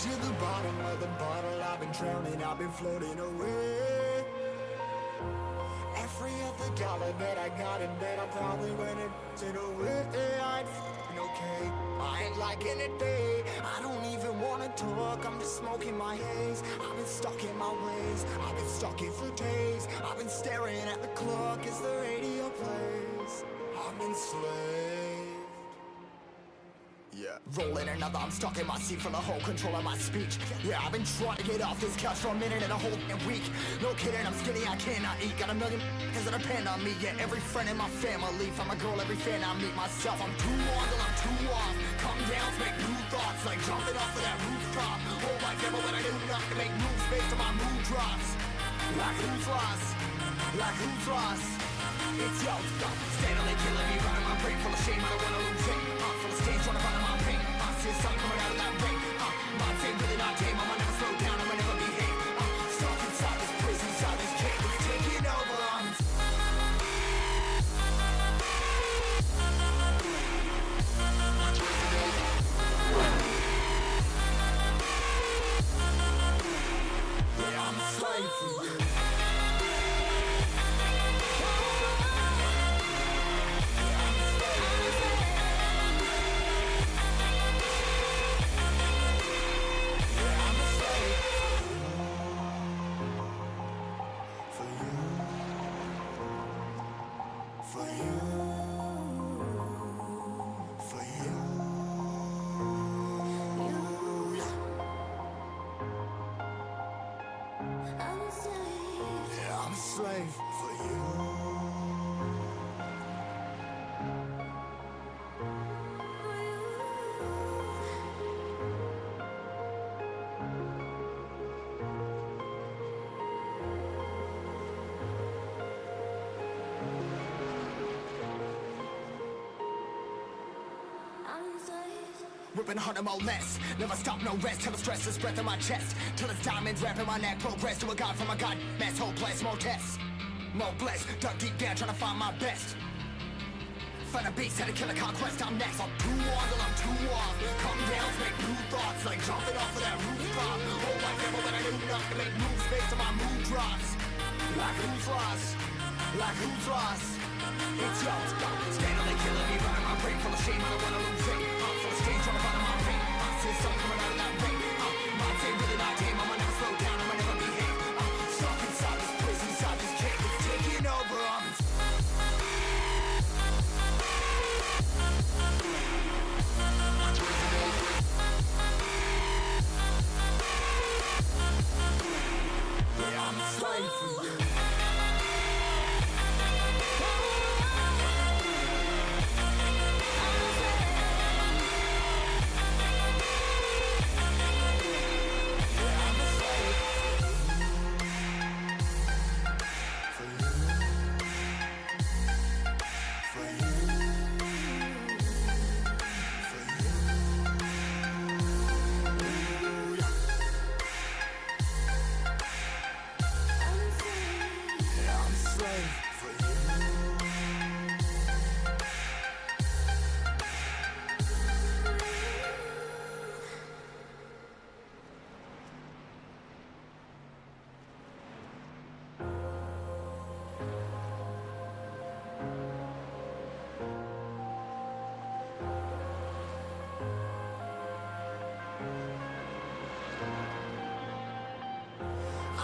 to the bottom of the bottle. I've been drowning, I've been floating away. Every other dollar that I got in bed, I probably went and did away. I ain't f***ing okay, I ain't liking it, babe. I don't even wanna talk, I'm just smoking my haze. I've been stuck in my ways, I've been stuck here for days. I've been staring at the clock as the radio plays. I'm enslaved. Yeah. Rolling another, I'm stuck in my seat for the whole control of my speech. Yeah, I've been trying to get off this couch for a minute and a whole week. No kidding, I'm skinny, I cannot eat. Got a million cause that depend on me. Yeah, every friend in my family, from a girl, every fan I meet myself. I'm too on till I'm too off. Come down to make new thoughts, like jumping off of that rooftop. Whole life ever when I do nothing to make moves based on my mood drops. Like who's lost? Like who's lost? It's yo, steadily killing me, running my brain full of shame. I don't wanna lose it. Full of stage, trying to find my pain. See the sun coming out of that rain. Mind saying really not tame. I'ma never slow down, I'ma never behave. Stuck inside this prison, inside this cage. It's taking over. Yeah, I'm a slave for you. I'm a slave for you. Ripping harder, more less. Never stop, no rest. Till the stress is breath in my chest. Till it's diamonds wrapping my neck. Progress to a god from a god mess. Hopeless, more tests. More blessed. Dug deep down trying to find my best. Find a beast, had to kill a conquest. I'm next. I'm too on till I'm too off. Come down to make new thoughts, like jumping off of that rooftop. Whole life ever when I do nothing to make moves based on my mood drops. Like who's lost? Like who's lost? It's yo, steadily killing me, running my brain full of shame. I don't wanna lose it. Full of stage, trying to find my pain. See the sun coming out of that rain. Mind saying really not tame. I'ma never slow down, I'ma never behave. Stuck inside this prison, inside this cage. It's taking over. Yeah, I'm a slave for you.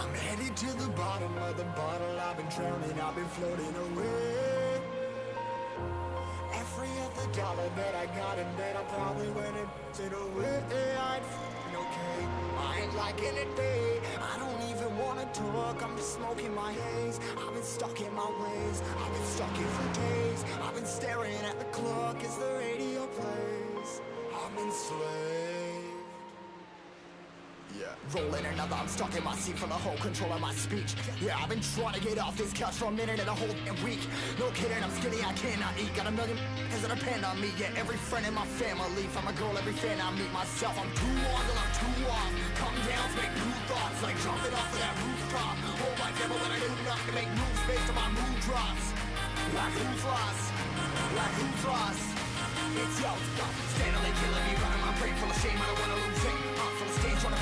I'm headed to the bottom of the bottle. I've been drowning, I've been floating away. Every other dollar that I got in bed, I probably went and did away. I ain't f***ing okay, I ain't liking it, babe. I don't even wanna talk, I'm just smoking my haze. I've been stuck in my ways, I've been stuck here for days. I've been staring at the clock as the radio plays. I'm enslaved. Yeah. Rolling another, I'm stuck in my seat for the whole control of my speech. Yeah, I've been trying to get off this couch for a minute and a whole week. No kidding, I'm skinny, I cannot eat. Got a million cause that depend on me. Yeah, every friend in my family, from a girl, every fan I meet myself. I'm too on till I'm too off. Come down to make new thoughts, like jumping off of that rooftop. Whole life ever when I do nothing to make moves based on my mood drops. Like who's lost? Like who's lost? It's yo, steadily killing me, running my brain full of shame. I don't wanna lose it. Full of stage, trying to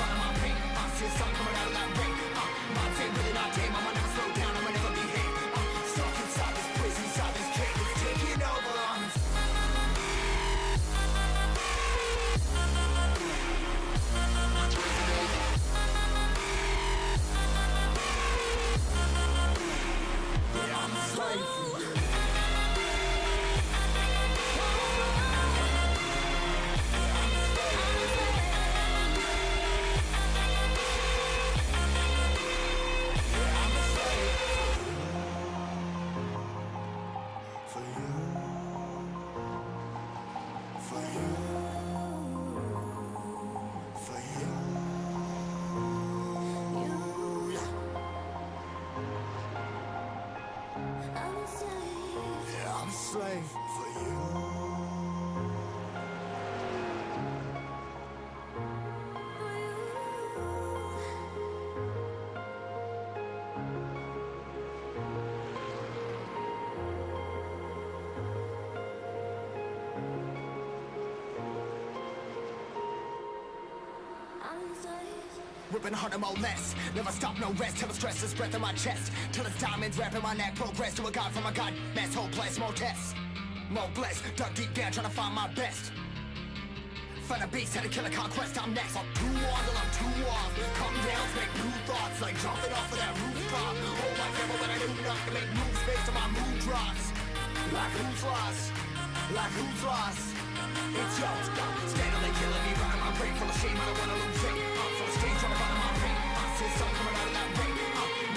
ripping harder, more less. Never stop, no rest, till the stress is breath in my chest. Till it's diamonds wrapping my neck, progress to a god from a god mess. Hopeless, more tests, more blessed. Dug deep down, trying to find my best. Find a beast, had to kill a conquest, I'm next. I'm too on till I'm too off. Come down, make new thoughts, like jumping off of that rooftop. Hold my camera, but I do not to make moves based on my mood drops. Like who's lost? Like who's lost? It's yours, steadily killing me, running my brain full of shame. I don't wanna lose it. I'm full of stage, trying to find my pain. I see something coming out of that rain.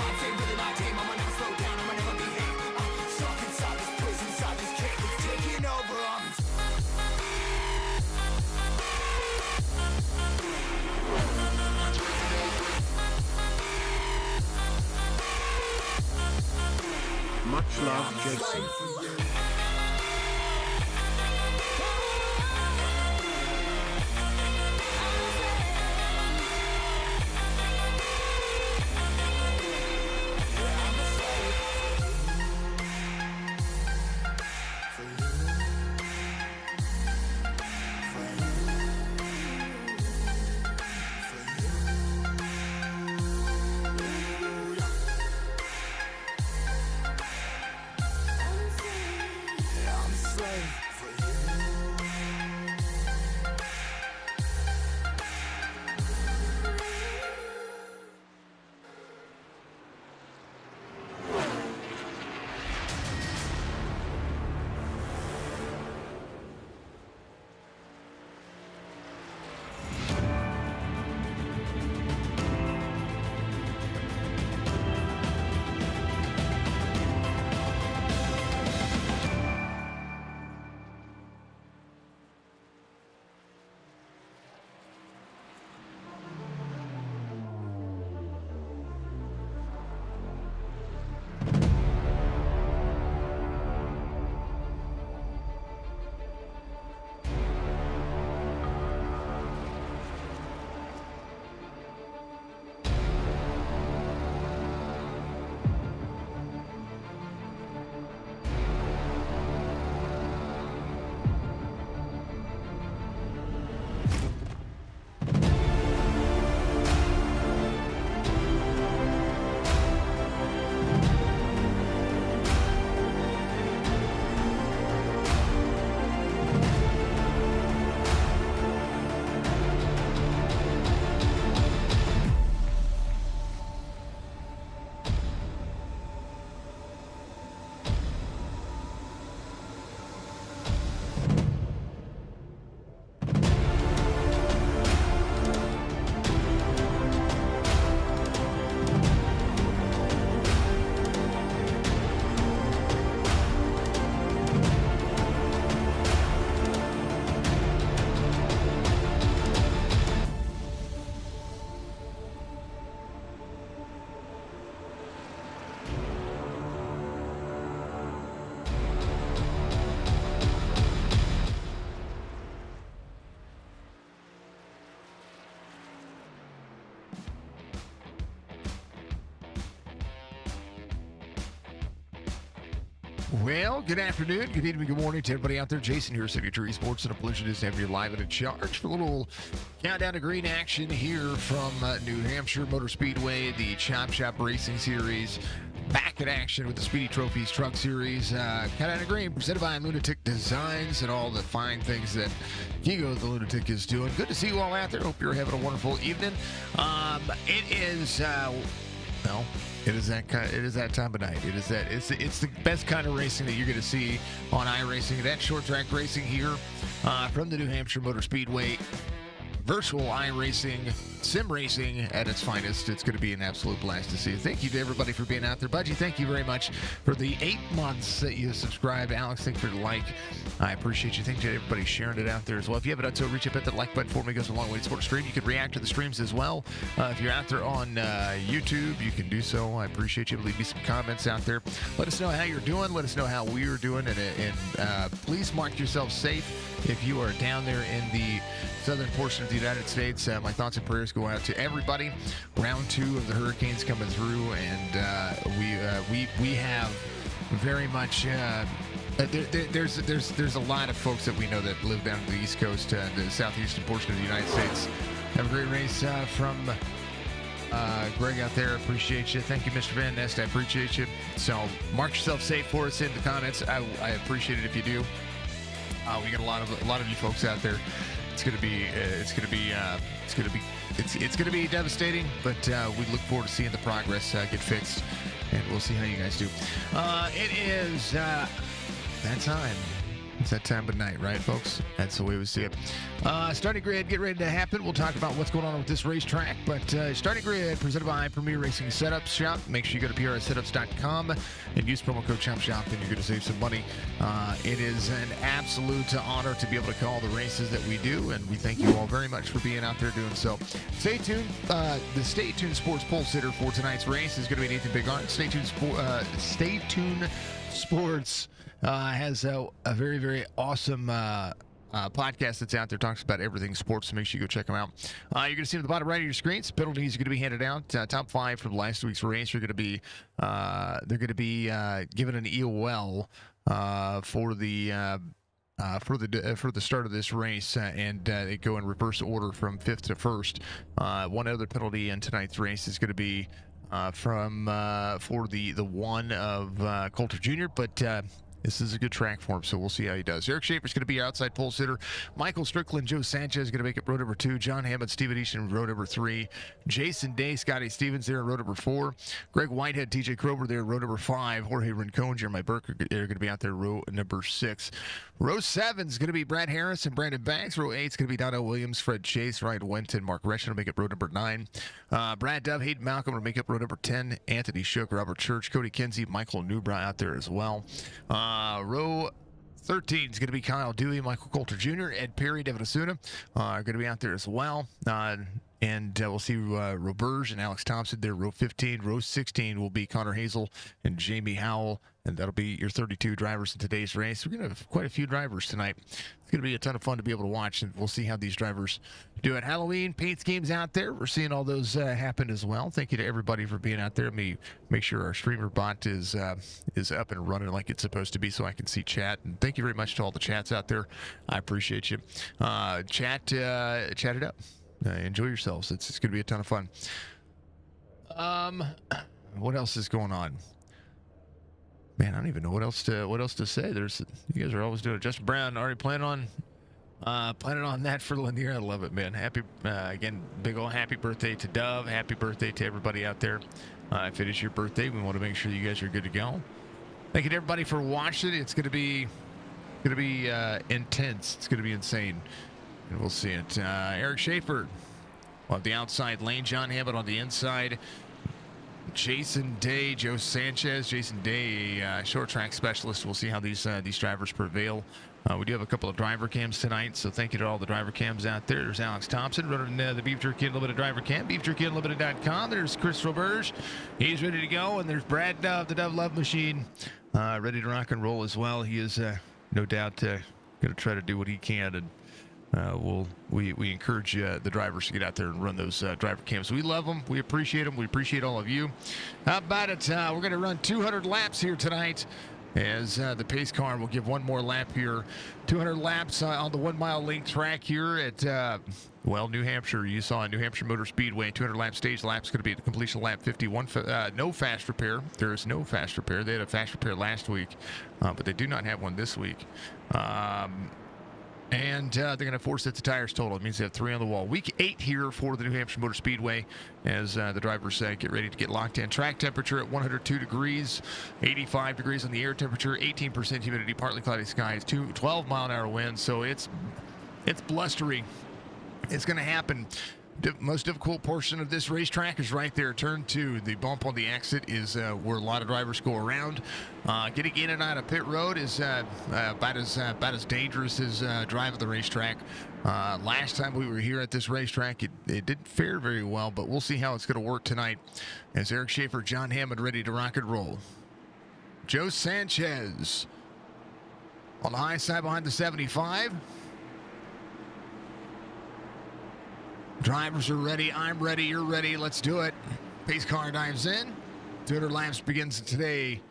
My day really my game. I'ma never slow down, I'ma never behave. Stuck inside this prison, inside this cage. It's taking over. Much love, Jason. Well, good afternoon, good evening, good morning to everybody out there. Jason here, Signature Esports, and a pleasure to have you live and in charge for a little countdown to green action here from New Hampshire Motor Speedway, the Chop Shop Racing Series. Back in action with the Speedy Trophies Truck Series. Countdown to green, presented by Lunatic Designs and all the fine things that Kigo the Lunatic is doing. Good to see you all out there. Hope you're having a wonderful evening. It is that time of night. It's the best kind of racing that you're going to see on iRacing. That short track racing here from the New Hampshire Motor Speedway. Virtual iRacing, sim racing at its finest. It's going to be an absolute blast to see. Thank you to everybody for being out there. Budgie, thank you very much for the 8 months that you subscribed. Alex, thank you for the like. I appreciate you. Thank you to everybody sharing it out there as well. If you haven't done so, reach up at that like button for me. It goes a long way to support the stream. You can react to the streams as well. If you're out there on YouTube, you can do so. I appreciate you. Leave me some comments out there. Let us know how you're doing. Let us know how we are doing. And please mark yourself safe if you are down there in the southern portion of the United States. My thoughts and prayers go out to everybody. Round 2 of the hurricanes coming through, and we have very much. There's a lot of folks that we know that live down the East Coast, the southeastern portion of the United States. Have a great race from Greg out there, appreciate you. Thank you, Mr. Van Nest. I appreciate you. So mark yourself safe for us in the comments. I appreciate it if you do. We got a lot of you folks out there. It's gonna be devastating, but we look forward to seeing the progress get fixed, and we'll see how you guys do. It is that time. It's that time of night, right, folks? That's the way we see it. Starting grid, get ready to happen. We'll talk about what's going on with this racetrack. But starting grid, presented by Premier Racing Setups Shop. Make sure you go to prsetups.com and use promo code CHOMPSHOP, and you're going to save some money. It is an absolute honor to be able to call the races that we do, and we thank you all very much for being out there doing so. Stay tuned. The Stay Tuned Sports Pole Sitter for tonight's race is going to be Nathan Bigart. Stay Tuned Sports has a very, very awesome podcast that's out there, talks about everything sports, so make sure you go check them out. You're going to see at the bottom right of your screens, penalties are going to be handed out. Top 5 from last week's race are going to be, they're going to be given an EOL for the start of this race, and they go in reverse order from 5th to 1st. One other penalty in tonight's race is going to be for the one of Coulter Jr., but this is a good track for him, so we'll see how he does. Eric Schaefer's going to be your outside pole sitter. Michael Strickland, Joe Sanchez is going to make it row number 2. John Hammond, Steven Easton, row number 3. Jason Day, Scotty Stevens there in row number 4. Greg Whitehead, TJ Krober there in row number 5. Jorge Rincon, Jeremiah Burke are going to be out there row number 6. Row 7 is going to be Brad Harris and Brandon Banks. Row 8 is going to be Donnell Williams, Fred Chase, Ryan Wenton, Mark Reschen will make it row number 9. Brad Dove, Hayden Malcolm will make up row number 10. Anthony Shook, Robert Church, Cody Kinsey, Michael Newbra out there as well. Row 13 is going to be Kyle Dewey, Michael Coulter Jr., Ed Perry, Devin Asuna are going to be out there as well. And we'll see Roberge and Alex Thompson there, row 15. Row 16 will be Connor Hazel and Jamie Howell, and that'll be your 32 drivers in today's race. We're going to have quite a few drivers tonight. It's going to be a ton of fun to be able to watch, and we'll see how these drivers do it. Halloween paint schemes out there. We're seeing all those happen as well. Thank you to everybody for being out there. Let me make sure our streamer bot is up and running like it's supposed to be so I can see chat. And thank you very much to all the chats out there. I appreciate you. Chat it up. Enjoy yourselves. It's going to be a ton of fun. What else is going on? Man, I don't even know what else to say. You guys are always doing it. Justin Brown already planning on that for Lanier. I love it, man. Happy again, big old happy birthday to Dove. Happy birthday to everybody out there. If it is your birthday, we want to make sure you guys are good to go. Thank you to everybody for watching. It's going to be intense. It's going to be insane. And we'll see it. Eric Schaefer on the outside lane. John Hammond on the inside. Jason Day, Joe Sanchez. Jason Day, short track specialist. We'll see how these drivers prevail. We do have a couple of driver cams tonight, so thank you to all the driver cams out there. There's Alex Thompson running the Beef Jerky Unlimited driver cam, beefjerkyunlimited.com. There's Chris Roberge. He's ready to go, and there's Brad Dove, the Dove Love Machine, ready to rock and roll as well. He is no doubt going to try to do what he can, and we encourage the drivers to get out there and run those driver cams. We love them. We appreciate them. We appreciate all of you. How about it? We're going to run 200 laps here tonight as the pace car will give one more lap here. 200 laps on the 1 mile length track here at, New Hampshire. You saw New Hampshire Motor Speedway. 200 lap stage lap's going to be the completion lap 51. No fast repair. There is no fast repair. They had a fast repair last week, but they do not have one this week. And they're going to 4 sets of tires total. It means they have 3 on the wall. Week 8 here for the New Hampshire Motor Speedway as the drivers get ready to get locked in. Track temperature at 102 degrees, 85 degrees on the air temperature, 18% humidity, partly cloudy skies, 12 mile an hour winds. So it's blustery. It's going to happen. Most difficult portion of this racetrack is right there. Turn 2. The bump on the exit is where a lot of drivers go around. Getting in and out of pit road is about as dangerous as driving the racetrack. Last time we were here at this racetrack, it didn't fare very well, but we'll see how it's going to work tonight. As Eric Schaefer, John Hammond ready to rock and roll. Joe Sanchez on the high side behind the 75. Drivers are ready. I'm ready. You're ready. Let's do it. Pace car dives in. 200 laps begins today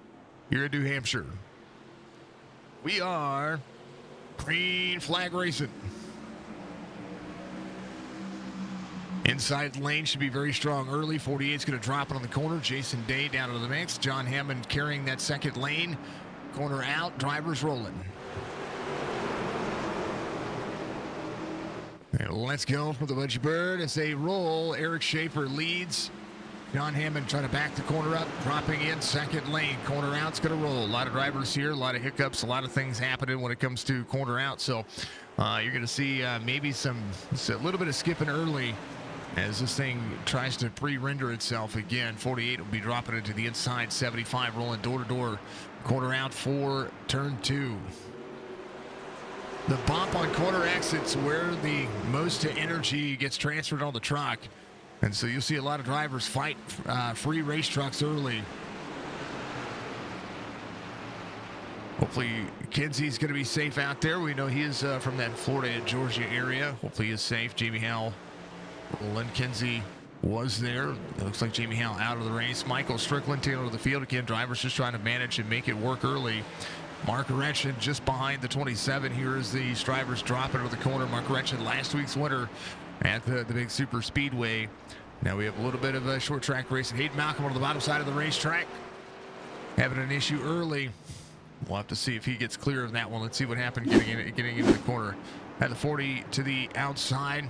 here in New Hampshire. We are green flag racing. Inside lane should be very strong early. 48 is going to drop it on the corner. Jason Day down into the mix. John Hammond carrying that second lane. Corner out. Drivers rolling. And let's go for the Budgie Bird as they roll. Eric Schaefer leads. John Hammond trying to back the corner up, dropping in second lane. Corner out's going to roll. A lot of drivers here, a lot of hiccups, a lot of things happening when it comes to corner out. So you're going to see maybe a little bit of skipping early as this thing tries to pre-render itself again. 48 will be dropping into the inside. 75 rolling door to door. Corner out for turn 2. The bump on corner exits where the most energy gets transferred on the truck. And so you'll see a lot of drivers fight free race trucks early. Hopefully Kinsey's going to be safe out there. We know he is from that Florida, Georgia area. Hopefully he is safe. Jamie Howell, Lynn Kinsey was there. It looks like Jamie Howell out of the race. Michael Strickland tail to the field again. Drivers just trying to manage and make it work early. Mark Retchen just behind the 27. Here is the Strivers dropping into the corner. Mark Retchen, last week's winner at the big super speedway. Now we have a little bit of a short track racing. Hayden Malcolm on the bottom side of the racetrack having an issue early. We'll have to see if he gets clear of that one. Let's see what happened getting into the corner. At the 40 to the outside.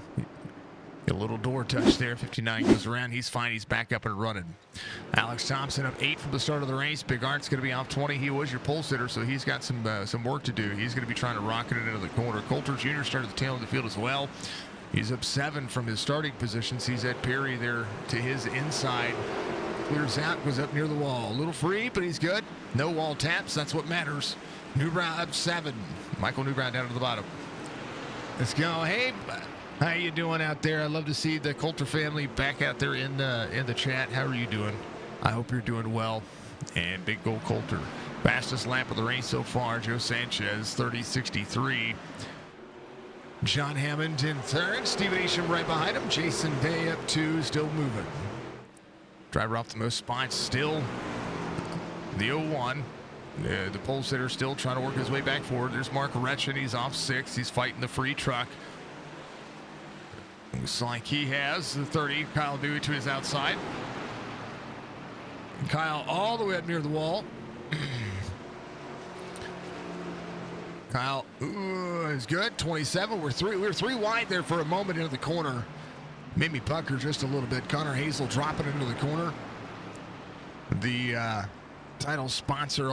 Get a little door touch there. 59 goes around. He's fine. He's back up and running. Alex Thompson up 8 from the start of the race. Big Art's going to be off 20. He was your pole sitter, so he's got some work to do. He's going to be trying to rocket it into the corner. Coulter Jr. started the tail of the field as well. He's up 7 from his starting position. Sees Ed Perry there to his inside. Clears out, goes up near the wall. A little free, but he's good. No wall taps. That's what matters. Newbrow up 7. Michael Newbrow down to the bottom. Let's go. Hey, how you doing out there? I love to see the Coulter family back out there in the chat. How are you doing? I hope you're doing well. And Big Gold Coulter. Fastest lap of the race so far. Joe Sanchez, 30.63. John Hammond in third. Stephen Isham right behind him. Jason Day up 2, still moving. Driver off the most spots, still the 01. The pole sitter still trying to work his way back forward. There's Mark Retchen. He's off 6. He's fighting the free truck. Looks like he has the 30. Kyle Dewey to his outside. And Kyle all the way up near the wall. Kyle is good. 27. We were three wide there for a moment into the corner. Made me pucker just a little bit. Connor Hazel dropping into the corner. The title sponsor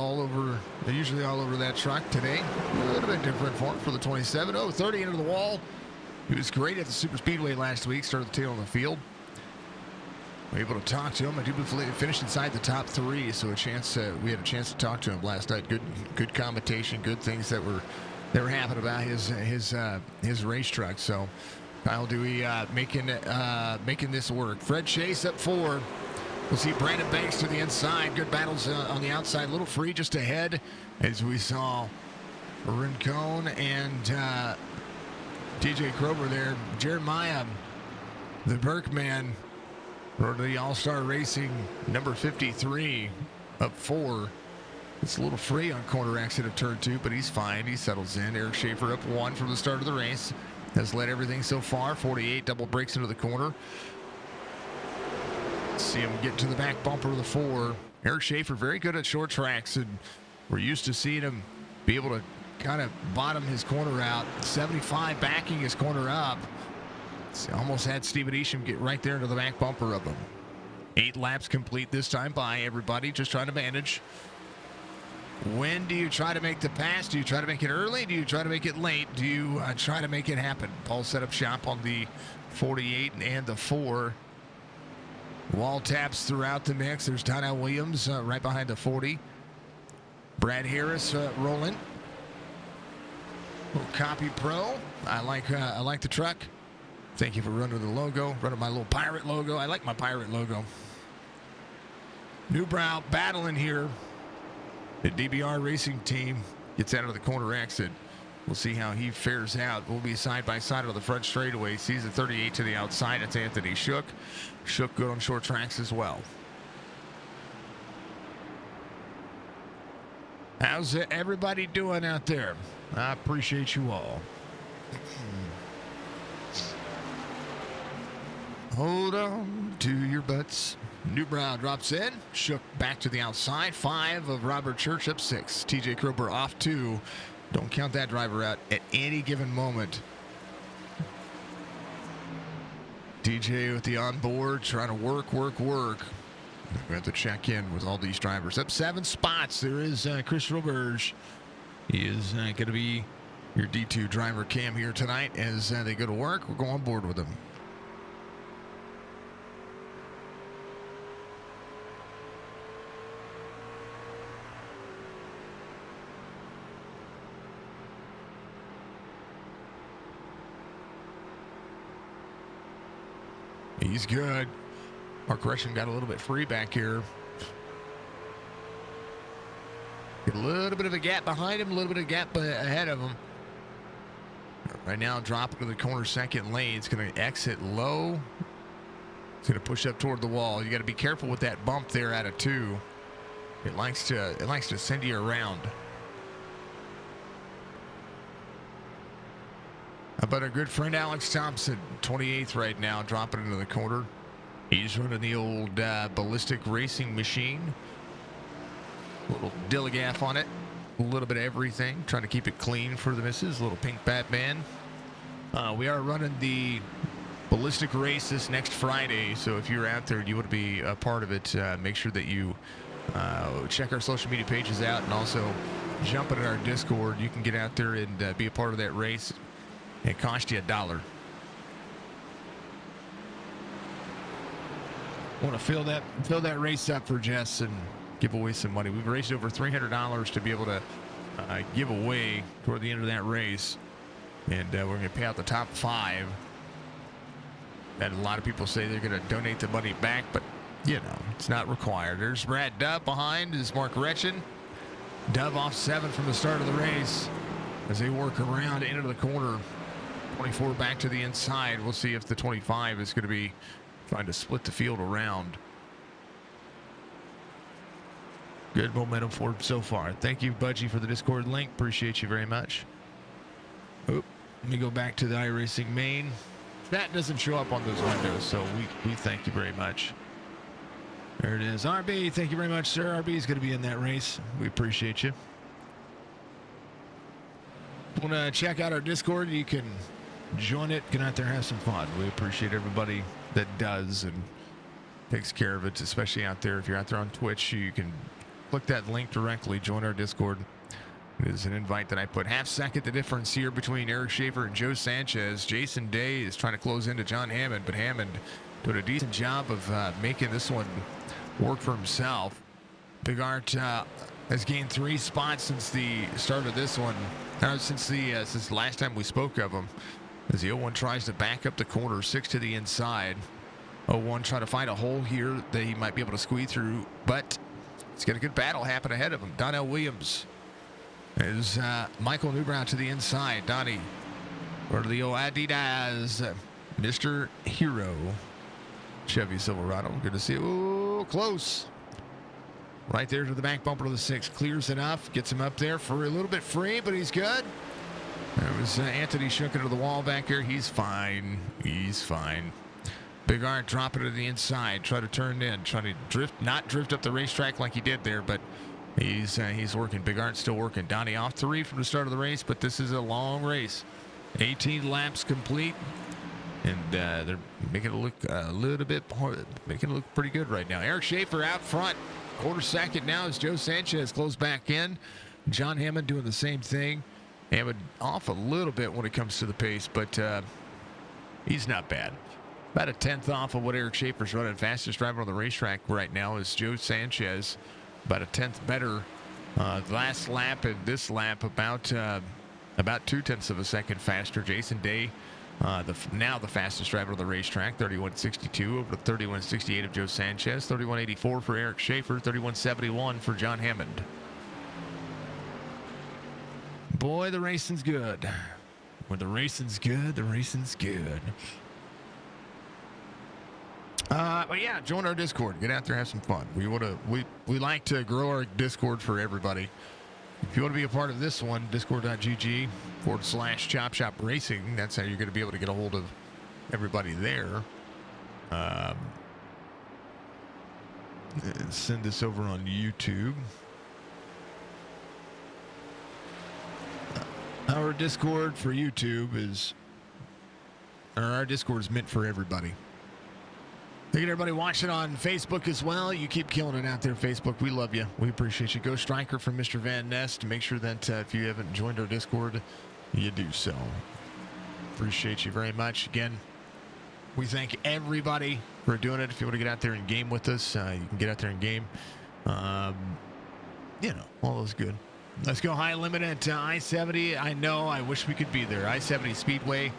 usually all over that truck today. A little bit different for the 27. 30 into the wall. He was great at the super speedway last week. Started the tail on the field. We're able to talk to him. I do believe he finished inside the top 3, so we had a chance to talk to him last night. Good commentation, good things that were happening about his race truck. So Kyle Dewey making this work. Fred Chase up 4. We'll see Brandon Banks to the inside. Good battles on the outside. A little free just ahead as we saw Rincon and TJ Krober there. Jeremiah, the Berkman, for the All-Star Racing number 53 up 4. It's a little free on corner exit of turn 2, but he's fine. He settles in. Eric Schaefer up 1 from the start of the race. Has led everything so far. 48 double breaks into the corner. See him get to the back bumper of the 4. Eric Schaefer very good at short tracks, and we're used to seeing him be able to kind of bottom his corner out. 75 backing his corner up. Almost had Stephen Isham get right there into the back bumper of him. 8 laps complete this time by everybody, just trying to manage. When do you try to make the pass? Do you try to make it early? Do you try to make it late? Do you try to make it happen? Paul set up shop on the 48 and the 4. Wall taps throughout the mix. There's Donnell Williams right behind the 40. Brad Harris rolling. Little Copy Pro. I like the truck. Thank you for running the logo. Running my little pirate logo. I like my pirate logo. Newbrow battling here. The DBR racing team gets out of the corner exit. We'll see how he fares out. We'll be side by side on the front straightaway. Sees the 38 to the outside. It's Anthony Shook. Shook good on short tracks as well. How's everybody doing out there? I appreciate you all. Hold on to your butts. Newbrow drops in. Shook back to the outside. 5 of Robert Church up 6. TJ Krober off 2. Don't count that driver out at any given moment. DJ with the onboard, trying to work. We have to check in with all these drivers. Up 7 spots. There is Chris Roberge. He is going to be your D2 driver cam here tonight as they go to work. We'll go on board with them. He's good. Mark Gresham got a little bit free back here. Get a little bit of a gap behind him, a little bit of a gap ahead of him. Right now, dropping to the corner second lane. It's going to exit low. It's going to push up toward the wall. You got to be careful with that bump there out of 2. It likes to send you around. But our good friend Alex Thompson, 28th right now, dropping into the corner. He's running the old ballistic racing machine. A little Dilligaff on it. A little bit of everything. Trying to keep it clean for the missus. A little pink Batman. We are running the ballistic race this next Friday. So if you're out there and you want to be a part of it, make sure that you check our social media pages out and also jump into our Discord. You can get out there and be a part of that race. It cost you $1. Want to fill that race up for Jess and give away some money. We've raised over $300 to be able to give away toward the end of that race, and we're going to pay out the top 5. And a lot of people say they're going to donate the money back, but you know it's not required. There's Brad Dove behind. Is Mark Gretchen. Dove off 7 from the start of the race as they work around into the corner. 24 back to the inside. We'll see if the 25 is going to be trying to split the field around. Good momentum for him so far. Thank you, Budgie, for the Discord link. Appreciate you very much. Oh, let me go back to the iRacing main. That doesn't show up on those windows, so we thank you very much. There it is. RB, thank you very much, sir. RB is going to be in that race. We appreciate you. Want to check out our Discord? You can join it. Get out there, have some fun. We appreciate everybody that does and takes care of it, especially out there. If you're out there on Twitch, you can click that link directly. Join our Discord. It is an invite that I put. Half second the difference here between Eric Schaefer and Joe Sanchez. Jason Day is trying to close into John Hammond, but Hammond doing a decent job of making this one work for himself. Big Art has gained 3 spots since the start of this one. Since the last time we spoke of him, as the 01 tries to back up the corner, 6 to the inside. 01 trying to find a hole here that he might be able to squeeze through, but he's got a good battle happen ahead of him. Donnell Williams is Michael Newbrow to the inside. Donnie, or the old Adidas, Mr. Hero, Chevy Silverado. Good to see you. Oh, close. Right there to the back bumper of the 6. Clears enough. Gets him up there for a little bit free, but he's good. There was Anthony shook into the wall back there. He's fine. He's fine. Big Art dropping to the inside. Try to turn in. Trying to not drift up the racetrack like he did there, but he's working. Big Art's still working. Donnie off 3 from the start of the race, but this is a long race. 18 laps complete. And they're making it look a little bit, making it look pretty good right now. Eric Schaefer out front. Quarter second now as Joe Sanchez closed back in. John Hammond doing the same thing. Hammond off a little bit when it comes to the pace, but he's not bad. About a 10th off of what Eric Schaefer's running. Fastest driver on the racetrack right now is Joe Sanchez. About a 10th better. Last lap and this lap about 2/10 of a second faster. Jason Day, now the fastest driver on the racetrack, 31.62 over the 31.68 of Joe Sanchez, 31.84 for Eric Schaefer, 31.71 for John Hammond. Boy, the racing's good. When the racing's good, the racing's good. But yeah, join our Discord. Get out there, have some fun. We like to grow our Discord for everybody. If you want to be a part of this one, discord.gg/Chop Shop Racing. That's how you're going to be able to get a hold of everybody there. Send this over on YouTube. Our Discord for YouTube our Discord is meant for everybody. Thank you to everybody watching on Facebook as well. You keep killing it out there, Facebook. We love you. We appreciate you. Go Striker from Mr. Van Nest. Make sure that if you haven't joined our Discord, you do so. Appreciate you very much. Again, we thank everybody for doing it. If you want to get out there and game with us, you can get out there and game. All those good. Let's go high limit at I-70. I know, I wish we could be there. I-70 Speedway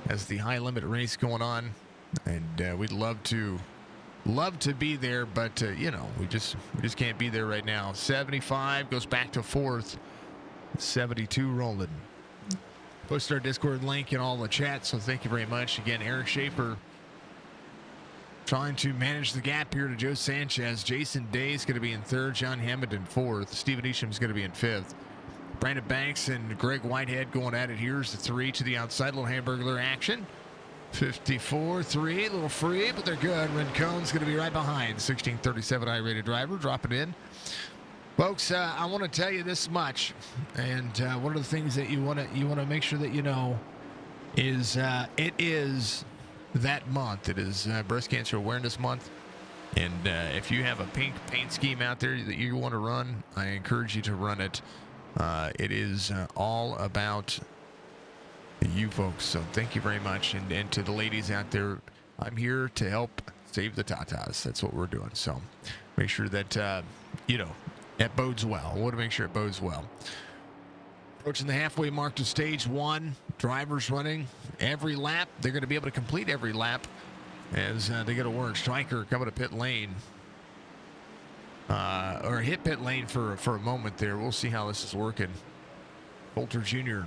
has the high limit race going on, and we'd love to be there, but we just can't be there right now. 75 goes back to 4th. 72 rolling. Post our Discord link in all the chat, so thank you very much. Again, Eric Schaefer trying to manage the gap here to Joe Sanchez. Jason Day is going to be in 3rd. John Hammond in 4th. Steven Isham is going to be in 5th. Brandon Banks and Greg Whitehead going at it. Here's the 3 to the outside. Little hamburglar action. 54-3, a little free, but they're good. Rincone's going to be right behind. 1637 I-rated driver, dropping in. Folks, I want to tell you this much, and one of the things that you want to make sure that you know is it is that month. It is Breast Cancer Awareness Month, and if you have a pink paint scheme out there that you want to run, I encourage you to run it. It is all about you folks, so thank you very much, and to the ladies out there, I'm here to help save the Tatas. That's what we're doing, so make sure that that bodes well. I want to make sure it bodes well. Approaching the halfway mark to stage 1. Drivers running every lap. They're going to be able to complete every lap as they go to work. Striker coming to pit lane. Or hit pit lane for a moment there. We'll see how this is working. Coulter Jr.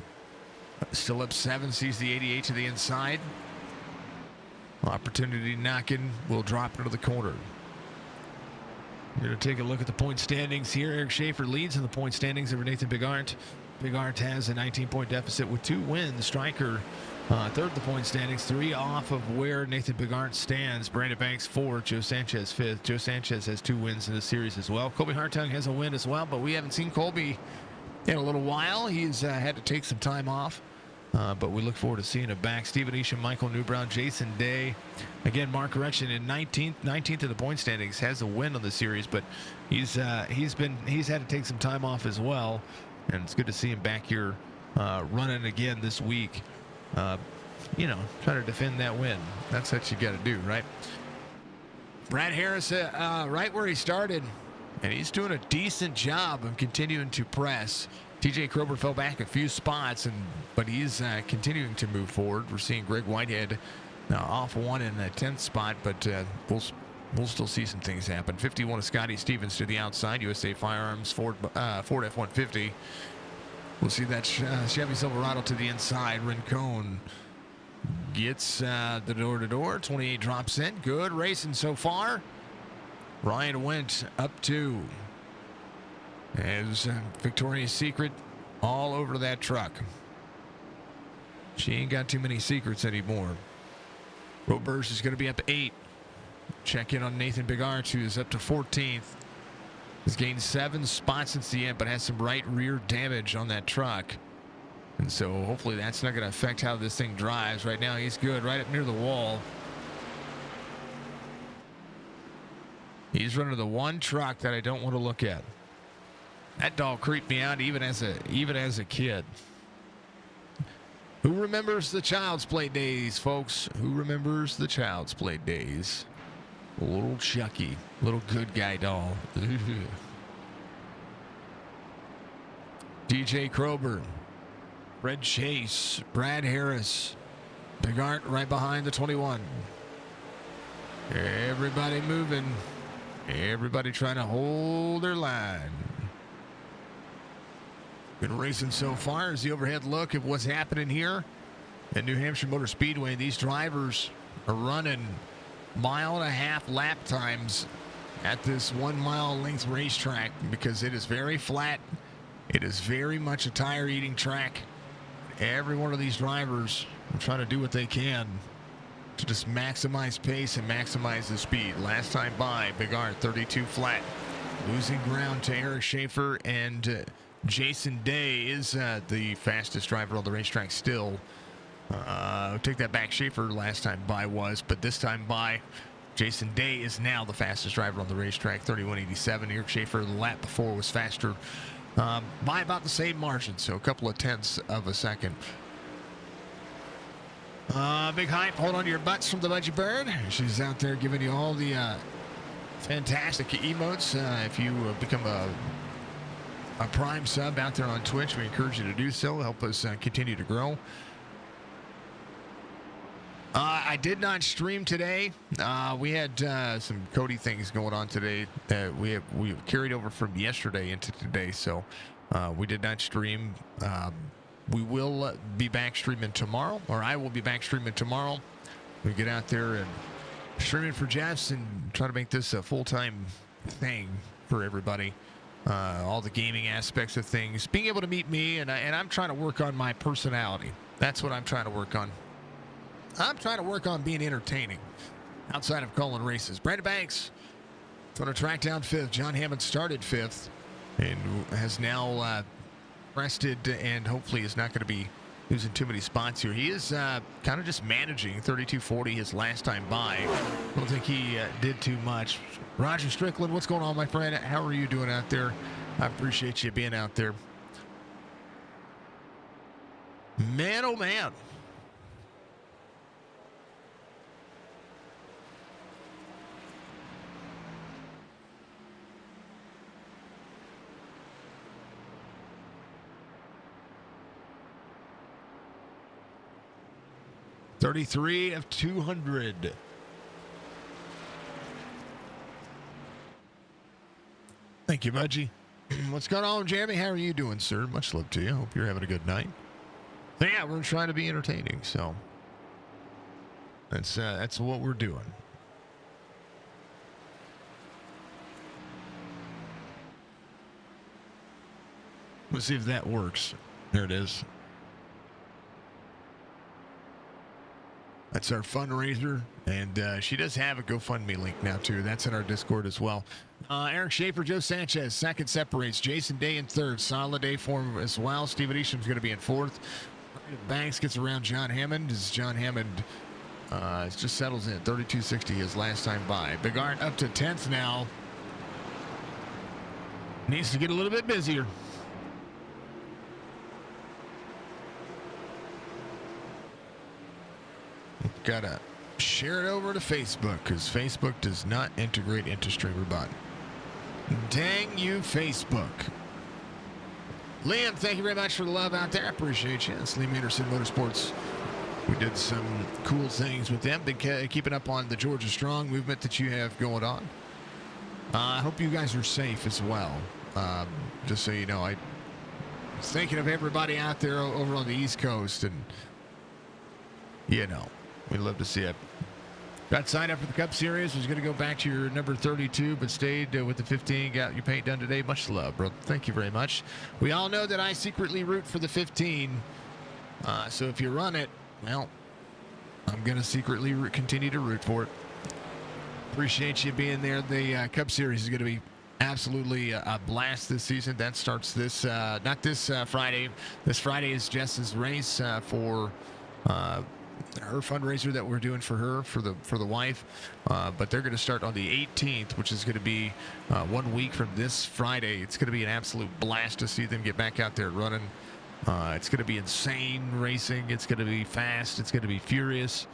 still up 7. Sees the 88 to the inside. Opportunity knocking. Will drop into the corner. We're going to take a look at the point standings here. Eric Schaefer leads in the point standings over Nathan Bigart. Bigart has a 19-point deficit with 2 wins. Striker 3rd in the point standings, 3 off of where Nathan Bigart stands. Brandon Banks 4th, Joe Sanchez 5th. Joe Sanchez has 2 wins in the series as well. Colby Hartung has a win as well, but we haven't seen Colby in a little while. He's had to take some time off. But we look forward to seeing him back. Steven Isham, Michael Newbrown, Jason Day. Again, Mark Correction in 19th in the point standings, has a win on the series, but he's had to take some time off as well. And it's good to see him back here running again this week. Trying to defend that win. That's what you got to do, right? Brad Harris, right where he started, and he's doing a decent job of continuing to press. TJ Krober fell back a few spots, but he's continuing to move forward. We're seeing Greg Whitehead off 1 in the 10th spot, but we'll still see some things happen. 51 of Scotty Stevens to the outside. USA Firearms Ford F-150. We'll see that Chevy Silverado to the inside. Rincon gets the door-to-door. 28 drops in. Good racing so far. Ryan went up 2. As Victoria's Secret all over that truck. She ain't got too many secrets anymore. Roberts is going to be up 8. Check in on Nathan Bigart, who is up to 14th. Has gained 7 spots since the end, but has some right rear damage on that truck. And so hopefully that's not going to affect how this thing drives. Right now he's good, right up near the wall. He's running the one truck that I don't want to look at. That dog creeped me out even as a kid. Who remembers the Child's Play days, folks? Who remembers the Child's Play days? Little Chucky, little good guy doll. DJ Krober, Red Chase, Brad Harris, Bigart right behind the 21. Everybody moving. Everybody trying to hold their line. Been racing so far. Is the overhead look at what's happening here at New Hampshire Motor Speedway. These drivers are running 1.5 mile lap times at this 1 mile length racetrack because it is very flat. It is very much a tire eating track. Every one of these drivers are trying to do what they can to to just maximize pace and maximize the speed. Last time by, Bigard 32 flat. Losing ground to Eric Schaefer, and Jason Day is the fastest driver on the racetrack still. Take that back. Schaefer last time by was, but this time by, Jason Day is now the fastest driver on the racetrack, 31.87. Eric Schaefer the lap before was faster by about the same margin, so a couple of tenths of a second. Big hype. Hold on to your butts from the Budgie Bird. She's out there giving you all the fantastic emotes. If you become a Prime sub out there on Twitch, we encourage you to do so. Help us continue to grow. I did not stream today. We had some Cody things going on today that we carried over from yesterday into today, so we did not stream. We will be back streaming tomorrow, or I will be back streaming tomorrow. We get out there and streaming for Jess and try to make this a full-time thing for everybody. All the gaming aspects of things, being able to meet me, and I'm trying to work on my personality. That's what I'm trying to work on. I'm trying to work on being entertaining outside of calling races. Brandon Banks going to track down 5th. John Hammond started 5th and has now rested, and hopefully is not going to be losing too many spots here. He is kind of just managing 32.40 his last time by. I don't think he did too much. Roger Strickland, what's going on, my friend? How are you doing out there? I appreciate you being out there. Man, oh man. $33 of $200. Thank you, Budgie. What's going on, Jeremy? How are you doing, sir? Much love to you. Hope you're having a good night. So yeah, we're trying to be entertaining, so that's what we're doing. Let's see if that works. There it is. That's our fundraiser, and she does have a GoFundMe link now, too. That's in our Discord as well. Eric Schaefer, Joe Sanchez, second separates. Jason Day in third. Solid day for him as well. Steven Esham's going to be in fourth. Banks gets around John Hammond. As John Hammond just settles in. 32.60 his last time by. Bigard up to 10th now. Needs to get a little bit busier. Gotta share it over to Facebook, because Facebook does not integrate into StreamerBot. Dang you, Facebook. Liam, thank you very much for the love out there. I appreciate you. It's Liam Anderson Motorsports. We did some cool things with them. Been keeping up on the Georgia Strong movement that you have going on. I hope you guys are safe as well. Just so you know, I was thinking of everybody out there over on the East Coast, and you know, we'd love to see it. Got signed up for the Cup Series. Was going to go back to your number 32, but stayed with the 15. Got your paint done today. Much love, bro. Thank you very much. We all know that I secretly root for the 15. So if you run it, well, I'm going to secretly continue to root for it. Appreciate you being there. The Cup Series is going to be absolutely a blast this season. That starts this, not this Friday. This Friday is Jess's race for her fundraiser that we're doing for her, for the wife, but they're going to start on the 18th, which is going to be 1 week from this Friday. It's going to be an absolute blast to see them get back out there running. It's going to be insane racing. It's going to be fast. It's going to be furious.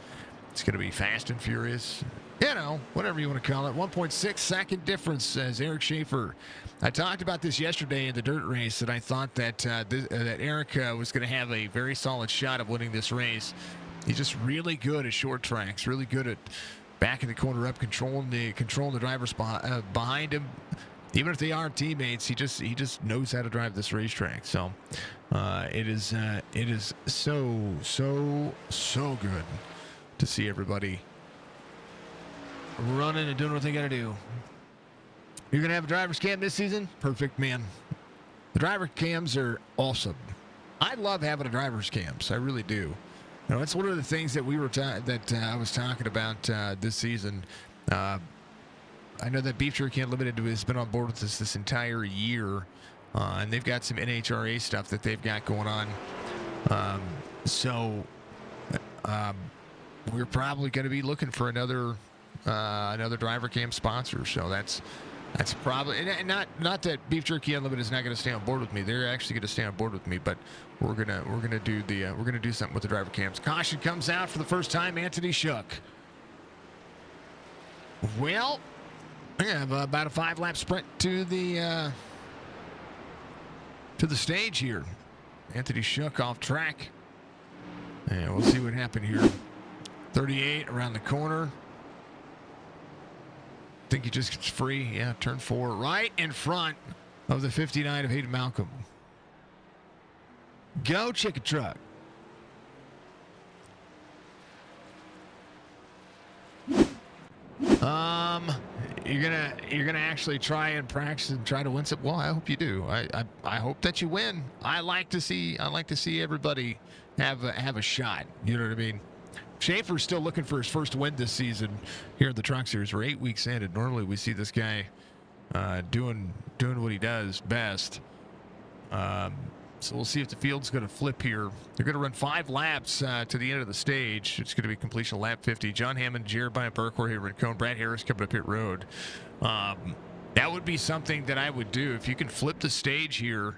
It's going to be fast and furious. You know, whatever you want to call it. 1.6 second difference, says Eric Schaefer. I talked about this yesterday in the dirt race, and I thought that that Eric was going to have a very solid shot of winning this race. He's just really good at short tracks, really good at backing the corner up, controlling the drivers behind him. Even if they aren't teammates, he just knows how to drive this racetrack. So it is so good to see everybody running and doing what they got to do. You're gonna have a driver's cam this season? Perfect, man. The driver cams are awesome. I love having a driver's cams. I really do. You know, it's one of the things that I was talking about this season. I know that Beef Jerky Unlimited has been on board with us this entire year, and they've got some NHRA stuff that they've got going on. So we're probably going to be looking for another driver cam sponsor. So that's probably, and not that Beef Jerky Unlimited is not going to stay on board with me. They're actually going to stay on board with me, but we're gonna do something with the driver cams. Caution comes out for the first time. Anthony Shook. Well, we have about a 5-lap sprint to the stage here. Anthony Shook off track. And we'll see what happened here. 38 around the corner. Think he just gets free. Yeah, turn 4 right in front of the 59 of Hayden Malcolm. Go Chicken Truck. You're gonna actually try and practice and try to win some. Well, I hope you do. I hope that you win. I like to see everybody have a shot. You know what I mean? Schaefer's still looking for his first win this season here at the Truck Series. We're 8 weeks in, and normally we see this guy doing what he does best. So we'll see if the field's going to flip here. They're going to run 5 laps to the end of the stage. It's going to be completion of lap 50. John Hammond, Jared Bryant Burke, here in Cone, Brad Harris coming up pit road. That would be something that I would do if you can flip the stage here.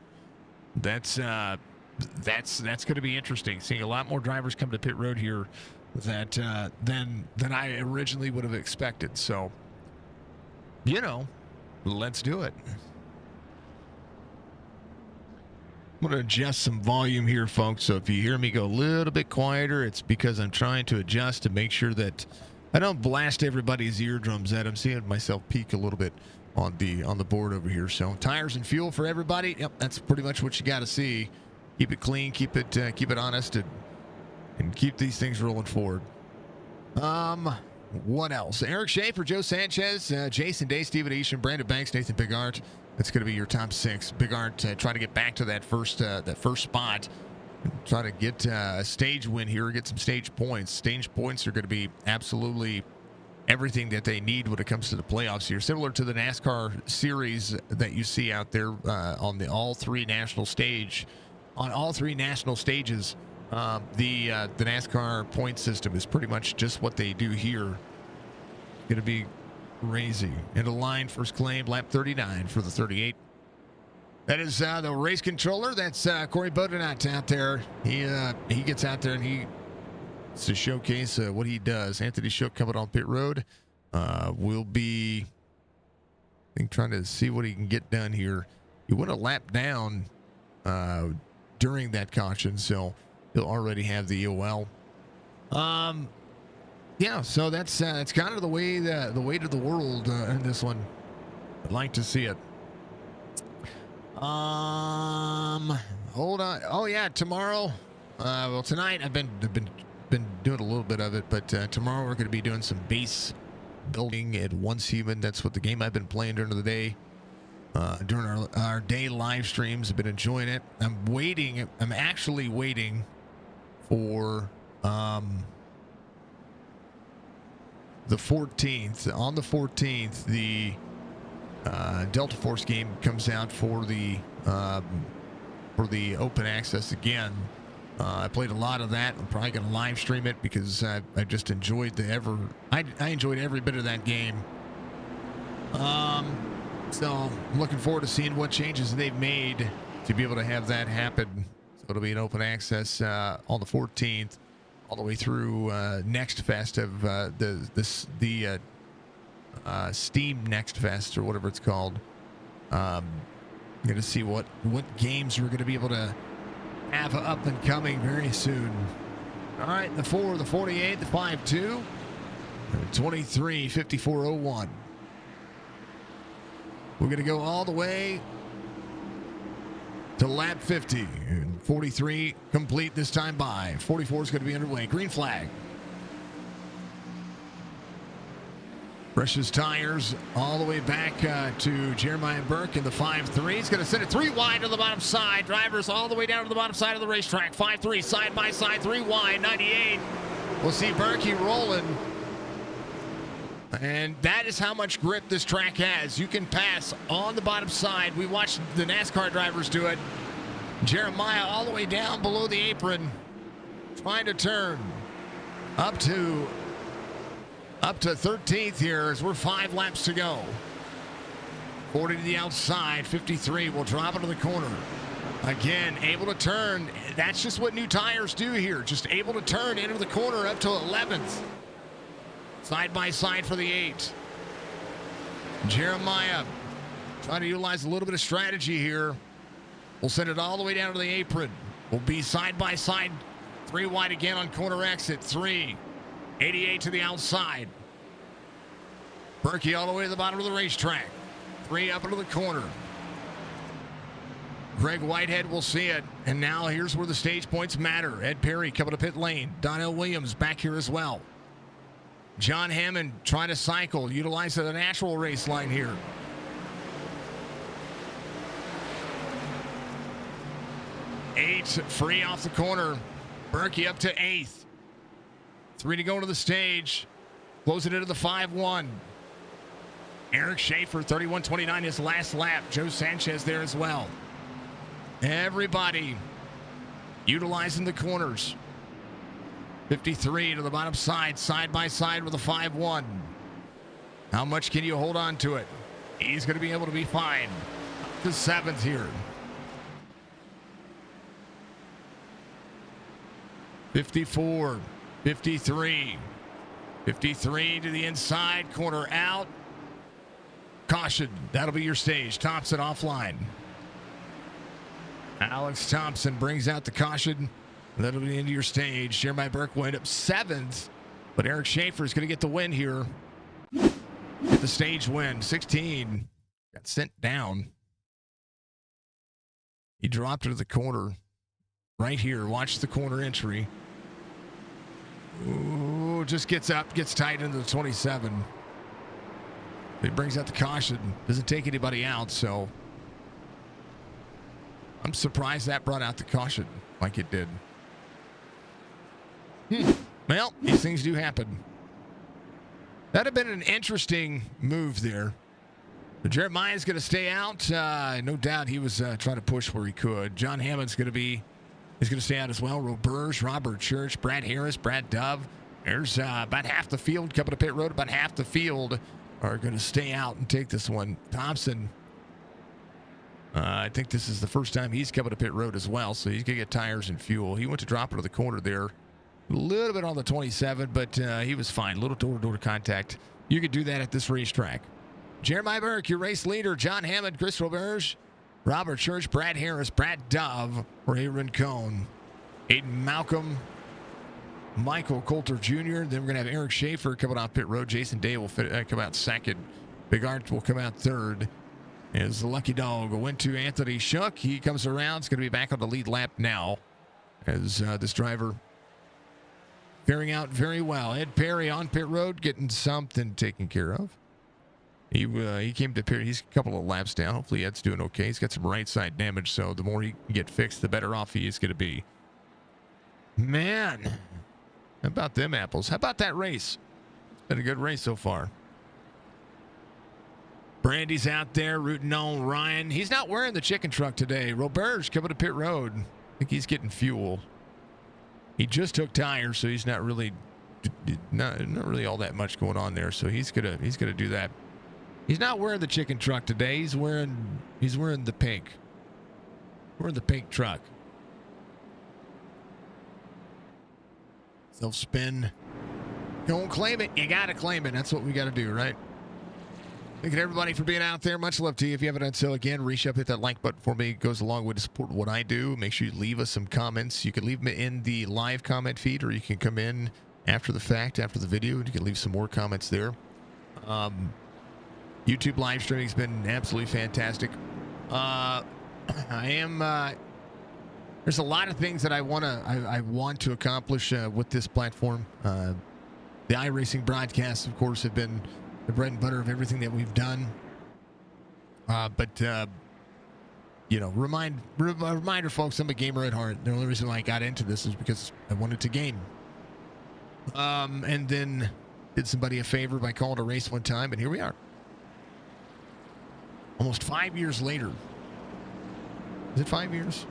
That's going to be interesting. Seeing a lot more drivers come to pit road here than I originally would have expected. So, let's do it. I'm going to adjust some volume here, folks. So if you hear me go a little bit quieter, it's because I'm trying to adjust to make sure that I don't blast everybody's eardrums out. I'm seeing myself peak a little bit on the board over here. So tires and fuel for everybody. Yep, that's pretty much what you got to see. Keep it clean, keep it honest, and keep these things rolling forward. What else? Eric Schaefer, Joe Sanchez, Jason Day, Stephen Easton, Brandon Banks, Nathan Bigart. That's going to be your top 6. Bigart try to get back to that first spot. Try to get a stage win here, get some stage points. Stage points are going to be absolutely everything that they need when it comes to the playoffs here. Similar to the NASCAR series that you see out there on all three national stages. The NASCAR point system is pretty much just what they do here. Going to be crazy. Into line, first claim, lap 39 for the 38. That is the race controller. That's Corey Bodenot out there. He gets out there and it's to showcase what he does. Anthony Shook coming on pit road. Will be, I think, trying to see what he can get done here. He went a lap down during that caution, so he'll already have the EOL. Yeah, so that's kind of the way to the world in this one. I'd like to see it. Hold on. Oh yeah, tomorrow. Well, tonight I've been doing a little bit of it, but tomorrow we're going to be doing some base building at Once Human. That's what the game I've been playing during the day. During our day live streams, I've been enjoying it. I'm actually waiting for the 14th. On the 14th, the Delta Force game comes out for the open access again. I played a lot of that. I'm probably going to live stream it because I just enjoyed I enjoyed every bit of that game. So I'm looking forward to seeing what changes they've made to be able to have that happen. So it'll be an open access on the 14th, all the way through Next Fest of the Steam Next Fest or whatever it's called. Going to see what games we're going to be able to have up and coming very soon. All right, the 4, the 48, the 5.2, 23, 54.01. We're going to go all the way to lap 50. And 43 complete this time by. 44 is going to be underway. Green flag. Brushes tires all the way back to Jeremiah Burke in the 5-3. He's going to send it 3 wide to the bottom side. Drivers all the way down to the bottom side of the racetrack. 5-3, side by side, 3 wide, 98. We'll see Berkey rolling. And that is how much grip this track has. You can pass on the bottom side. We watched the NASCAR drivers do it. Jeremiah all the way down below the apron, trying to turn up to 13th here as we're 5 laps to go. 40 to the outside, 53 will drop into the corner. Again, able to turn. That's just what new tires do here. Just able to turn into the corner up to 11th. Side by side for the 8. Jeremiah trying to utilize a little bit of strategy here. We'll send it all the way down to the apron. We'll be side by side. 3 wide again on corner exit. 3. 88 to the outside. Berkey all the way to the bottom of the racetrack. 3 up into the corner. Greg Whitehead will see it. And now here's where the stage points matter. Ed Perry coming to pit lane. Donnell Williams back here as well. John Hammond trying to cycle, utilize the natural race line here. Eight free off the corner. Berkey up to 8th. 3 to go to the stage. Closing into the 5-1. Eric Schaefer, 31.29, his last lap. Joe Sanchez there as well. Everybody utilizing the corners. 53 to the bottom side, side by side with a 5-1. How much can you hold on to it? He's going to be able to be fine. Up to 7th here. 54, 53, 53 to the inside, corner out. Caution, that'll be your stage. Thompson offline. Alex Thompson brings out the caution. That'll be into your stage. Jeremiah Burke will end up 7th, but Eric Schaefer is going to get the win here. Get the stage win. 16 got sent down. He dropped into the corner right here. Watch the corner entry. Ooh, just gets up, gets tight into the 27. He brings out the caution. Doesn't take anybody out, so I'm surprised that brought out the caution like it did. Well, these things do happen. That'd have been an interesting move there. But Jeremiah's going to stay out. No doubt he was trying to push where he could. John Hammond's going to stay out as well. Roberge, Robert Church, Brad Harris, Brad Dove. There's about half the field coming to pit road. About half the field are going to stay out and take this one. Thompson, I think this is the first time he's coming to pit road as well, so he's going to get tires and fuel. He went to drop into the corner there. A little bit on the 27, but he was fine. A little door-to-door contact. You could do that at this racetrack. Jeremiah Burke, your race leader. John Hammond, Chris Roberge, Robert Church, Brad Harris, Brad Dove, Ray Rincon, Aiden Malcolm, Michael Coulter Jr. Then we're going to have Eric Schaefer coming off pit road. Jason Day will come out 2nd. Big Art will come out 3rd. As the lucky dog went to Anthony Shuck. He comes around. It's going to be back on the lead lap now as this driver faring out very well. Ed Perry on pit road getting something taken care of. He came to pit. He's a couple of laps down. Hopefully Ed's doing okay. He's got some right side damage, so the more he can get fixed, the better off he is going to be. Man, how about them apples? How about that race? It's been a good race so far. Brandy's out there rooting on Ryan. He's not wearing the chicken truck today. Roberge coming to pit road. I think he's getting fuel. He just took tires, so he's not really really all that much going on there. So he's gonna do that. He's not wearing the chicken truck today. He's wearing the pink. Wearing the pink truck. Self spin. Don't claim it. You gotta claim it. That's what we gotta do, right? Thank you to everybody for being out there. Much love to you. If you haven't done so, again, reach up, hit that like button for me. It goes a long way to support what I do. Make sure you leave us some comments. You can leave them in the live comment feed, or you can come in after the fact, after the video, and you can leave some more comments there. YouTube live streaming has been absolutely fantastic. There's a lot of things that I want to accomplish with this platform. The iRacing broadcasts, of course, have been the bread and butter of everything that we've done. But reminder, folks, I'm a gamer at heart. The only reason why I got into this is because I wanted to game. And then did somebody a favor by calling a race one time, and here we are. Almost 5 years later. Is it 5 years?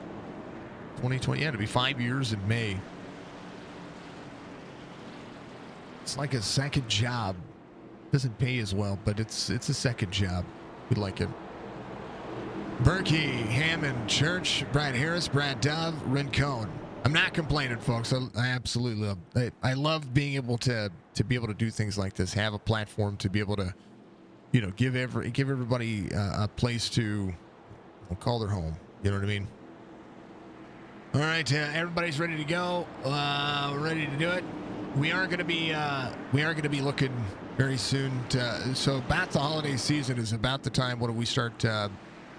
2020, yeah, it'll be 5 years in May. It's like a second job. Doesn't pay as well, but it's a second job. We like it. Berkey, Hammond, Church, Brad Harris, Brad Dove, Rincon. I'm not complaining, folks. I absolutely love. I love being able to be able to do things like this. Have a platform to be able to, give everybody a place to call their home. You know what I mean? All right, everybody's ready to go. We're ready to do it. We are going to be looking very soon. So about the holiday season is about the time when we start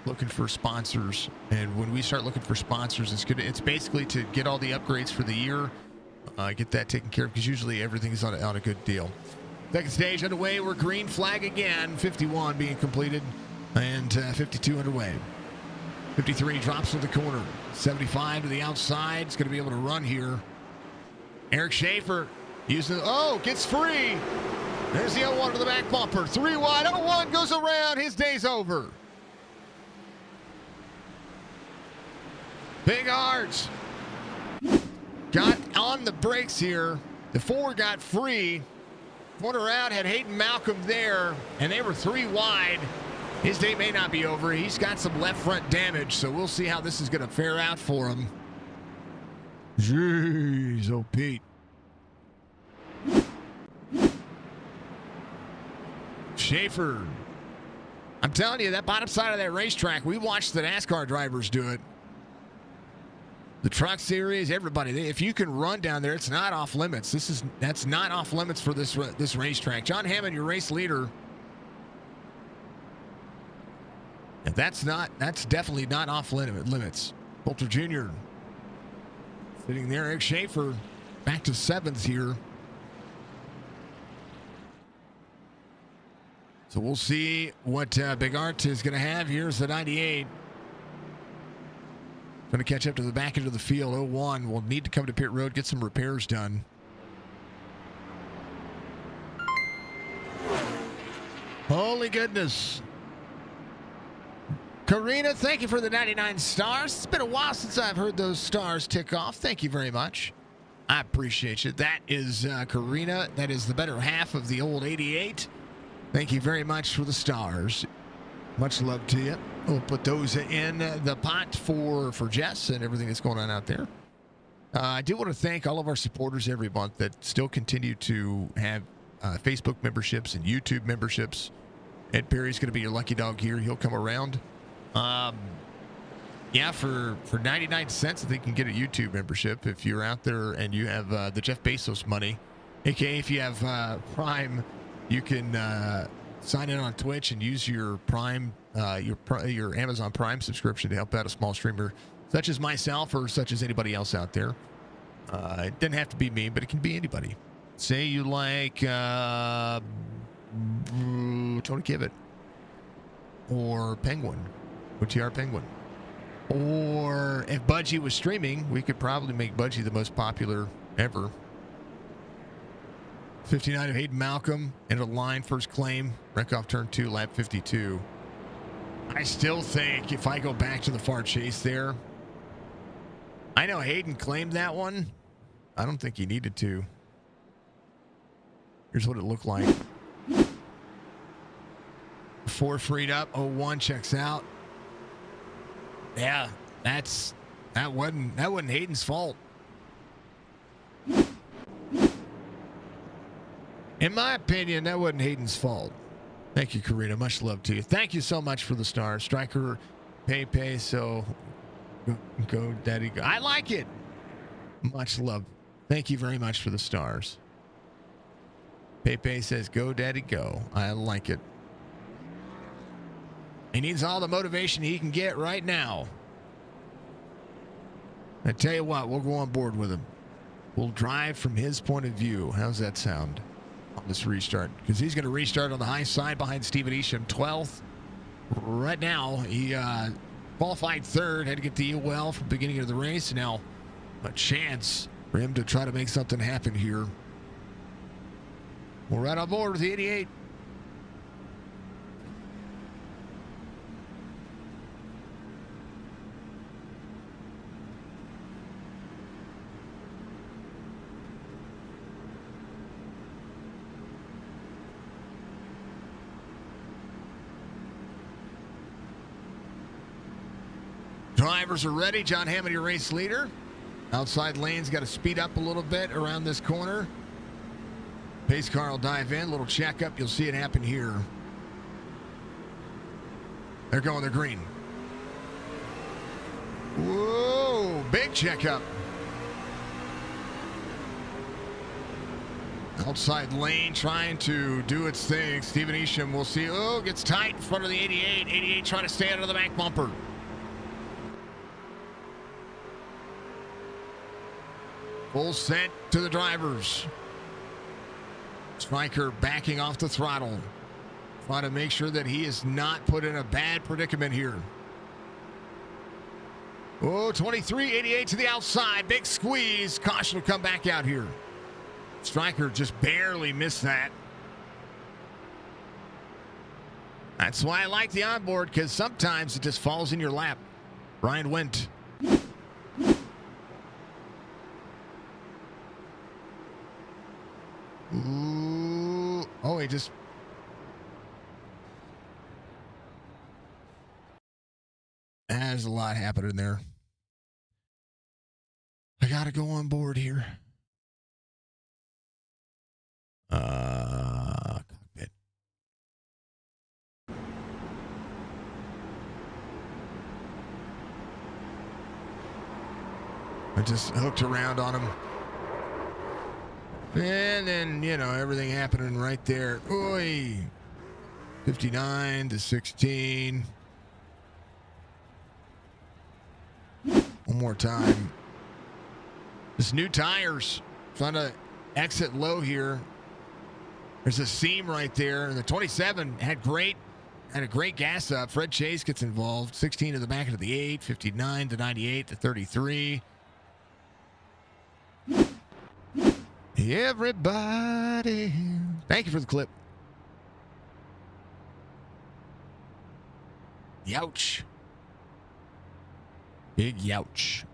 looking for sponsors. And when we start looking for sponsors, it's basically to get all the upgrades for the year, get that taken care of, because usually everything's on a good deal. Second stage underway. We're green flag again. 51 being completed and 52 underway. 53 drops to the corner. 75 to the outside. It's going to be able to run here. Eric Schaefer gets free. There's the 01 to the back bumper. 3 wide. 01 goes around. His day's over. Big Arts got on the brakes here. The 4 got free. Corner out, had Hayden Malcolm there, and they were 3 wide. His day may not be over. He's got some left front damage, so we'll see how this is going to fare out for him. Jeez, oh Pete. Schaefer. I'm telling you, that bottom side of that racetrack, we watched the NASCAR drivers do it. The truck series, everybody. If you can run down there, it's not off limits. That's not off limits for this racetrack. John Hammond, your race leader. And that's definitely not off limits. Coulter Jr. sitting there. Eric Schaefer back to 7th here. So we'll see what Big Art is going to have. Here's the 98. Going to catch up to the back end of the field. 01 will need to come to pit road, get some repairs done. Holy goodness. Karina, thank you for the 99 stars. It's been a while since I've heard those stars tick off. Thank you very much. I appreciate you. That is Karina. That is the better half of the old 88. Thank you very much for the stars. Much love to you. We'll put those in the pot for Jess and everything that's going on out there. I do want to thank all of our supporters every month that still continue to have Facebook memberships and YouTube memberships. Ed Perry's going to be your lucky dog here. He'll come around. Yeah, for 99 cents, I think you can get a YouTube membership if you're out there and you have the Jeff Bezos money. AKA, if you have Prime, you can sign in on Twitch and use your Prime, your Amazon Prime subscription to help out a small streamer such as myself or such as anybody else out there. It doesn't have to be me, but it can be anybody. Say you like Tony Kibbett or Penguin, OTR Penguin. Or if Budgie was streaming, we could probably make Budgie the most popular ever. 59 of Hayden Malcolm, end of the line, first claim, wreck off turn 2, lap 52. I still think if I go back to the far chase there, I know Hayden claimed that one. I don't think he needed to. Here's what it looked like. 4 freed up, 01 checks out. Yeah, that wasn't Hayden's fault. In my opinion, that wasn't Hayden's fault. Thank you, Karina. Much love to you. Thank you so much for the stars. Striker, pay, so go, daddy, go. I like it. Much love. Thank you very much for the stars. Pepe says, go, daddy, go. I like it. He needs all the motivation he can get right now. I tell you what, we'll go on board with him. We'll drive from his point of view. How's that sound? on this restart because he's going to restart on the high side behind Stephen Isham, 12th. Right now, he qualified third, had to get the well from the beginning of the race. Now, a chance for him to try to make something happen here. We're right on board with the 88. Drivers are ready. John Hammond, your race leader. Outside lane's got to speed up a little bit around this corner. Pace car will dive in. Little checkup. You'll see it happen here. They're going. They're green. Whoa. Big checkup. Outside lane trying to do its thing. Stephen Isham, we'll see. Oh, gets tight in front of the 88. 88 trying to stay out of the back bumper. Full set to the drivers. Stryker backing off the throttle. Trying to make sure that he is not put in a bad predicament here. Oh, 23-88 to the outside. Big squeeze. Caution will come back out here. Stryker just barely missed that. That's why I like the onboard, because sometimes it just falls in your lap. Brian Wendt. Ooh. Oh, he just... There's a lot happening there. I gotta go on board here. Cockpit. I just hooked around on him. And then, you know, everything happening right there. Oy. 59 to 16. One more time. Just new tires. Trying to exit low here. There's a seam right there. And the 27 had a great gas up. Fred Chase gets involved. 16 to the back of the 8. 59 to 98 to 33. Everybody. Thank you for the clip. Youch. Big youch.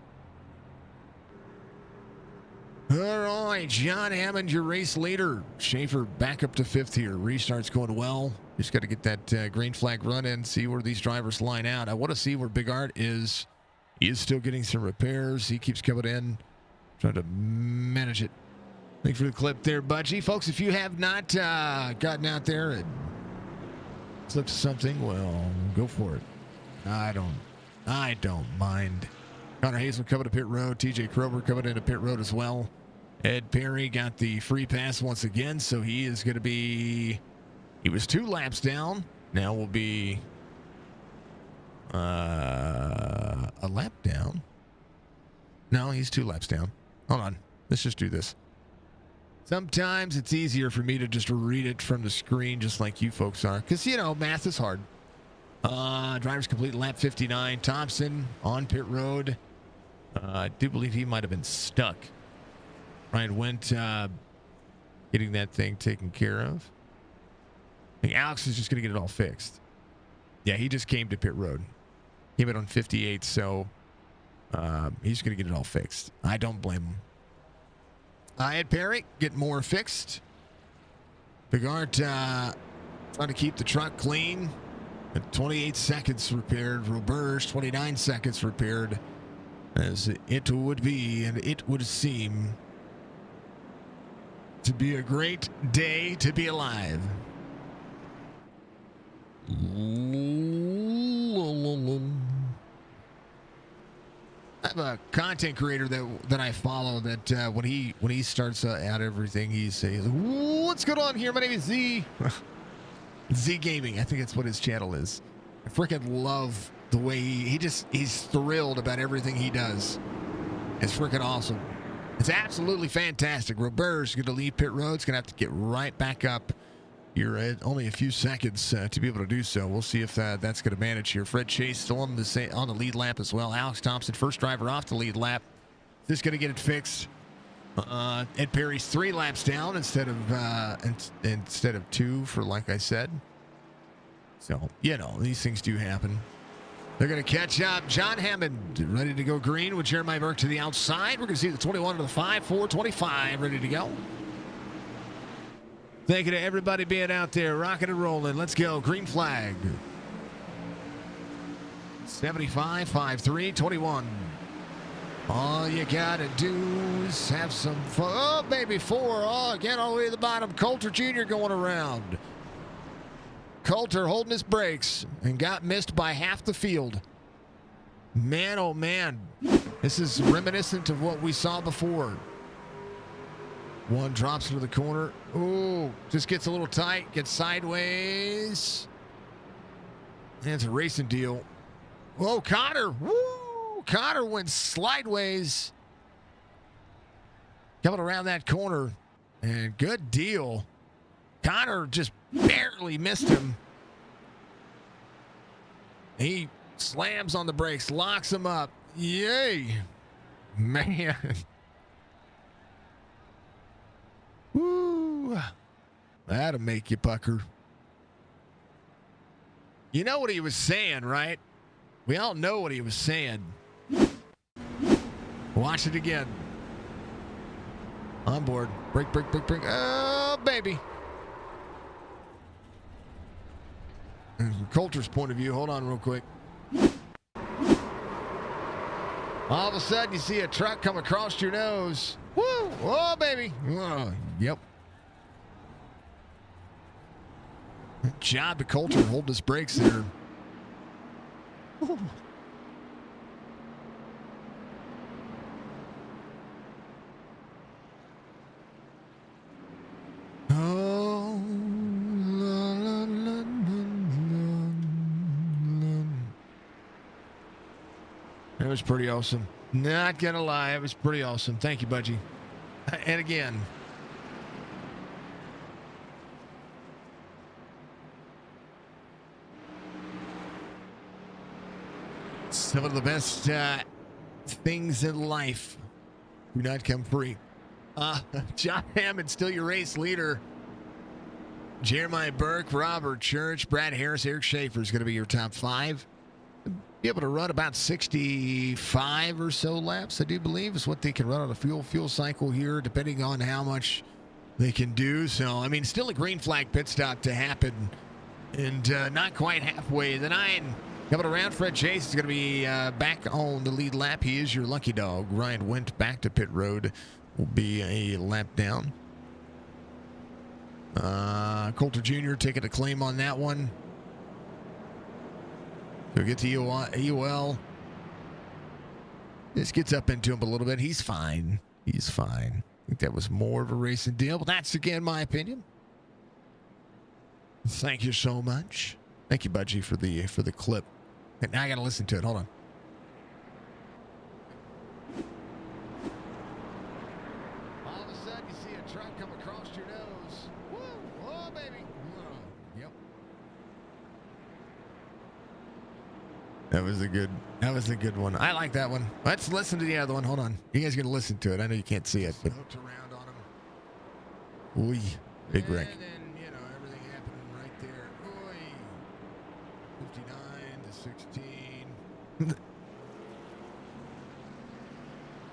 All right, John Hammond, your race leader. Schaefer back up to 5th here. Restart's going well. Just got to get that green flag run in, see where these drivers line out. I want to see where Big Art is. He is still getting some repairs. He keeps coming in, trying to manage it. Thanks for the clip there, Budgie. Folks, if you have not gotten out there and slipped to something, well, go for it. I don't mind. Connor Hazel coming to pit road. TJ Krober coming into pit road as well. Ed Perry got the free pass once again, so he is going to be... He was 2 laps down. Now will be a lap down. No, he's 2 laps down. Hold on. Let's just do this. Sometimes it's easier for me to just read it from the screen just like you folks are. Because, you know, math is hard. Drivers complete lap 59. Thompson on pit road. I do believe he might have been stuck. Ryan Wendt getting that thing taken care of. I think Alex is just going to get it all fixed. Yeah, he just came to pit road. Came in on 58, so he's going to get it all fixed. I don't blame him. Ed Perry, get more fixed. Bigart trying to keep the truck clean. At 28 seconds repaired. Roberge, 29 seconds repaired. As it would be, and it would seem to be a great day to be alive. I have a content creator that I follow that when he starts out everything he says, "What's going on here? My name is Z." Z Gaming, I think that's what his channel is. I freaking love the way he's thrilled about everything he does. It's freaking awesome. It's absolutely fantastic. Robert's going to leave pit road. It's going to have to get right back up. You're at only a few seconds to be able to do so. We'll see if that's going to manage here. Fred Chase still on the lead lap as well. Alex Thompson, first driver off the lead lap. Is this going to get it fixed? Ed Perry's 3 laps down instead of 2 for, like I said. So, you know, these things do happen. They're going to catch up. John Hammond ready to go green with Jeremiah Burke to the outside. We're going to see the 21 to the 5, 4, 25 ready to go. Thank you to everybody being out there, rocking and rolling. Let's go. Green flag. 75, 5, 3, 21. All you got to do is have some fun. Oh, baby, 4. Oh, again, all the way to the bottom. Coulter Jr. going around. Coulter holding his brakes and got missed by half the field. Man, oh, man. This is reminiscent of what we saw before. One drops into the corner. Ooh, just gets a little tight, gets sideways. And it's a racing deal. Whoa, Connor. Woo! Connor went slideways. Coming around that corner. And good deal. Connor just barely missed him. He slams on the brakes, locks him up. Yay. Man. Woo. That'll make you pucker. You know what he was saying, right? We all know what he was saying. Watch it again. On board. Brake, brake, brake, brake. Oh, baby. And from Coulter's point of view, hold on real quick. All of a sudden, you see a truck come across your nose. Woo! Oh, baby. Oh, yep. Good job to Coulter. Hold his brakes there. Ooh. Oh, la, la, la, la, la. It was pretty awesome. Not gonna lie, it was pretty awesome. Thank you, Budgie. And again, some of the best things in life do not come free. John Hammond, still your race leader. Jeremiah Burke, Robert Church, Brad Harris, Eric Schaefer is going to be your top 5. Be able to run about 65 or so laps, I do believe, is what they can run on a fuel cycle here, depending on how much they can do. So, I mean, still a green flag pit stop to happen, and not quite halfway. The 9 coming around. Fred Chase is going to be back on the lead lap. He is your lucky dog. Ryan went back to pit road. Will be a lap down. Coulter Jr. taking a claim on that one. He'll get to EOL. This gets up into him a little bit. He's fine. He's fine. I think that was more of a racing deal, but that's, again, my opinion. Thank you so much. Thank you, Budgie, for the clip. And now I got to listen to it. Hold on. All of a sudden, you see a truck come across your nose. Woo! Oh, baby. Whoa. Yep. That was a good one. I like that one. Let's listen to the other one. Hold on. You guys are going to listen to it. I know you can't see it, but hooked around on him. Oy. Big wreck. And then, you know, everything happening right there. Oy. 59 to 16.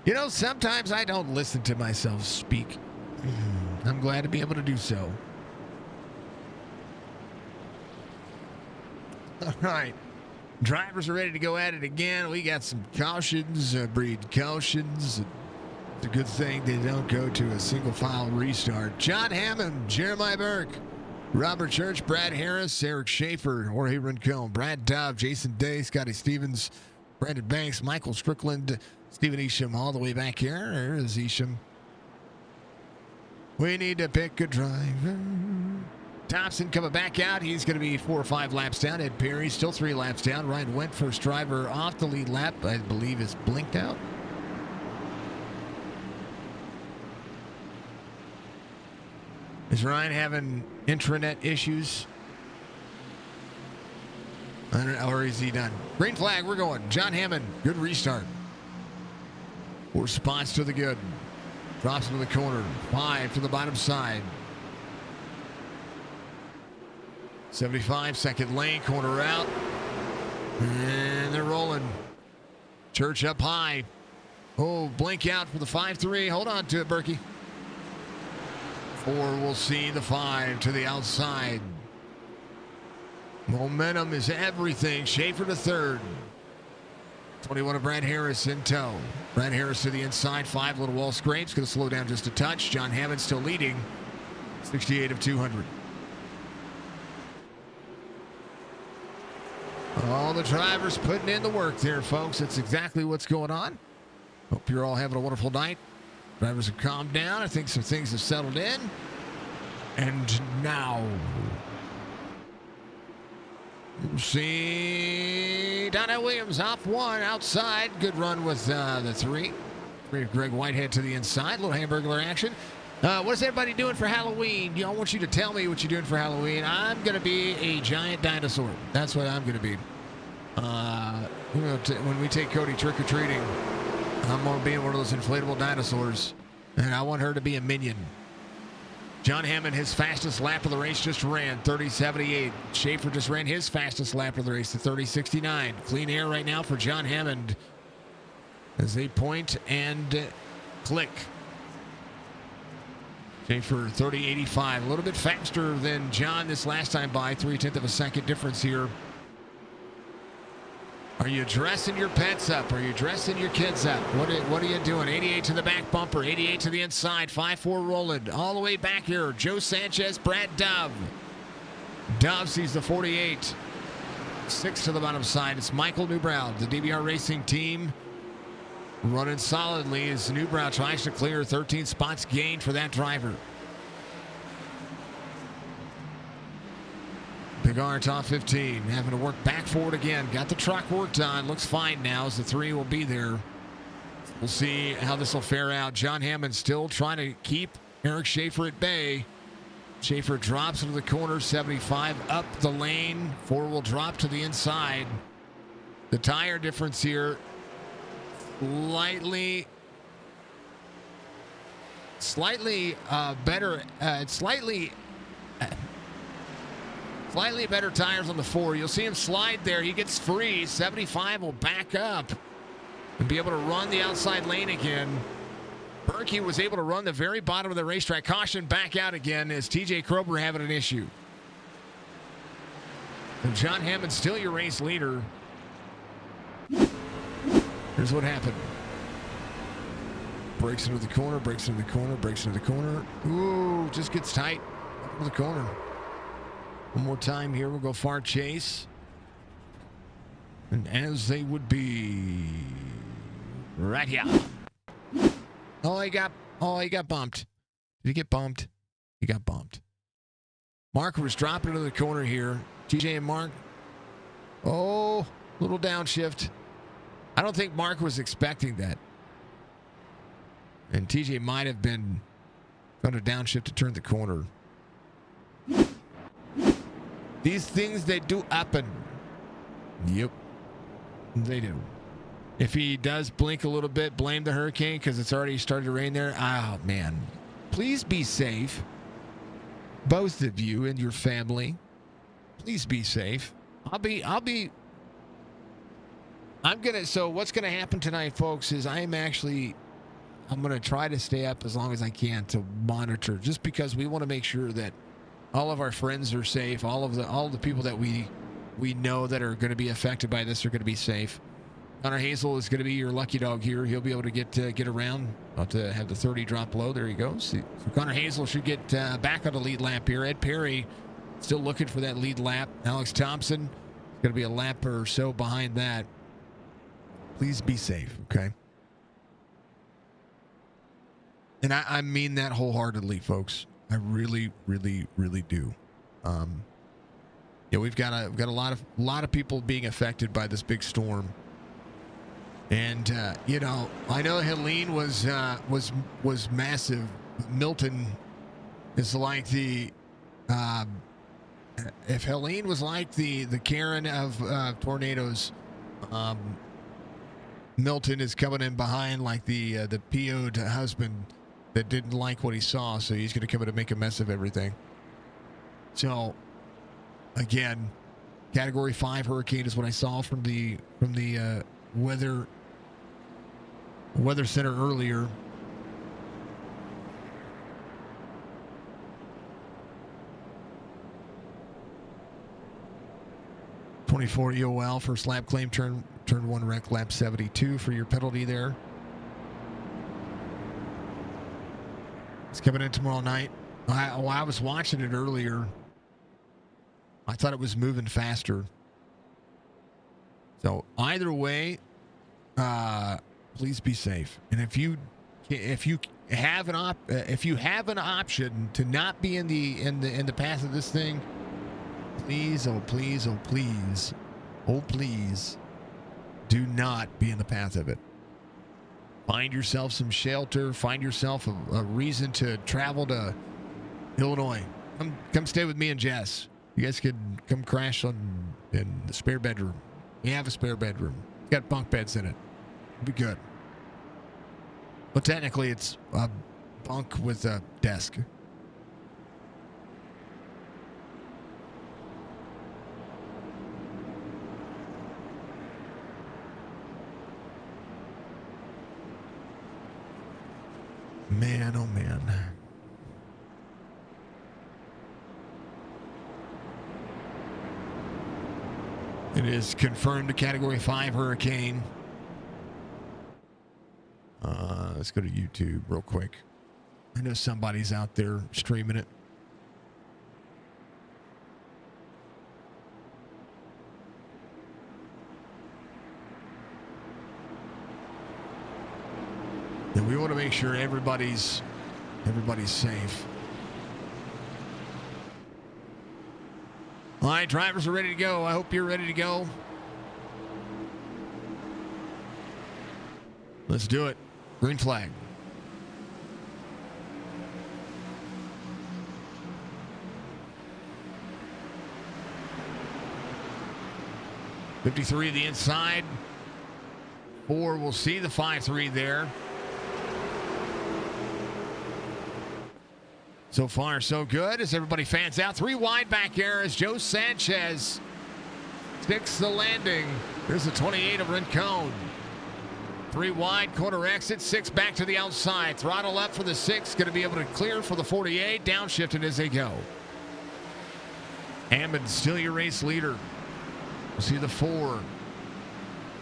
You know, sometimes I don't listen to myself speak. I'm glad to be able to do so. All right. Drivers are ready to go at it again. We got some cautions, breed cautions. It's a good thing they don't go to a single file restart. John Hammond, Jeremiah Burke, Robert Church, Brad Harris, Eric Schaefer, Jorge Rincon, Brad Dove, Jason Day, Scotty Stevens, Brandon Banks, Michael Strickland, Stephen Isham, all the way back here. There is Isham. We need to pick a driver. Thompson coming back out. He's going to be 4 or 5 laps down. Ed Perry still 3 laps down. Ryan Went, first driver off the lead lap, I believe is blinked out. Is Ryan having intranet issues? Or is he done? Green flag, we're going. John Hammond, good restart. 4 spots to the good. Drops into the corner. 5 to the bottom side. 75, second lane, corner out. And they're rolling. Church up high. Oh, blink out for the 5-3. Hold on to it, Berkey. 4 will see the 5 to the outside. Momentum is everything. Schaefer to third. 21 of Brad Harris in tow. Brad Harris to the inside. 5 little wall scrapes. Going to slow down just a touch. John Hammond still leading. 68 of 200. All the drivers putting in the work there, folks. That's exactly what's going on. Hope you're all having a wonderful night. Drivers have calmed down. I think some things have settled in. And now, we'll see Donnell Williams off 1 outside. Good run with the 3. Greg Whitehead to the inside. Little Hamburglar action. What's everybody doing for Halloween? I want you to tell me what you're doing for Halloween. I'm going to be a giant dinosaur. That's what I'm going to be. When we take Cody trick-or-treating, I'm going to be one of those inflatable dinosaurs, and I want her to be a minion. John Hammond, his fastest lap of the race, just ran 30.78. Schaefer just ran his fastest lap of the race to 30.69. Clean air right now for John Hammond as they point and click. Schaefer 30.85, a little bit faster than John this last time by 0.3 of a second difference here. Are you dressing your pets up? Are you dressing your kids up? What are you doing? 88 to the back bumper, 88 to the inside, 5-4 rolling. All the way back here, Joe Sanchez, Brad Dove. Dove sees the 48. 6 to the bottom side. It's Michael Newbrow, the DBR Racing team, running solidly as Newbrow tries to clear 13 spots gained for that driver. Bigart top 15, having to work back forward again. Got the truck worked on. Looks fine now as the 3 will be there. We'll see how this will fare out. John Hammond still trying to keep Eric Schaefer at bay. Schaefer drops into the corner, 75 up the lane. 4 will drop to the inside. The tire difference here, slightly better. Slightly better tires on the 4. You'll see him slide there. He gets free. 75 will back up and be able to run the outside lane again. Berkey was able to run the very bottom of the racetrack. Caution back out again as TJ Krober having an issue. And John Hammond still your race leader. Here's what happened. Breaks into the corner, breaks into the corner, breaks into the corner. Ooh, just gets tight up into the corner. One more time here. We'll go far chase. And as they would be right here. Oh, he got bumped. Did he get bumped? He got bumped. Mark was dropping into the corner here. TJ and Mark. Oh, little downshift. I don't think Mark was expecting that. And TJ might have been going to downshift to turn the corner. These things, they do happen. Yep, they do. If he does blink a little bit, blame the hurricane because it's already started to rain there. Oh, man. Please be safe. Both of you and your family. Please be safe. So what's going to happen tonight, folks, is I'm going to try to stay up as long as I can to monitor, just because we want to make sure that all of our friends are safe. All the people that we know that are going to be affected by this are going to be safe. Connor Hazel is going to be your lucky dog here. He'll be able to get around. About to have the 30 drop low. There he goes. So Connor Hazel should get back on the lead lap here. Ed Perry still looking for that lead lap. Alex Thompson is going to be a lap or so behind that. Please be safe, okay? And I mean that wholeheartedly, folks. I really, really, really do. We've got a lot of people being affected by this big storm, and I know Helene was massive. Milton It's like the if Helene was like the Karen of tornadoes, Milton is coming in behind like the PO'd husband that didn't like what he saw, so he's going to come in and make a mess of everything. So again, Category 5 hurricane is what I saw from the weather center earlier. $24 EOL for slap claim, turn 1 wreck, lap 72 for your penalty there. It's coming in tomorrow night. I was watching it earlier. I thought it was moving faster. So either way, please be safe. And if you have an option to not be in the path of this thing, please, oh please, oh please, oh please, do not be in the path of it. Find yourself some shelter. Find yourself a reason to travel to Illinois. Come stay with me and Jess. You guys can come crash in the spare bedroom. We have a spare bedroom. It's got bunk beds in it. It'll be good. Well, technically, it's a bunk with a desk. Man, oh man. It is confirmed a Category 5 hurricane. Let's go to YouTube real quick. I know somebody's out there streaming it. And we want to make sure everybody's safe. All right, drivers are ready to go. I hope you're ready to go. Let's do it. Green flag. $53 to the inside. 4 will see the 5-3 there. So far, so good as everybody fans out. 3 wide back here as Joe Sanchez sticks the landing. There's the 28 of Rincon. 3 wide, corner exit, 6 back to the outside. Throttle up for the 6, going to be able to clear for the 48. Downshifting as they go. Hammond still your race leader. We'll see the 4.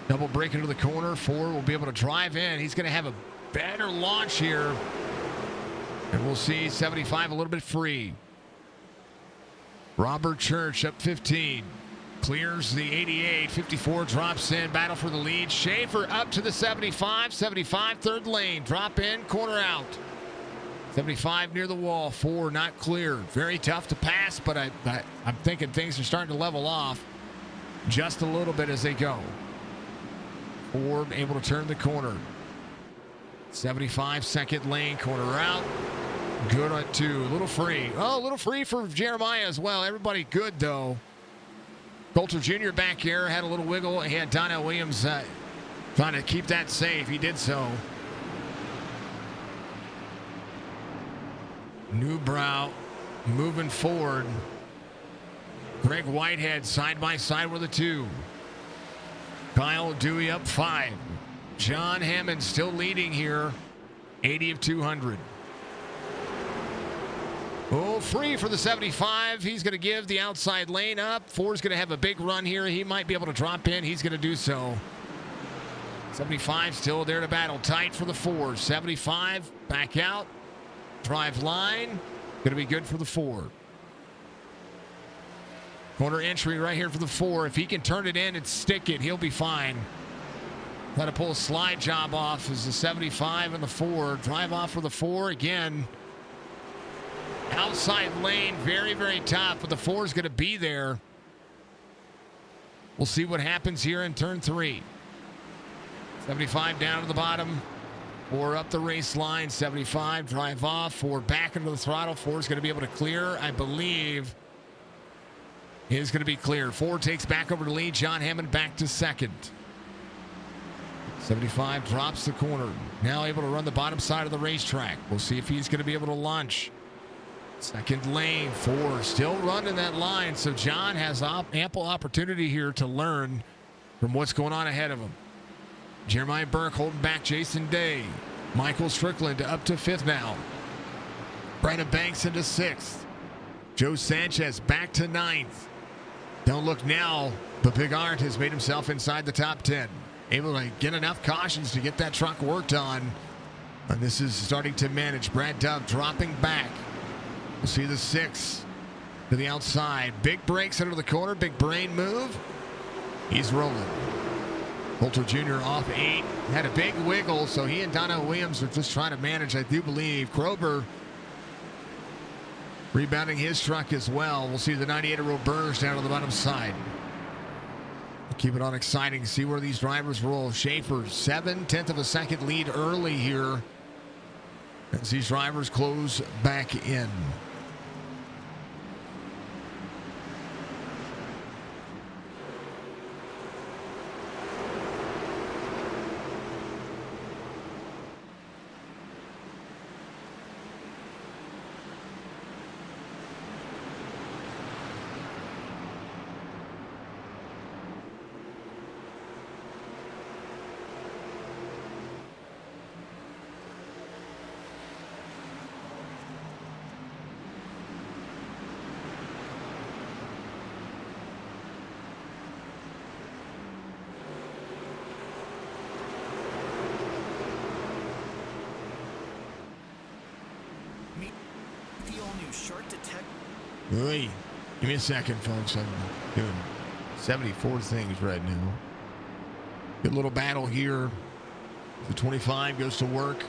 Double break into the corner. 4 will be able to drive in. He's going to have a better launch here. And we'll see 75 a little bit free. Robert Church up 15. Clears the 88. 54 drops in. Battle for the lead. Schaefer up to the 75. 75 third lane. Drop in. Corner out. 75 near the wall. 4 not clear. Very tough to pass, but I'm thinking things are starting to level off just a little bit as they go. 4 able to turn the corner. 75 second lane. Corner out. Good on 2. A little free. Oh, a little free for Jeremiah as well. Everybody good, though. Coulter Jr. back here had a little wiggle. He had Donnell Williams trying to keep that safe. He did so. Newbrow moving forward. Greg Whitehead side by side with a 2. Kyle Dewey up 5. John Hammond still leading here. 80 of 200. Oh, free for the 75. He's going to give the outside lane up. 4's going to have a big run here. He might be able to drop in. He's going to do so. 75 still there to battle. Tight for the 4. 75 back out. Drive line. Going to be good for the 4. Corner entry right here for the 4. If he can turn it in and stick it, he'll be fine. Try to pull a slide job off as the 75 and the 4. Drive off for the 4 again. Outside lane, very, very tough, but the 4 is going to be there. We'll see what happens here in turn 3. 75 down to the bottom. 4 up the race line, 75, drive off, 4 back into the throttle. 4 is going to be able to clear, I believe. Is going to be clear. 4 takes back over to lead. John Hammond back to second. 75 drops the corner. Now able to run the bottom side of the racetrack. We'll see if he's going to be able to launch. Second lane, 4 still running that line. So John has ample opportunity here to learn from what's going on ahead of him. Jeremiah Burke holding back Jason Day. Michael Strickland up to 5th now. Brandon Banks into 6th. Joe Sanchez back to 9th. Don't look now, but Big Art has made himself inside the top 10. Able to get enough cautions to get that truck worked on. And this is starting to manage. Brad Dove dropping back. We'll see the 6 to the outside. Big brakes into the corner. Big brain move. He's rolling. Coulter Jr. off 8. Had a big wiggle, so he and Dono Williams are just trying to manage, I do believe. Krober rebounding his truck as well. We'll see the 98-year-old Burrs down on the bottom side. Keep it on exciting. See where these drivers roll. Schaefer, 7/10 of a second lead early here as these drivers close back in. Hey, give me a second, folks. I'm doing 74 things right now. Good little battle here. The 25 goes to work.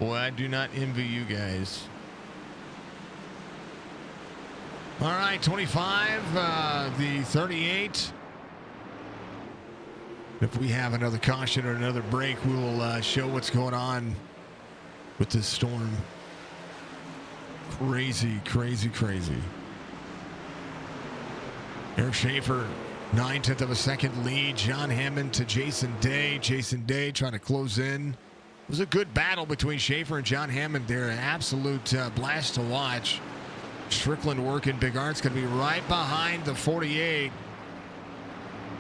Boy, I do not envy you guys. All right, 25, the 38. If we have another caution or another break, we will show what's going on with this storm. Crazy, crazy, crazy. Eric Schaefer, 9/10 of a second lead. John Hammond to Jason Day. Jason Day trying to close in. It was a good battle between Schaefer and John Hammond there. An absolute blast to watch. Strickland working. Big Art's going to be right behind the 48.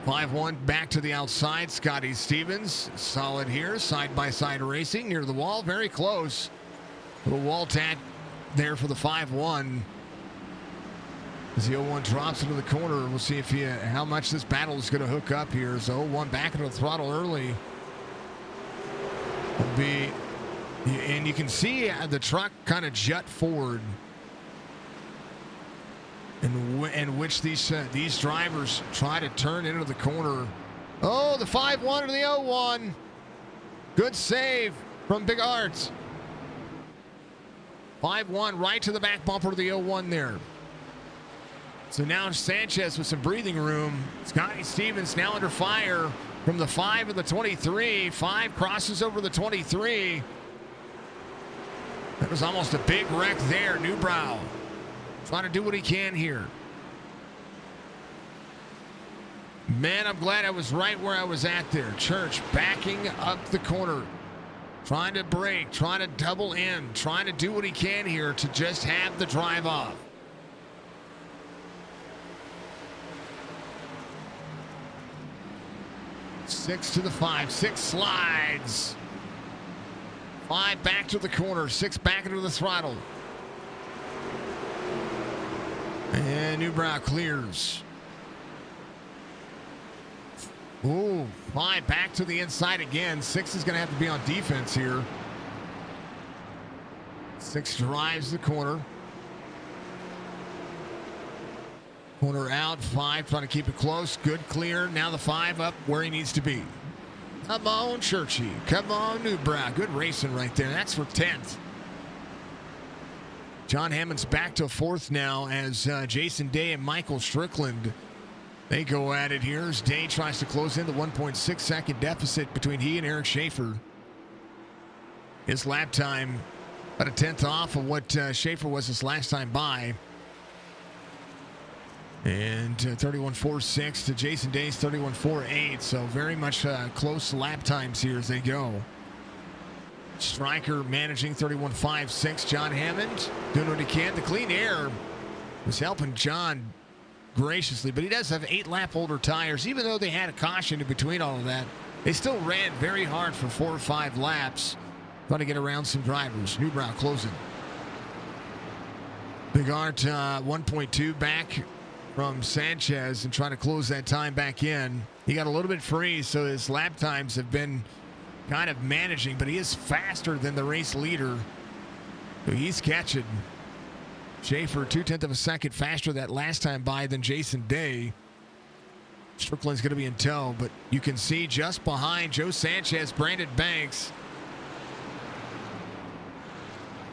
5-1 back to the outside. Scotty Stevens solid here. Side-by-side racing near the wall. Very close. Little wall tat there for the 5-1. As the 0-1 drops into the corner, we'll see if how much this battle is going to hook up here. So 0-1 back into the throttle early. Will be, and you can see the truck kind of jut forward, in which these drivers try to turn into the corner. Oh, the 5-1 to the 0-1. Good save from Big Arts. 5-1 right to the back bumper of the 0-1 there. So now Sanchez with some breathing room. Scotty Stevens now under fire from the 5 of the 23. 5 crosses over the 23. That was almost a big wreck there. Newbrow trying to do what he can here. Man, I'm glad I was right where I was at there. Church backing up the corner. Trying to brake, trying to double in, trying to do what he can here to just have the drive off. Six to the 5. 6 slides. 5 back to the corner. 6 back into the throttle. And Newbrow clears. Ooh, 5 back to the inside again. 6 is going to have to be on defense here. 6 drives the corner. Corner out. 5 trying to keep it close. Good clear. Now the 5 up where he needs to be. Come on, Churchy. Come on, Newbrow. Good racing right there. That's for 10th. John Hammond's back to 4th now as Jason Day and Michael Strickland, they go at it here as Day tries to close in the 1.6 second deficit between he and Eric Schaefer. His lap time about a 10th off of what Schaefer was his last time by. And 31.46 to Jason Day's 31.48. So very much close lap times here as they go. Stryker managing 31.56. John Hammond doing what he can. The clean air was helping John graciously, but he does have 8 lap older tires. Even though they had a caution in between all of that, they still ran very hard for 4 or 5 laps. Trying to get around some drivers. Newbrow closing. Big Art 1.2 back from Sanchez and trying to close that time back in. He got a little bit free, so his lap times have been kind of managing, but he is faster than the race leader. So he's catching. Schaefer 0.2 of a second faster that last time by than Jason Day. Strickland's going to be in tow, but you can see just behind Joe Sanchez, Brandon Banks.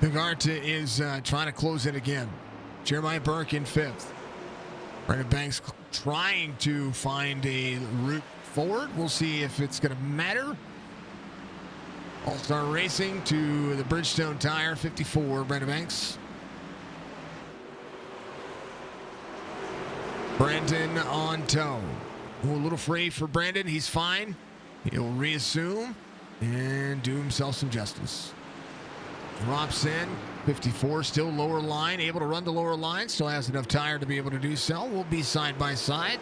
Big Art is trying to close it again. Jeremiah Burke in 5th. Brandon Banks trying to find a route forward. We'll see if it's going to matter. All-Star Racing to the Bridgestone tire, 54, Brandon Banks. Brandon on tow. Ooh, a little free for Brandon. He's fine. He'll reassume and do himself some justice. Drops in, 54, still lower line, able to run the lower line, still has enough tire to be able to do so. We'll be side by side.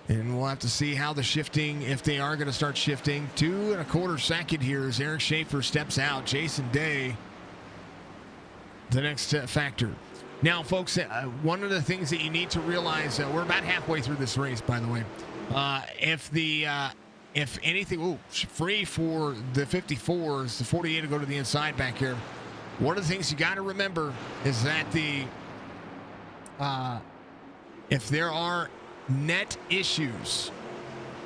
And we'll have to see how the shifting, if they are going to start shifting. 2 1/4 second here as Eric Schaefer steps out. Jason Day, the next factor. Now, folks, one of the things that you need to realize, we're about halfway through this race, by the way. If anything, free for the 54s, the 48 to go to the inside back here. One of the things you got to remember is that if there are net issues,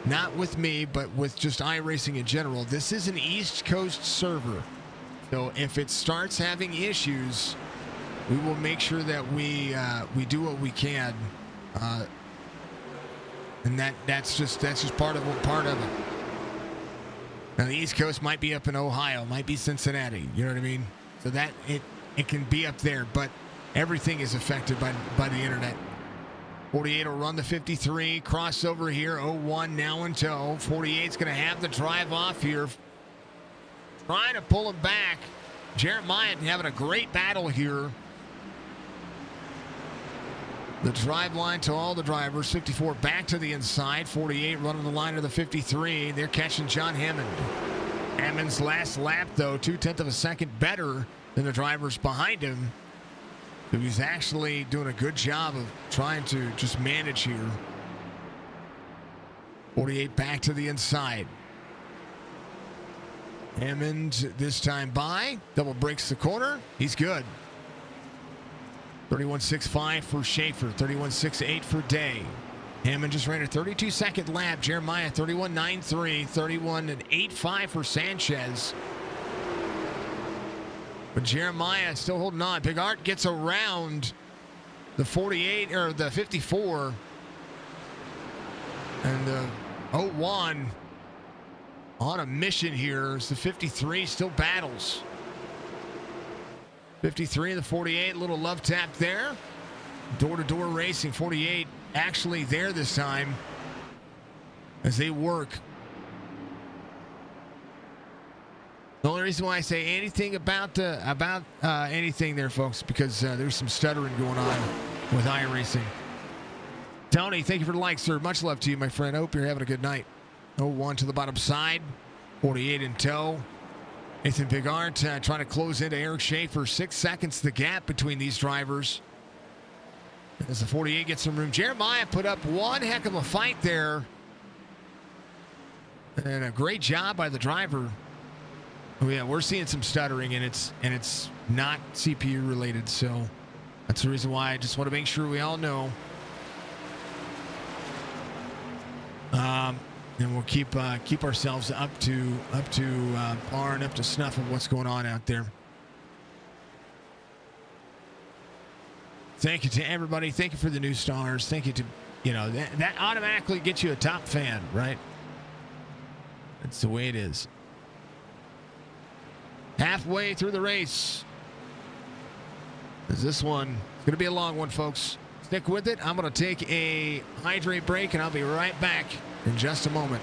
not with me, but with just iRacing in general, this is an East Coast server. So if it starts having issues, we will make sure that we do what we can. And that's just part of it. Now the East Coast might be up in Ohio, might be Cincinnati. You know what I mean? So that it can be up there, but everything is affected by the internet. 48 will run the 53, crossover here. 01 now in tow. 48's going to have the drive off here, trying to pull him back. Jeremiah having a great battle here. The drive line to all the drivers. 54 back to the inside. 48 running the line of the 53. They're catching John Hammond. Hammond's last lap, though, 0.2 of a second better than the drivers behind him. So he's actually doing a good job of trying to just manage here. 48 back to the inside. Hammond this time by. Double breaks the corner. He's good. 31.65 for Schaefer, 31.68 for Day. Hammond just ran a 32-second lap. Jeremiah 31.93, 31.85 for Sanchez. But Jeremiah still holding on. Big Art gets around the 48 or the 54. And the 01 on a mission here as the 53 still battles. 53 and the 48, little love tap there. Door-to-door racing, 48 actually there this time as they work. The only reason why I say anything about anything there, folks, because there's some stuttering going on with iRacing. Tony, thank you for the like, sir. Much love to you, my friend. I hope you're having a good night. 01 to the bottom side, 48 in tow. Nathan Bigart trying to close into Eric Schaefer. 6 seconds the gap between these drivers. As the 48 gets some room. Jeremiah put up one heck of a fight there. And a great job by the driver. Oh yeah, we're seeing some stuttering, and it's not CPU related, so that's the reason why I just want to make sure we all know. and we'll keep ourselves up to par and up to snuff of what's going on out there. Thank you to everybody. Thank you for the new stars. Thank you to, that automatically gets you a top fan, right? That's the way it is. Halfway through the race. This one is going to be a long one, folks. Stick with it. I'm going to take a hydrate break, and I'll be right back in just a moment.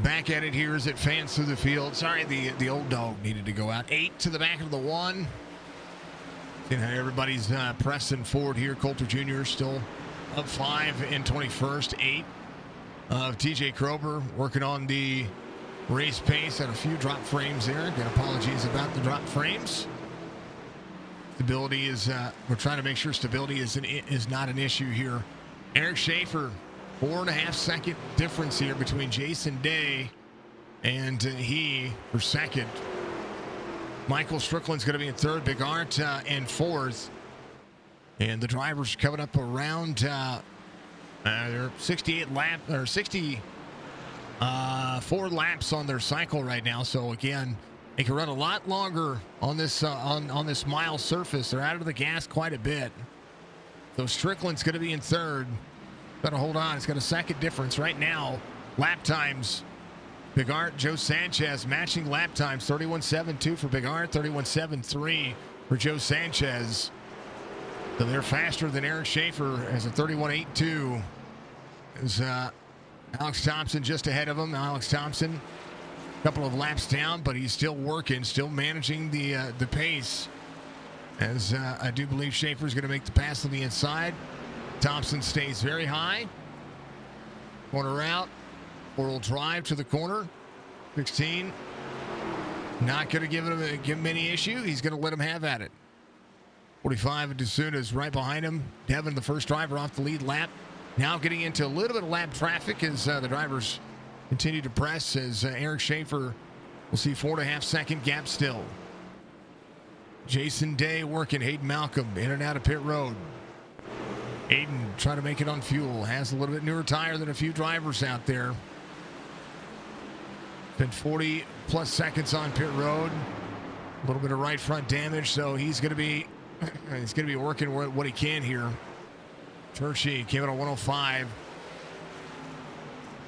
Back at it here as it fans through the field. Sorry, the old dog needed to go out. 8 to the back of the 1. Seeing how everybody's pressing forward here. Coulter Jr. still up 5 in 21st. 8 of TJ Krober working on the race pace. Had a few drop frames there. Again, apologies about the drop frames. Stability is, we're trying to make sure stability is not an issue here. Eric Schaefer, 4.5 second difference here between Jason Day and he for second. Michael Strickland's going to be in third, Big Art in fourth. And the drivers coming up around they're 68 lap or 64 laps on their cycle right now. So again, they can run a lot longer on this on this mile surface. They're out of the gas quite a bit. So Strickland's going to be in third. Got to hold on. It's got a second difference right now. Lap times. Big Art, Joe Sanchez matching lap times. 31.72 for Big Art, 31.73 for Joe Sanchez. So they're faster than Eric Schaefer as a 31.82. Is Alex Thompson just ahead of him. Alex Thompson, a couple of laps down, but he's still working, still managing the pace. As I do believe Schaefer's going to make the pass on the inside. Thompson stays very high. Corner out. Oral drive to the corner. 16. Not going to give him any issue. He's going to let him have at it. 45 and DeSuna's right behind him. Devin, the first driver off the lead lap. Now getting into a little bit of lap traffic as the drivers continue to press as Eric Schaefer will see 4.5 second gap still. Jason Day working. Hayden Malcolm in and out of pit road. Hayden trying to make it on fuel. Has a little bit newer tire than a few drivers out there. Been 40 plus seconds on pit road. A little bit of right front damage, so he's going to be working what he can here. Churchy came in on 105.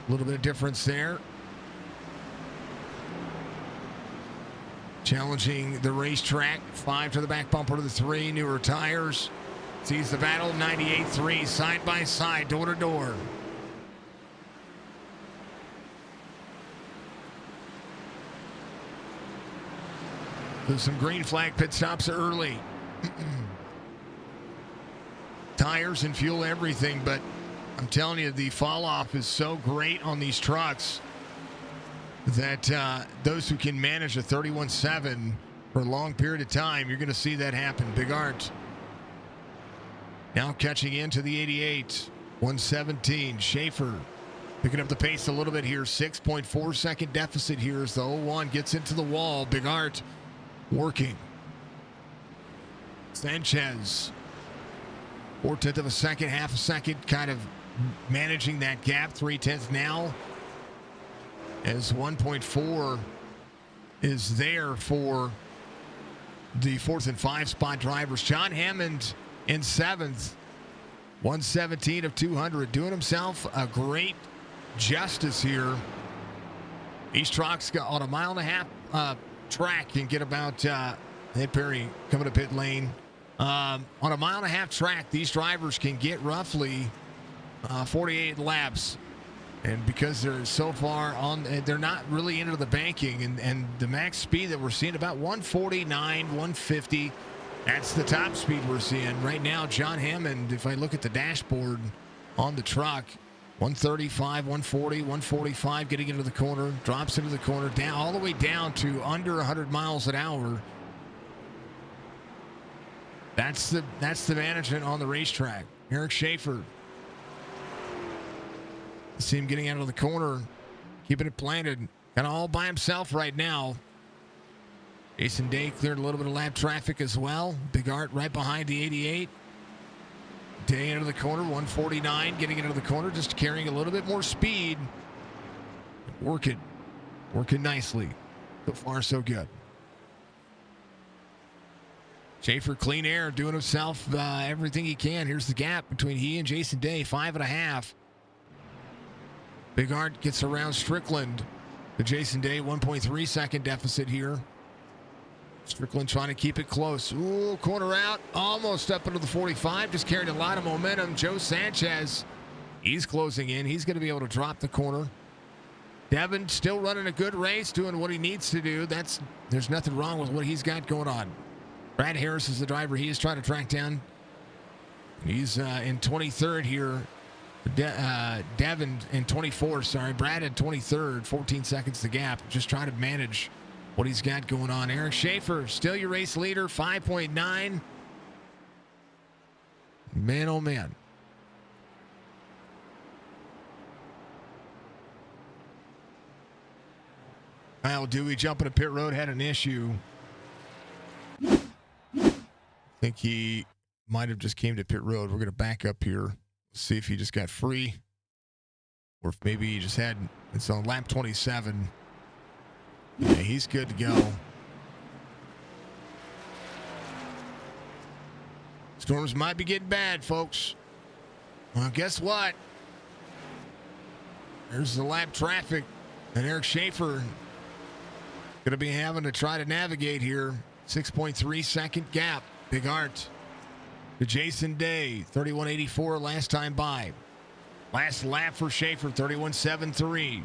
A little bit of difference there. Challenging the racetrack. 5 to the back bumper to the 3. Newer tires. Sees the battle. 98.3 side by side, door to door. There's some green flag pit stops early. Tires and fuel, everything, but I'm telling you, the fall off is so great on these trucks that those who can manage a 31.7 for a long period of time, you're going to see that happen. Big Art now catching into the 88. 117. Schaefer picking up the pace a little bit here. 6.4 second deficit here as the 01 gets into the wall. Big Art working. Sanchez, 4/10 of a second, half a second, kind of managing that gap. 3/10 now, as 1.4 is there for the 4th and 5 spot drivers. John Hammond in 7th, 117 of 200, doing himself a great justice here. These trucks got on a 1.5 mile track can get about Ed Perry coming to pit lane. On a 1.5 mile track, these drivers can get roughly 48 laps. And because they're so far on, they're not really into the banking. And the max speed that we're seeing about 149, 150. That's the top speed we're seeing right now. John Hammond, if I look at the dashboard on the truck, 135, 140, 145 getting into the corner, drops into the corner, down all the way down to under 100 miles an hour. That's the management on the racetrack. Eric Schaefer. See him getting out of the corner, keeping it planted, kind of all by himself right now. Jason Day cleared a little bit of lap traffic as well. Big Art right behind the 88. Day into the corner, 149, getting into the corner, just carrying a little bit more speed. Working nicely. So far, so good. Schaefer, clean air, doing himself everything he can. Here's the gap between he and Jason Day, 5.5. Big Art gets around Strickland. The Jason Day, 1.3 second deficit here. Strickland trying to keep it close. Ooh, corner out, almost up into the 45. Just carried a lot of momentum. Joe Sanchez, he's closing in. He's going to be able to drop the corner Devin still running a good race, doing what he needs to do. There's nothing wrong with what he's got going on. Brad Harris is the driver he is trying to track down. He's in 23rd here. Devin in 24th, sorry. Brad in 23rd, 14 seconds the gap. Just trying to manage what he's got going on. Eric Schaefer, still your race leader, 5.9. Man, oh man. Kyle Dewey jumping to pit road, had an issue. I think he might have just came to pit road. We're going to back up here, see if he just got free, or if maybe he just had, it's on lap 27. Yeah, he's good to go. Storms might be getting bad, folks. Well, guess what? There's the lap traffic, and Eric Schaefer going to be having to try to navigate here. 6.3 second gap. Big Art to Jason Day, 31.84 last time by. Last lap for Schaefer, 31.73.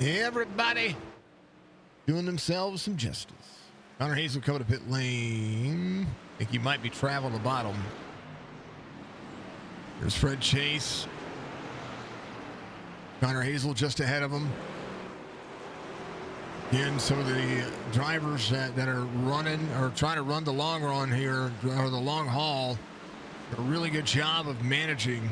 Everybody doing themselves some justice. Connor Hazel coming to pit lane. I think he might be traveling the bottom. There's Fred Chase. Connor Hazel just ahead of him. Again, some of the drivers that are running or trying to run the long run here, or the long haul, did a really good job of managing.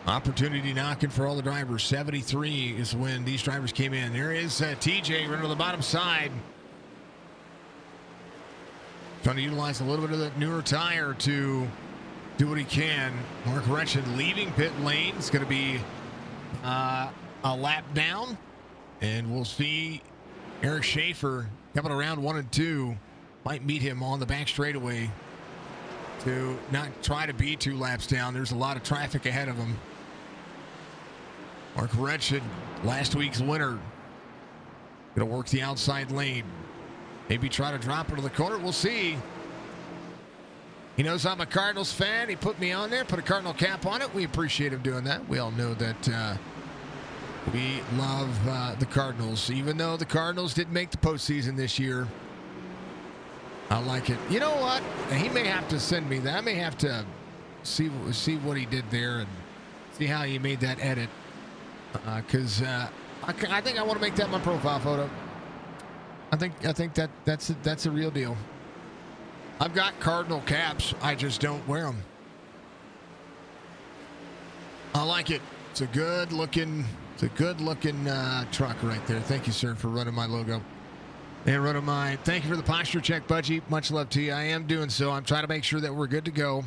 Opportunity knocking for all the drivers. 73 is when these drivers came in. There is TJ running to the bottom side. Trying to utilize a little bit of the newer tire to do what he can. Mark Retchen leaving pit lane. It's going to be a lap down. And we'll see Eric Schaefer coming around 1 and 2. Might meet him on the back straightaway to not try to be 2 laps down. There's a lot of traffic ahead of him. Mark Retchen, last week's winner, going to work the outside lane. Maybe try to drop into the corner. We'll see. He knows I'm a Cardinals fan. He put me on there, put a Cardinal cap on it. We appreciate him doing that. We all know that we love the Cardinals. Even though the Cardinals didn't make the postseason this year, I like it. You know what? He may have to send me that. I may have to see what he did there and see how he made that edit. Because I think I want to make that my profile photo. I think that's a real deal. I've got Cardinal caps. I just don't wear them. I like it. It's a good looking truck right there. Thank you, sir, for running my logo. And running mine. Thank you for the posture check, Budgie. Much love to you. I am doing so. I'm trying to make sure that we're good to go.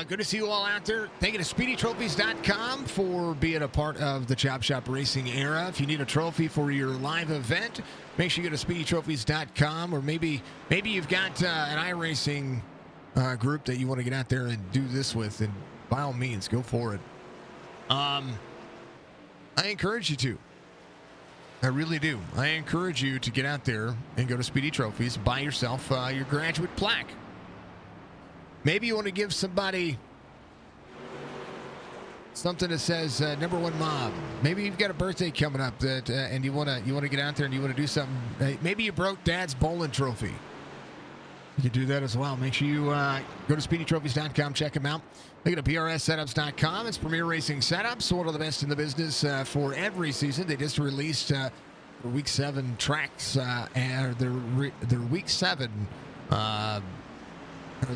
Good to see you all out there. Thank you to SpeedyTrophies.com for being a part of the Chop Shop Racing era. If you need a trophy for your live event, make sure you go to SpeedyTrophies.com, or maybe you've got an iRacing group that you want to get out there and do this with, and by all means, go for it. I encourage you to. I really do. I encourage you to get out there and go to Speedy Trophies, buy yourself your graduate plaque. Maybe you want to give somebody something that says "Number One Mob." Maybe you've got a birthday coming up that, and you want to get out there and you want to do something. Maybe you broke Dad's bowling trophy. You can do that as well. Make sure you go to SpeedyTrophies.com, check them out. Look at PRSSetups.com. It's Premier Racing Setups, one of the best in the business for every season. They just released Week 7 tracks, and their Week 7.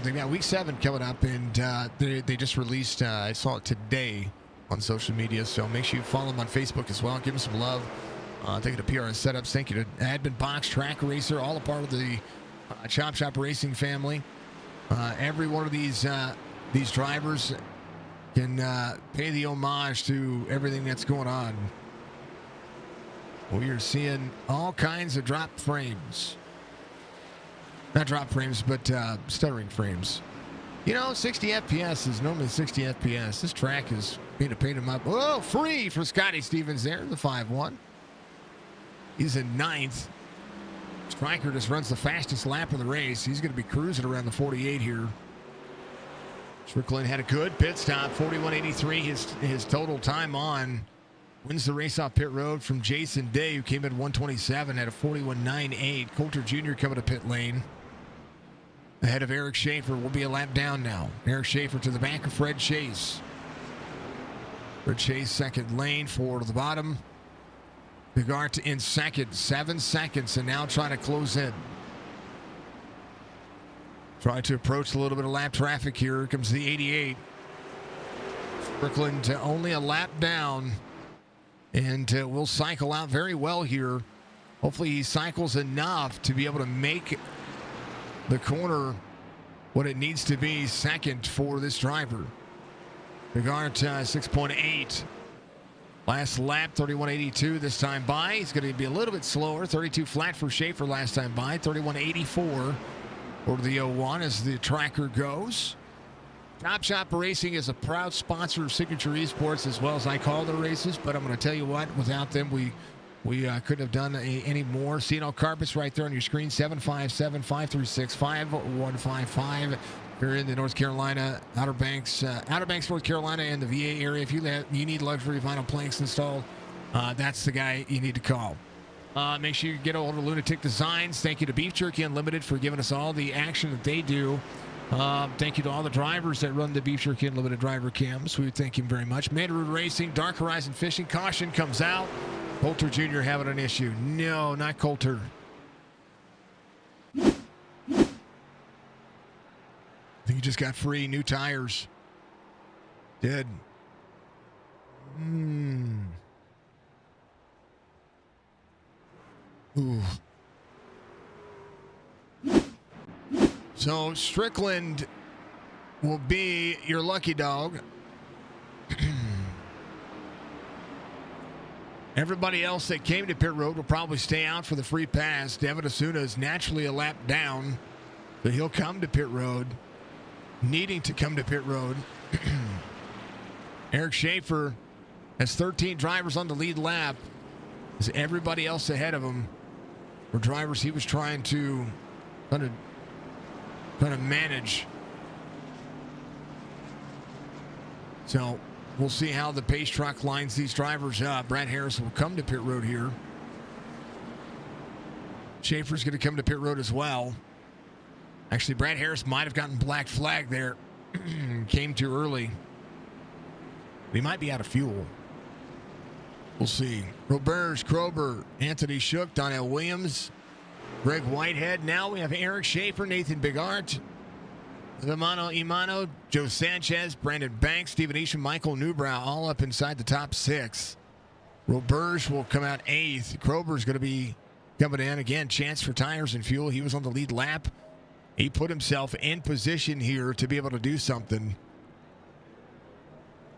They got Week 7 coming up, and they just released. I saw it today on social media, so make sure you follow them on Facebook as well. Give them some love. Thank you to PRS Setups. Thank you to Admin Box, Track Racer, all a part of the Chop Shop Racing family. Every one of these drivers can pay the homage to everything that's going on. We are seeing all kinds of drop frames. Not drop frames, but stuttering frames. You know, 60 FPS is normally 60 FPS. This track is Paid him up. Oh, free for Scotty Stevens there, the 5-1. He's in 9th. Stryker just runs the fastest lap of the race. He's going to be cruising around the 48 here. Strickland had a good pit stop, 41.83. His total time on. Wins the race off pit road from Jason Day, who came in 127 at a 41.98. Coulter Jr. coming to pit lane. Ahead of Eric Schaefer, will be a lap down now. Eric Schaefer to the back of Fred Chase. Fred Chase second lane, forward to the bottom. Bigart in second, 7 seconds, and now trying to close in. Trying to approach a little bit of lap traffic here. Here comes the 88. Strickland only a lap down, and will cycle out very well here. Hopefully he cycles enough to be able to make the corner what it needs to be second for this driver. Bigart 6.8. Last lap, 31.82 this time by. He's going to be a little bit slower. 32 flat for Schaefer last time by. 31.84 for the 01 as the tracker goes. Top Shop Racing is a proud sponsor of Signature Esports, as well as I call the races. But I'm going to tell you what, without them, we couldn't have done any more. CNL Carpets right there on your screen, 757-536-5155. If you're in the North Carolina, Outer Banks, North Carolina, and the VA area, if you need luxury vinyl planks installed, that's the guy you need to call. Make sure you get a hold of Lunatic Designs. Thank you to Beef Jerky Unlimited for giving us all the action that they do. Thank you to all the drivers that run the Beef Jerky Unlimited driver cams. We thank you very much. Mandarin Racing, Dark Horizon Fishing. Caution comes out. Coulter Jr. having an issue. No, not Coulter. I think he just got free. New tires. Did. Ooh. So Strickland will be your lucky dog. Everybody else that came to pit road will probably stay out for the free pass. Devin Asuna is naturally a lap down, but he'll come to pit road, needing to come to pit road. Eric Schaefer has 13 drivers on the lead lap. As everybody else ahead of him were drivers he was trying to manage. So we'll see how the pace truck lines these drivers up. Brad Harris will come to pit road here. Schaefer's going to come to pit road as well. Actually, Brad Harris might have gotten black flag there. Came too early. He might be out of fuel. We'll see. Roberge, Krober, Anthony Shook, Donnell Williams, Greg Whitehead. Now we have Eric Schaefer, Nathan Bigart, Lamano Imano, Joe Sanchez, Brandon Banks, Stephen Isham, Michael Newbrow, all up inside the top 6. Roberge will come out 8th. Krober's going to be coming in. Again, chance for tires and fuel. He was on the lead lap. He put himself in position here to be able to do something.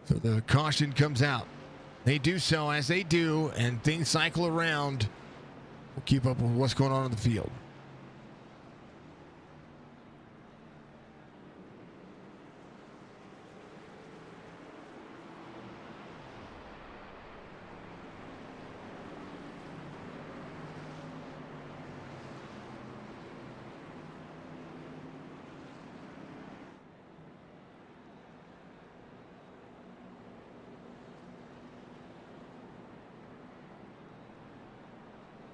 So the caution comes out. They do so as they do, and things cycle around. We'll keep up with what's going on in the field.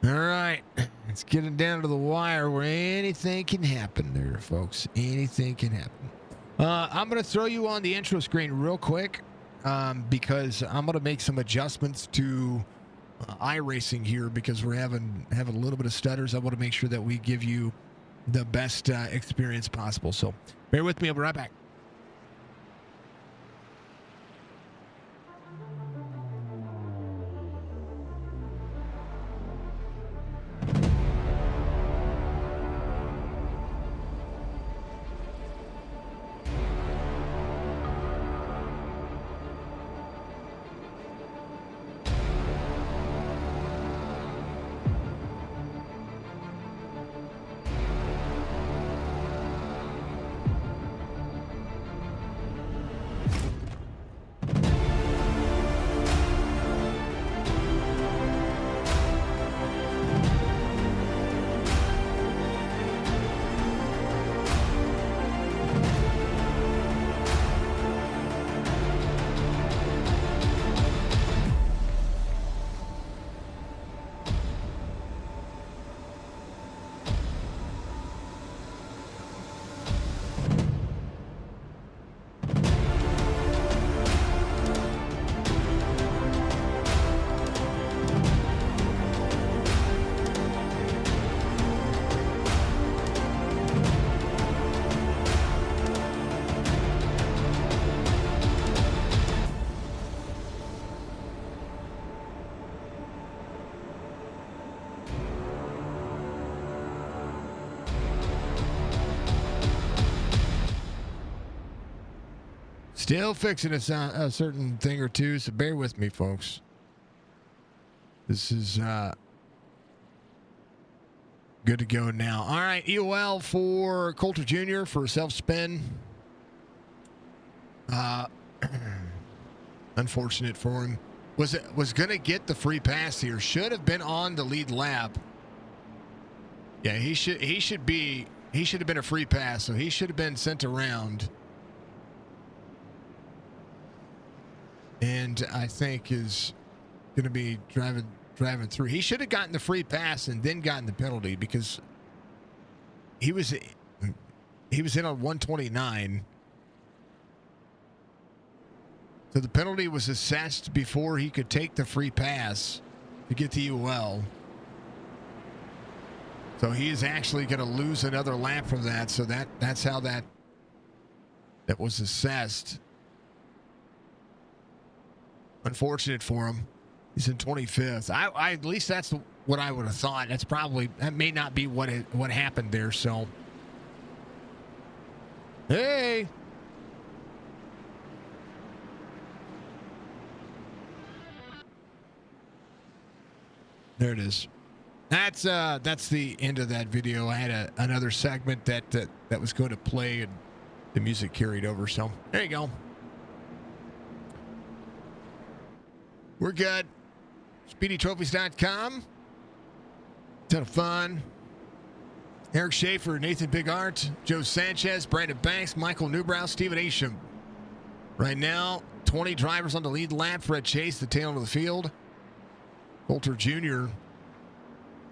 All right, let's get it down to the wire where anything can happen there, folks. Anything can happen. I'm going to throw you on the intro screen real quick because I'm going to make some adjustments to iRacing here because we're having a little bit of stutters. I want to make sure that we give you the best experience possible. So bear with me. I'll be right back. Still fixing a certain thing or two, so bear with me, folks. This is good to go now. All right, EOL for Coulter Jr. for a self-spin. Unfortunate for him. Was going to get the free pass here. Should have been on the lead lap. Yeah, he should have been a free pass, so he should have been sent around. And I think is going to be driving through. He should have gotten the free pass and then gotten the penalty because he was in on 129. So the penalty was assessed before he could take the free pass to get the UL. So he is actually going to lose another lap from that. So that's how that was assessed. Unfortunate for him. He's in 25th. I at least that's what I would have thought. That may not be what happened there. So, hey. There it is. That's the end of that video. I had another segment that was going to play, and the music carried over. So there you go. We're good. SpeedyTrophies.com. Ton of fun. Eric Schaefer, Nathan Bigart, Joe Sanchez, Brandon Banks, Michael Newbrow, Stephen Asham. Right now, 20 drivers on the lead lap. Fred Chase, the tail of the field. Coulter Jr.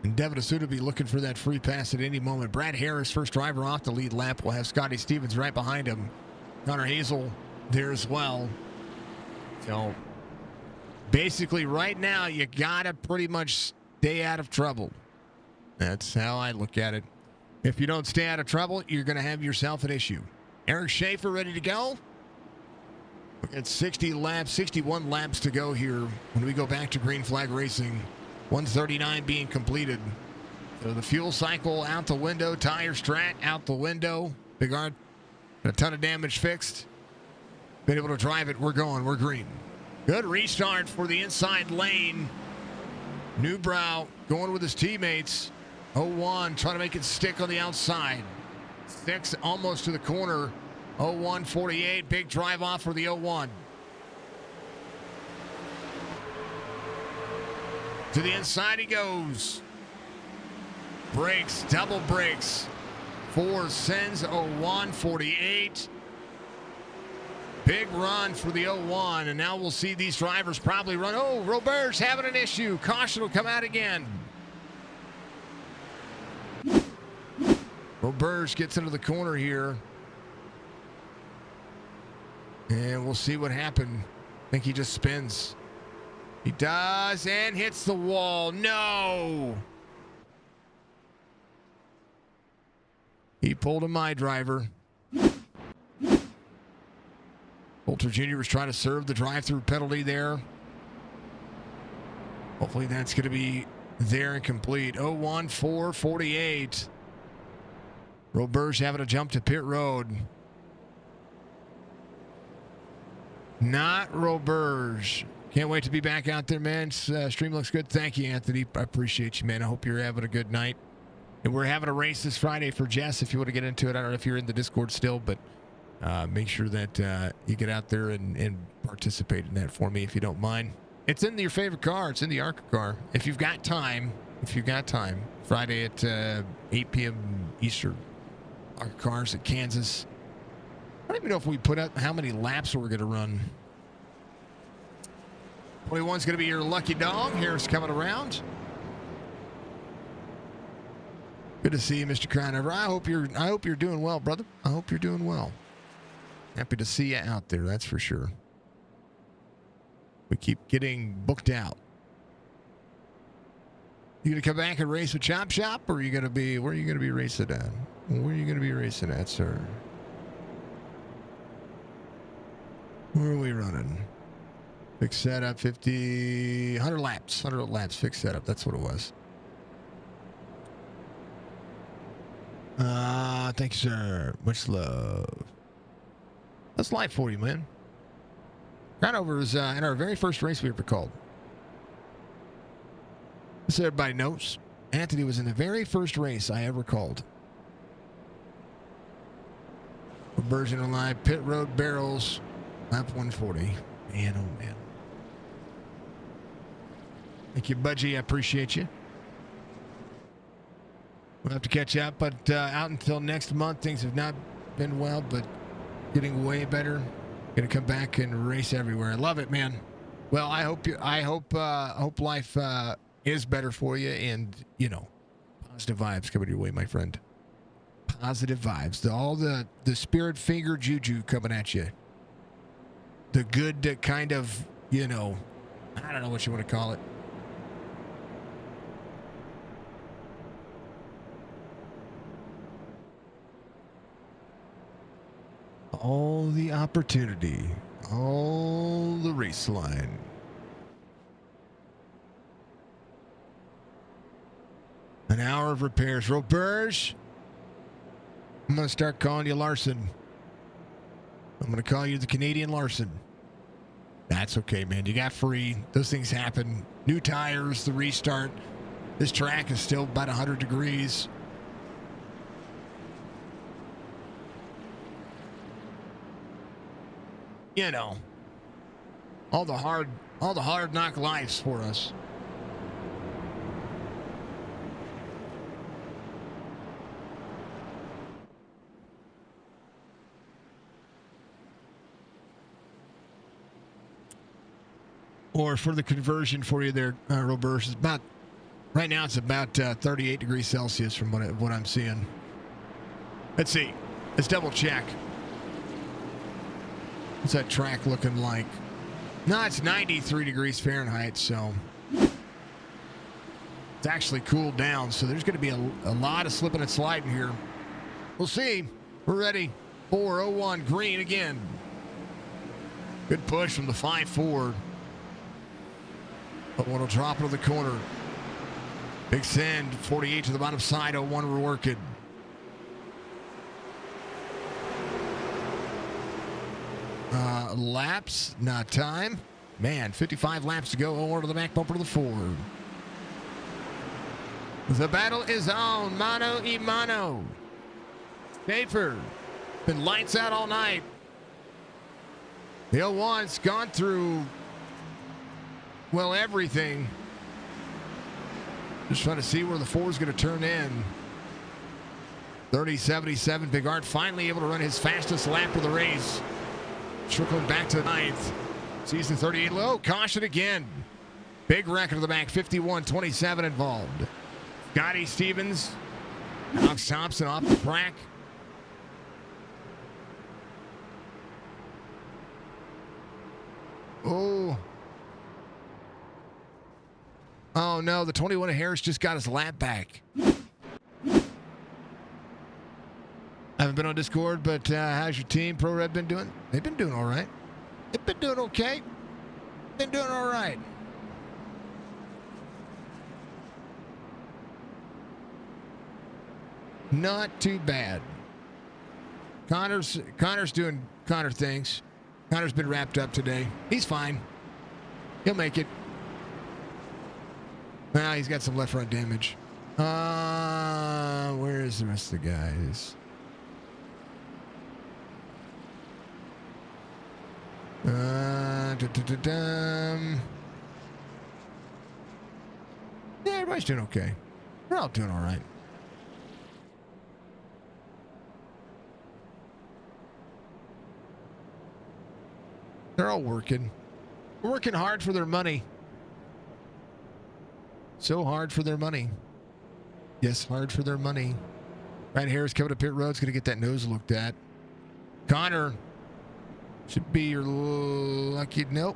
and Devin Asuda be looking for that free pass at any moment. Brad Harris, first driver off the lead lap. We'll have Scotty Stevens right behind him. Connor Hazel there as well. So basically right now you gotta pretty much stay out of trouble. That's how I look at it. If you don't stay out of trouble, you're gonna have yourself an issue. Eric Schaefer ready to go. We've got 61 laps to go here when we go back to green flag racing. 139 being completed. So the fuel cycle out the window, tire strat out the window. Bigard, a ton of damage fixed. Been able to drive it. We're going. We're green. Good restart for the inside lane. Newbrow going with his teammates. 01 trying to make it stick on the outside. 6 almost to the corner. 01-48, big drive off for the 01. To the inside he goes. Brakes, double brakes. 4 sends 01-48. Big run for the 01, and now we'll see these drivers probably run. Oh, Robert's having an issue. Caution will come out again. Robert gets into the corner here. And we'll see what happened. I think he just spins. He does and hits the wall. No! He pulled a my driver. Coulter Jr. was trying to serve the drive-through penalty there. Hopefully that's going to be there and complete. 01-4-48. Roberge having to jump to pit road. Not Roberge. Can't wait to be back out there, man. Stream looks good. Thank you, Anthony. I appreciate you, man. I hope you're having a good night. And we're having a race this Friday for Jess if you want to get into it. I don't know if you're in the Discord still, but make sure that you get out there and participate in that for me if you don't mind. It's in your favorite car. It's in the ARCA car. If you've got time, Friday at 8 p.m. Eastern. ARCA cars at Kansas. I don't even know if we put up how many laps we're going to run. 21's going to be your lucky dog. Here's coming around. Good to see you, Mr. Crownever. I hope you're doing well, brother. I hope you're doing well. Happy to see you out there, that's for sure. We keep getting booked out. You gonna come back and race with Chop Shop, or are you gonna be? Where are you gonna be racing at? Where are you gonna be racing at, sir? Where are we running? Fixed setup, 100 laps. 100 laps, fixed setup. That's what it was. Thank you, sir. Much love. That's life for you, man. Conover was in our very first race we ever called. So everybody knows, Anthony was in the very first race I ever called. Version Alive, Pit Road Barrels, lap 140. Man, oh man. Thank you, Budgie. I appreciate you. We'll have to catch up, but out until next month, things have not been well, but getting way better. Gonna come back and race everywhere. I love it, man. Well, I hope life is better for you, and you know, positive vibes coming your way, my friend. Positive vibes. All the spirit finger juju coming at you. The good kind of, you know, I don't know what you want to call it. All the opportunity, all the race line. An hour of repairs. Roberge, I'm going to start calling you Larson. I'm going to call you the Canadian Larson. That's okay, man. You got free. Those things happen. New tires, the restart. This track is still about 100 degrees. You know, all the hard knock lives for us. Or for the conversion for you there, Robert, it's about, right now it's about 38 degrees Celsius from what I'm seeing. Let's see. Let's double check. What's that track looking like? No, it's 93 degrees Fahrenheit, so it's actually cooled down. So there's going to be a lot of slipping and sliding here. We'll see. We're ready. 4:01 green again. Good push from the 5-4. But one will drop into the corner. Big send, 48 to the bottom side. 01 we're working. Laps, not time. Man, 55 laps to go. 01 to the back bumper to the 4. The battle is on. Mano y mano. Schaefer. Been lights out all night. The 01's gone through, well, everything. Just trying to see where the 4 is going to turn in. 30.77. Big Art finally able to run his fastest lap of the race. Trickling back to the 9th. Season 38 low. Caution again. Big record of the back. 51.27 involved. Scotty Stevens. Alex Thompson off the track. Oh. Oh no, the 21 of Harris just got his lap back. I haven't been on Discord, but how's your team, Pro Red, been doing? They've been doing all right. They've been doing okay. Been doing all right. Not too bad. Connor's doing Connor things. Connor's been wrapped up today. He's fine. He'll make it. Nah, he's got some left front damage. Where is the rest of the guys? Yeah, everybody's doing okay. We're all doing all right. They're all working. Working hard for their money. So hard for their money. Yes, hard for their money. Ryan Harris coming to pit road's going to get that nose looked at. Connor should be your lucky. Nope.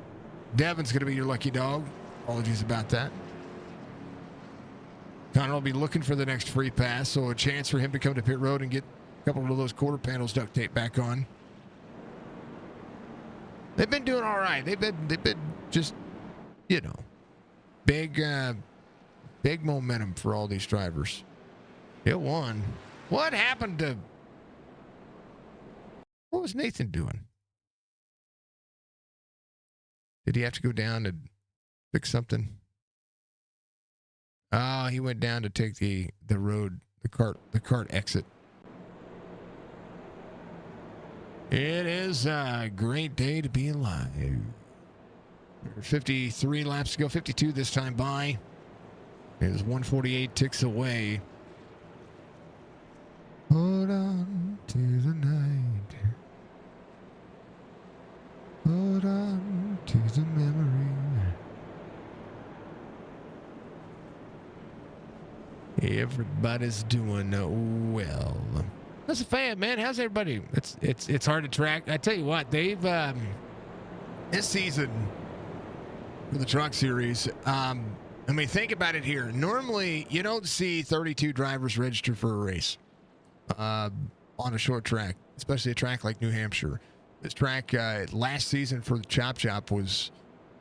Devin's going to be your lucky dog. Apologies about that. Connor will be looking for the next free pass, so a chance for him to come to pit road and get a couple of those quarter panels duct tape back on. They've been doing all right. They've been just, you know, big momentum for all these drivers. It won. What happened to? What was Nathan doing? Did he have to go down and fix something? Oh, he went down to take the road, the cart exit. It is a great day to be alive. 53 laps to go, 52 this time by. It is 148 ticks away. Hold on to the night. Hold on to the memory. Everybody's doing well. That's a fan, man. How's everybody? It's hard to track. I tell you what, they've this season for the Truck Series. I mean, think about it here. Normally, you don't see 32 drivers register for a race on a short track, especially a track like New Hampshire. This track last season for the Chop Chop was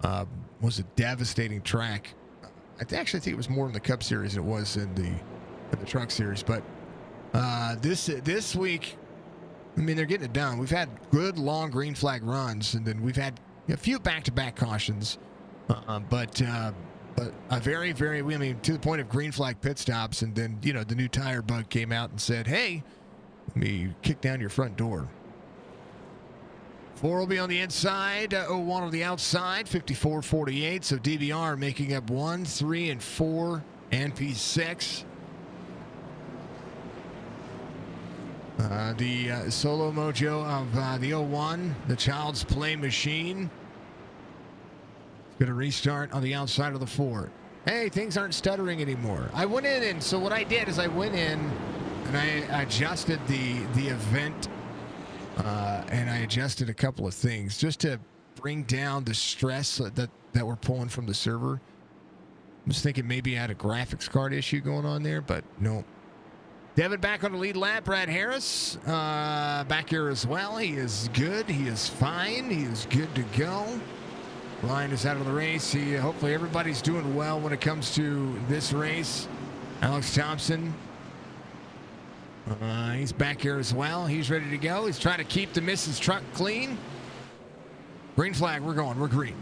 a devastating track. Actually, I think it was more in the Cup Series than it was in the Truck Series. But this week, I mean, they're getting it done. We've had good long green flag runs, and then we've had a few back-to-back cautions. But a very, very, I mean, to the point of green flag pit stops, and then, you know, the new tire bug came out and said, hey, let me kick down your front door. 4 will be on the inside, 01 on the outside, 54-48. So DBR making up 1, 3, and 4, and P6. The solo mojo of the 01, the Child's Play machine. Going to restart on the outside of the 4. Hey, things aren't stuttering anymore. I went in, and so what I did is I went in and I adjusted the event. And I adjusted a couple of things just to bring down the stress that we're pulling from the server. I was thinking maybe I had a graphics card issue going on there, but no. Devin back on the lead lap. Brad Harris back here as well. He is good. He is fine. He is good to go. Ryan is out of the race. Hopefully everybody's doing well when it comes to this race. Alex Thompson. He's back here as well. He's ready to go. He's trying to keep the Mrs. Truck clean. Green flag. We're going. We're green.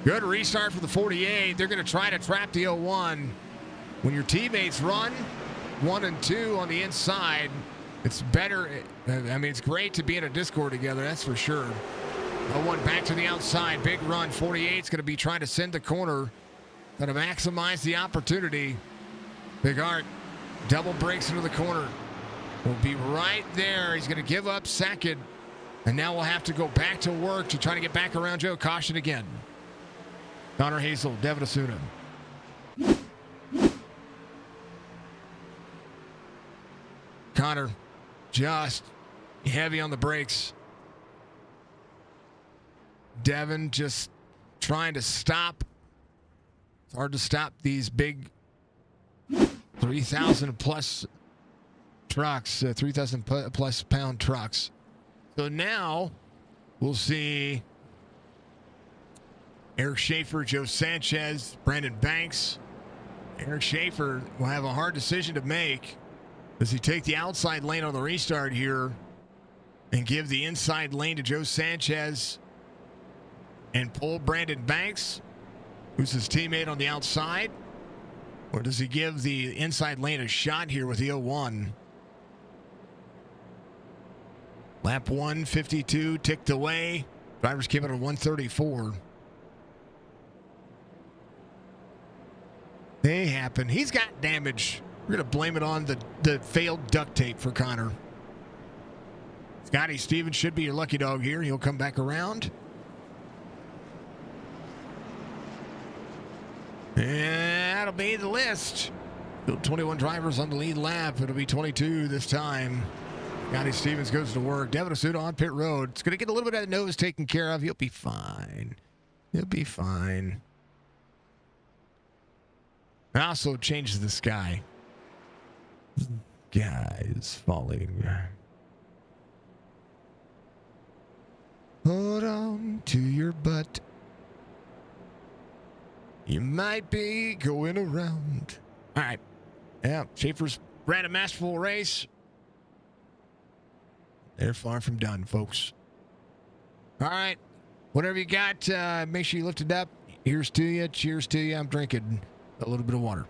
Good restart for the 48. They're going to try to trap the 01. When your teammates run 1 and 2 on the inside, it's better. I mean, it's great to be in a Discord together. That's for sure. 01 back to the outside. Big run. 48 is going to be trying to send the corner. Going to maximize the opportunity. Big Art. Double breaks into the corner. Will be right there. He's going to give up second. And now we'll have to go back to work to try to get back around Joe. Caution again. Connor Hazel, Devin Asuna. Connor just heavy on the brakes. Devin just trying to stop. It's hard to stop these big 3,000 plus trucks, 3,000 plus pound trucks. So now we'll see Eric Schaefer, Joe Sanchez, Brandon Banks. Eric Schaefer will have a hard decision to make. Does he take the outside lane on the restart here and give the inside lane to Joe Sanchez and pull Brandon Banks, who's his teammate on the outside? Or does he give the inside lane a shot here with the 01? Lap 152 ticked away. Drivers came out at 134. They happen. He's got damage. We're going to blame it on the failed duct tape for Connor. Scotty Stevens should be your lucky dog here. He'll come back around. And that'll be the list. 21 drivers on the lead lap. It'll be 22 this time. Scotty Stevens goes to work. Devin Asuda on pit road. It's going to get a little bit of the nose taken care of. He'll be fine. He'll be fine. I also changed the sky. Sky is falling. Hold on to your butt. You might be going around. All right. Yeah, Schaefer's ran a masterful race. They're far from done, folks. All right. Whatever you got, make sure you lift it up. Here's to you. Cheers to you. I'm drinking a little bit of water.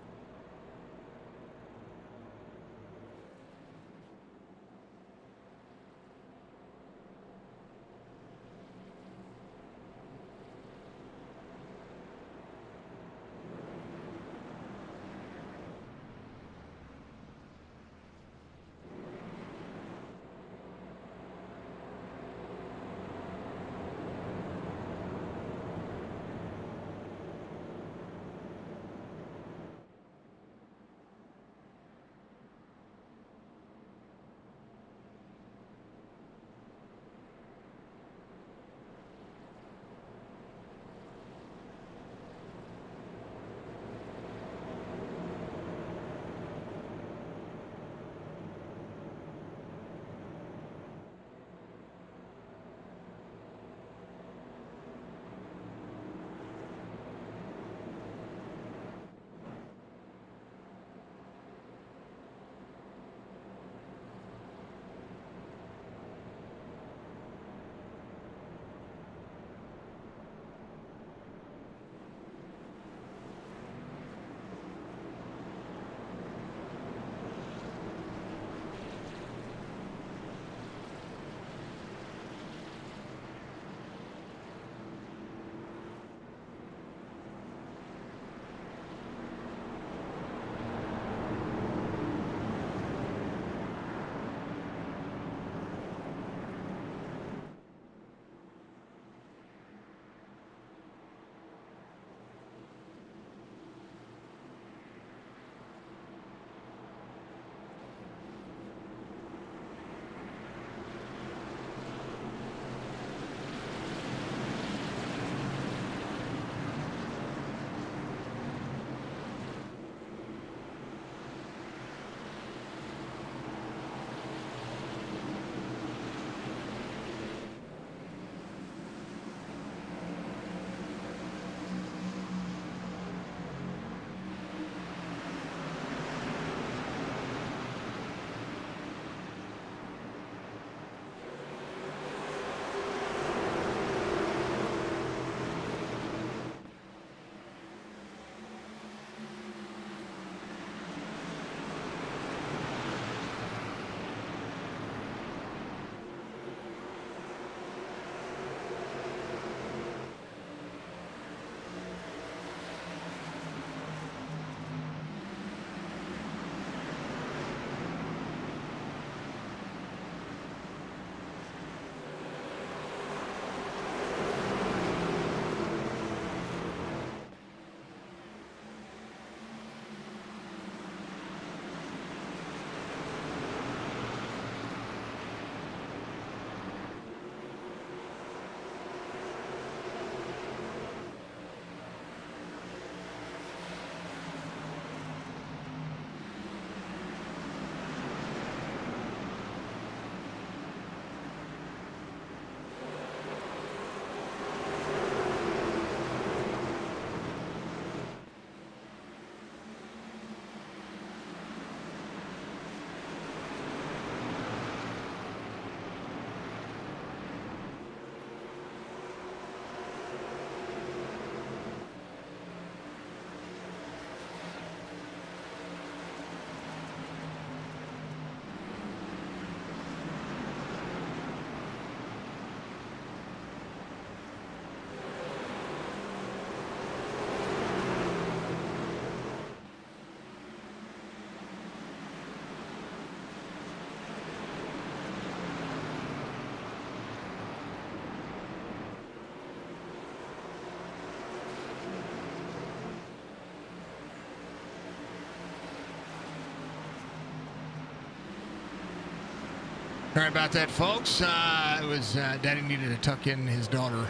Sorry about that, folks. It was Daddy needed to tuck in his daughter.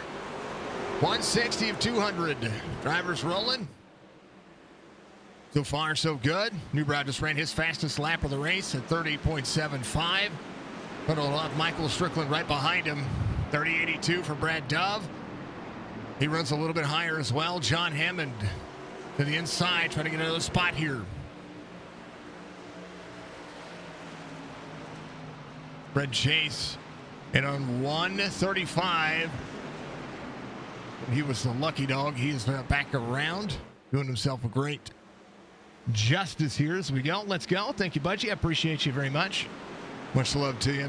160 of 200. Drivers rolling. So far, so good. Newbrow just ran his fastest lap of the race at 30.75. Putting up Michael Strickland right behind him. 30.82 for Brad Dove. He runs a little bit higher as well. John Hammond to the inside, trying to get another spot here. Fred Chase in on 135. He was the lucky dog. He is back around, doing himself a great justice here as we go. Let's go. Thank you, Budgie. I appreciate you very much. Much love to you.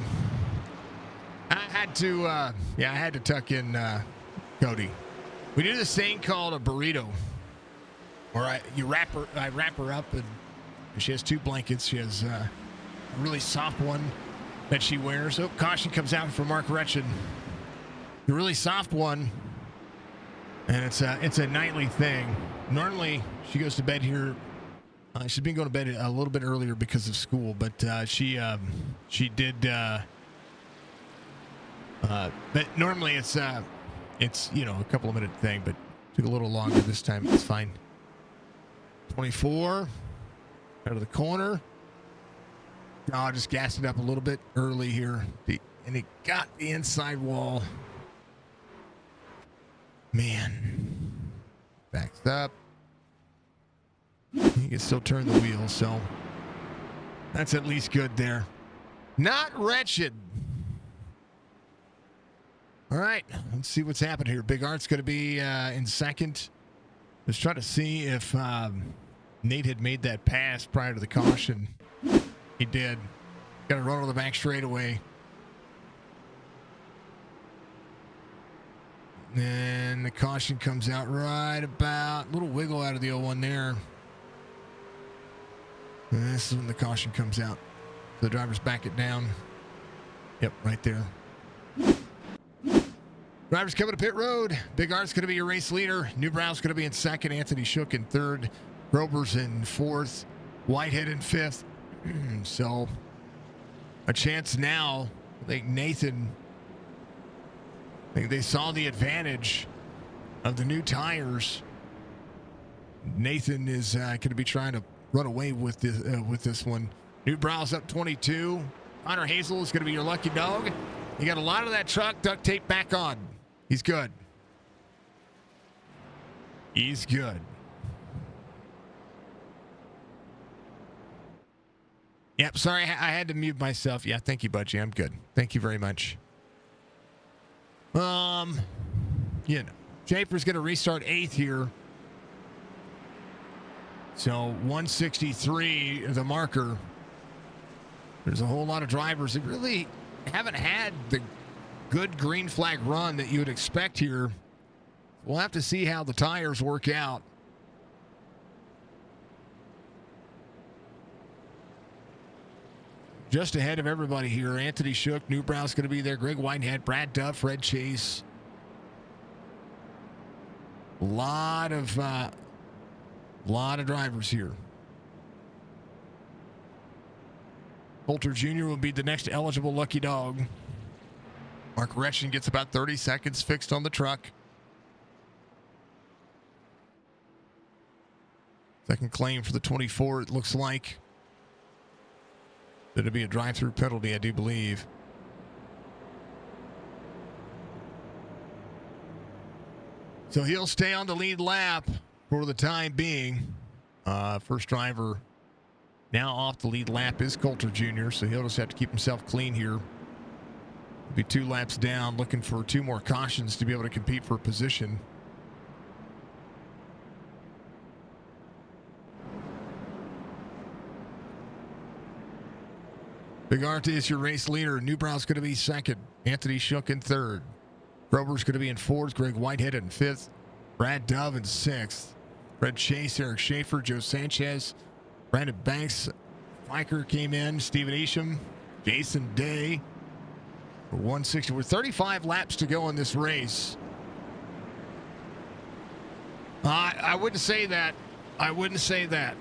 I had to tuck in Cody. We do this thing called a burrito, where I wrap her up, and she has 2 blankets. She has a really soft one that she wears. Oh, caution comes out for Mark Retchin. The really soft one, and it's a nightly thing. Normally, she goes to bed here. She's been going to bed a little bit earlier because of school, but she did. But normally it's a couple of minute thing, but took a little longer this time. It's fine. 24 out of the corner. Oh, just gassed it up a little bit early here, and it got the inside wall. Man, backs up. You can still turn the wheel, so that's at least good there. Not wretched. All right, let's see what's happened here. Big Art's going to be in second. Let's try to see if Nate had made that pass prior to the caution. He did. Got to run on the back straightaway. And the caution comes out right about, little wiggle out of the 0-1 there. And this is when the caution comes out. So the drivers back it down. Yep, right there. Drivers coming to pit road. Big Art's going to be your race leader. Newbrow's going to be in second. Anthony Shook in third. Grober's in fourth. Whitehead in fifth. So a chance now. I think Nathan, they saw the advantage of the new tires. Nathan is going to be trying to run away with this one. Newbrow's up 22. Connor Hazel is going to be your lucky dog. You got a lot of that truck duct tape back on. He's good. He's good. Yep, sorry, I had to mute myself. Yeah, thank you, Budgie. I'm good. Thank you very much. Schaefer's going to restart 8th here. So 163, the marker. There's a whole lot of drivers that really haven't had the good green flag run that you would expect here. We'll have to see how the tires work out. Just ahead of everybody here, Anthony Shook, Newbrow's going to be there. Greg Whitehead, Brad Duff, Fred Chase. A lot of drivers here. Coulter Jr. will be the next eligible lucky dog. Mark Retchin gets about 30 seconds fixed on the truck. Second claim for the 24, it looks like. It'll be a drive-through penalty, I do believe. So he'll stay on the lead lap for the time being. First driver now off the lead lap is Coulter Jr., so he'll just have to keep himself clean here. Be 2 laps down, looking for 2 more cautions to be able to compete for position. Big Art is your race leader. Newbrow's going to be second. Anthony Shook in third. Grover's going to be in fourth. Greg Whitehead in fifth. Brad Dove in sixth. Fred Chase, Eric Schaefer, Joe Sanchez, Brandon Banks. Fiker came in. Stephen Isham, Jason Day. 160. We're 35 laps to go in this race. I wouldn't say that. I wouldn't say that.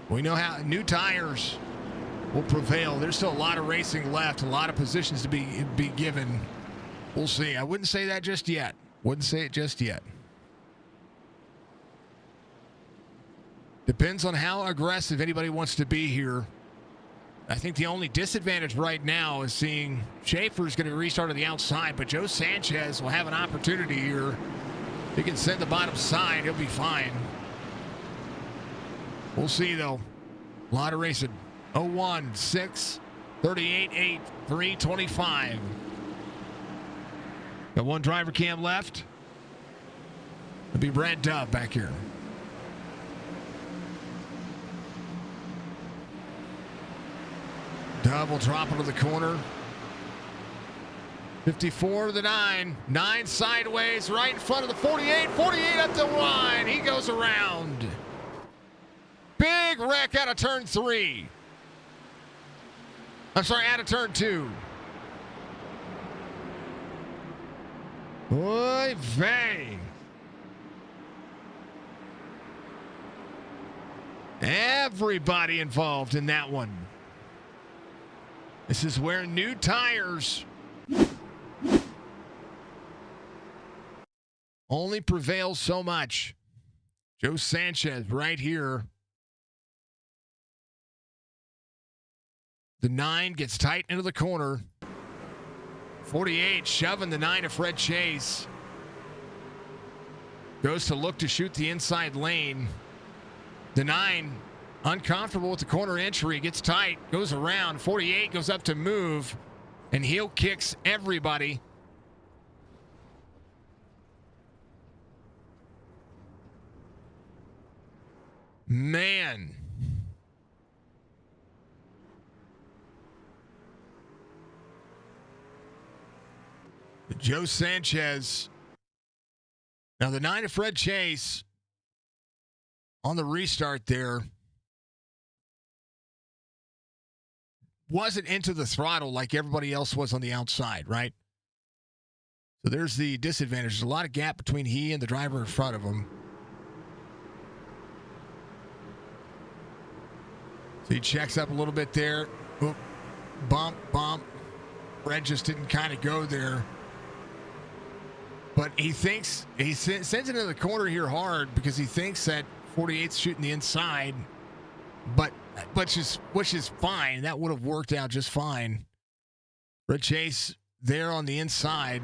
We know how new tires will prevail. There's still a lot of racing left, a lot of positions to be given. We'll see. I wouldn't say that just yet. Wouldn't say it just yet. Depends on how aggressive anybody wants to be here. I think the only disadvantage right now is seeing Schaefer's going to restart on the outside, but Joe Sanchez will have an opportunity here. He can send the bottom side. He'll be fine. We'll see, though. A lot of racing. 01, 6, 38, 8, 3, 25. Got one driver cam left. It'll be Brad Dove back here. Dove will drop into the corner. 54 to the 9. 9 sideways, right in front of the 48. 48 up the line. He goes around. Big wreck out of turn 3. I'm sorry, out of turn 2. Oy vey. Everybody involved in that one. This is where new tires only prevail so much. Joe Sanchez right here. The 9 gets tight into the corner. 48 shoving the 9 of Fred Chase. Goes to look to shoot the inside lane. The 9 uncomfortable with the corner entry, gets tight, goes around. 48 goes up to move, and heel kicks everybody. Man. Joe Sanchez. Now the 9 of Fred Chase on the restart there wasn't into the throttle like everybody else was on the outside, right? So there's the disadvantage. There's a lot of gap between he and the driver in front of him. So he checks up a little bit there. Oop, bump, bump. Fred just didn't kind of go there. But he thinks, he sends it into the corner here hard because he thinks that 48's shooting the inside, which is fine. That would have worked out just fine. Fred Chase there on the inside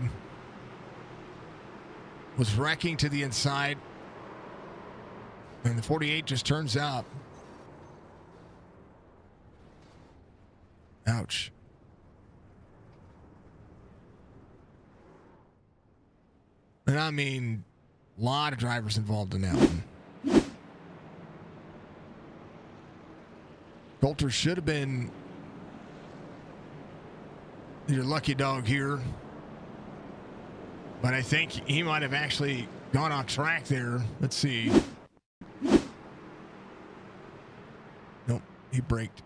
was wrecking to the inside, and the 48 just turns up. Ouch. And I mean, a lot of drivers involved in that one. Coulter should have been your lucky dog here. But I think he might have actually gone off track there. Let's see. Nope, he braked.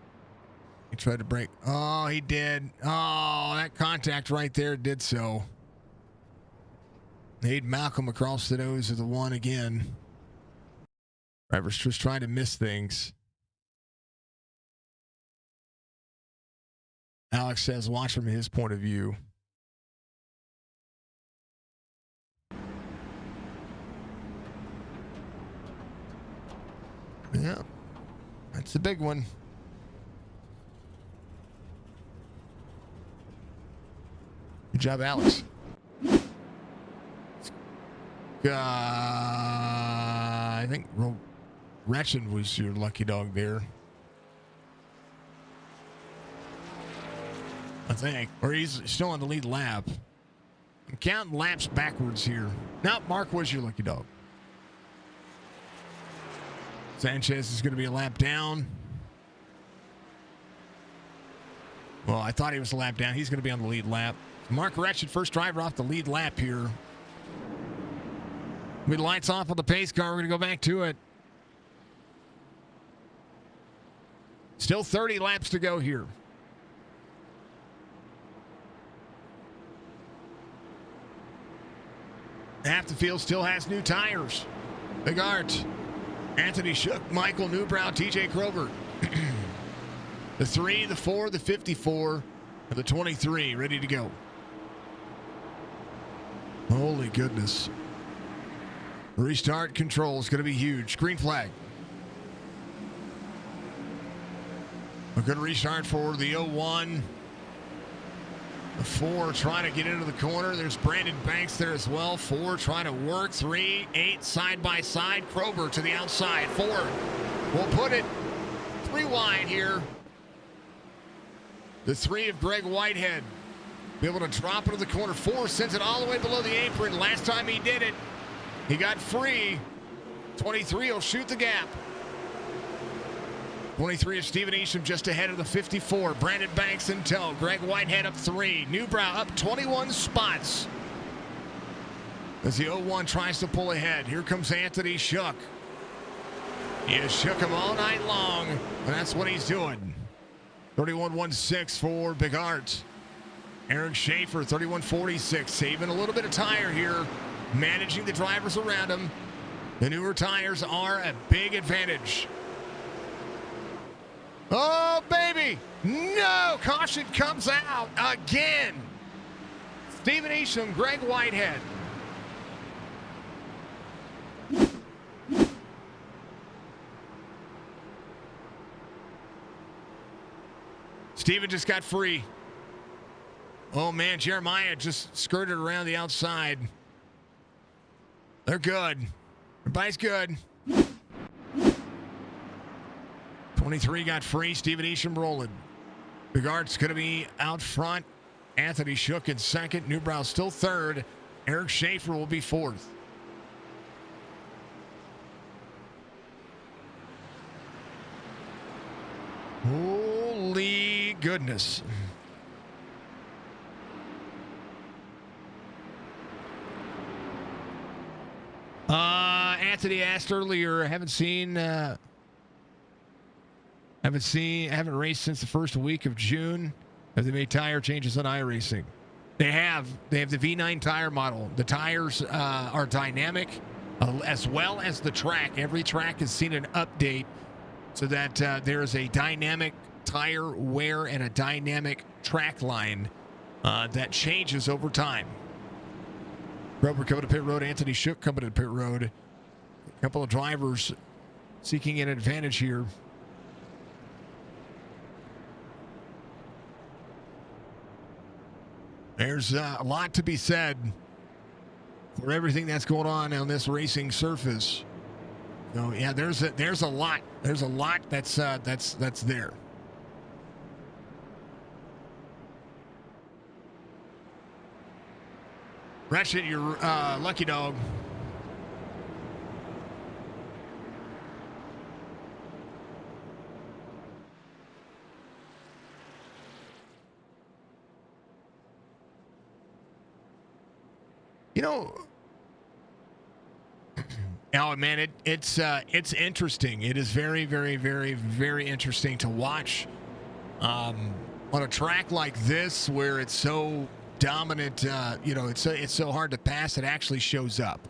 He tried to brake. Oh, he did. Oh, that contact right there did so. Made Malcolm across the nose of the 1 again. Drivers just trying to miss things. Alex says, watch from his point of view. Yeah, that's the big one. Good job, Alex. I think Retchen was your lucky dog there. I think. Or he's still on the lead lap. I'm counting laps backwards here. Now, Mark was your lucky dog. Sanchez is going to be a lap down. Well, I thought he was a lap down. He's going to be on the lead lap. Mark Retchen, first driver off the lead lap here. With lights off on the pace car, we're going to go back to it. Still 30 laps to go here. Half the field still has new tires. Big Art, Anthony Shook, Michael Newbrow, TJ Kroger. The 3, the 4, the 54, and the 23 ready to go. Holy goodness. Restart control is going to be huge. Green flag. A good restart for the 01. The 4 trying to get into the corner. There's Brandon Banks there as well. 4 trying to work. 3, 8 side by side. Krober to the outside. 4 will put it 3 wide here. The 3 of Greg Whitehead. Be able to drop into the corner 4, sends it all the way below the apron. Last time he did it, he got free. 23 will shoot the gap. 23 is Stephen Easham just ahead of the 54. Brandon Banks in tow. Greg Whitehead up 3. Newbrow up 21 spots. As the 01 tries to pull ahead. Here comes Anthony Shook. He has shook him all night long, and that's what he's doing. 31.16 for Big Art. Eric Schaefer, 31.46, saving a little bit of tire here, managing the drivers around him. The newer tires are a big advantage. Oh, baby! No! Caution comes out again. Stephen Easham, Greg Whitehead. Steven just got free. Oh, man, Jeremiah just skirted around the outside. They're good. Everybody's good. 23 got free. Stephen Easham rolling. Big Art's going to be out front. Anthony Shook in second. Newbrow still third. Eric Schaefer will be fourth. Holy goodness. Anthony asked earlier, haven't raced since the first week of June. Have they made tire changes on iRacing? They have the V9 tire model. The tires are dynamic, as well as the track. Every track has seen an update so that there is a dynamic tire wear and a dynamic track line that changes over time. Rober coming to pit road. Anthony Shook coming to pit road. A couple of drivers seeking an advantage here. There's a lot to be said for everything that's going on this racing surface. So yeah, there's a lot. There's a lot that's there. Ratchet, you're lucky dog. You know, oh man, it's interesting. It is very, very, very, very interesting to watch on a track like this where it's so dominant. It's so hard to pass. It actually shows up.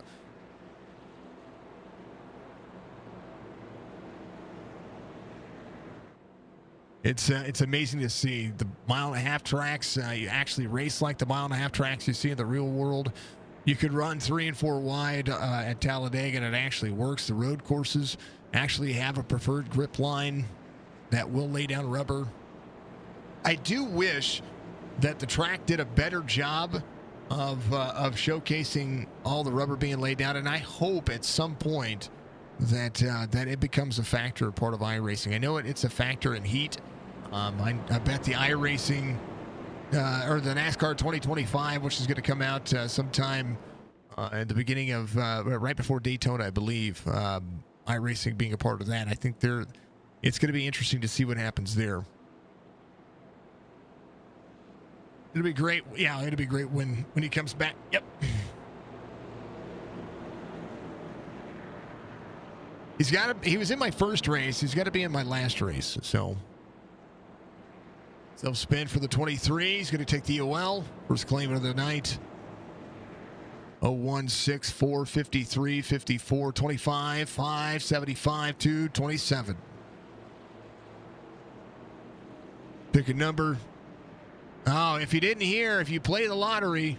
It's amazing to see the 1.5 mile tracks. You actually race like the 1.5 mile tracks you see in the real world. You could run 3 and 4 wide at Talladega, and it actually works. The road courses actually have a preferred grip line that will lay down rubber. I do wish that the track did a better job of showcasing all the rubber being laid down, and I hope at some point that it becomes a factor, part of iRacing. I know it's a factor in heat. I bet the iRacing or the NASCAR 2025, which is going to come out sometime at the beginning of right before Daytona, I believe. iRacing being a part of that, I think it's going to be interesting to see what happens there. It'll be great. Yeah, it'll be great when he comes back. Yep. He was in my first race. He's got to be in my last race. So self-spin for the 23. He's going to take the OL. First claim of the night. 01, 4, 53, 54, 25, 5, 75, 2, 27. Pick a number. Oh, if you didn't hear, if you play the lottery,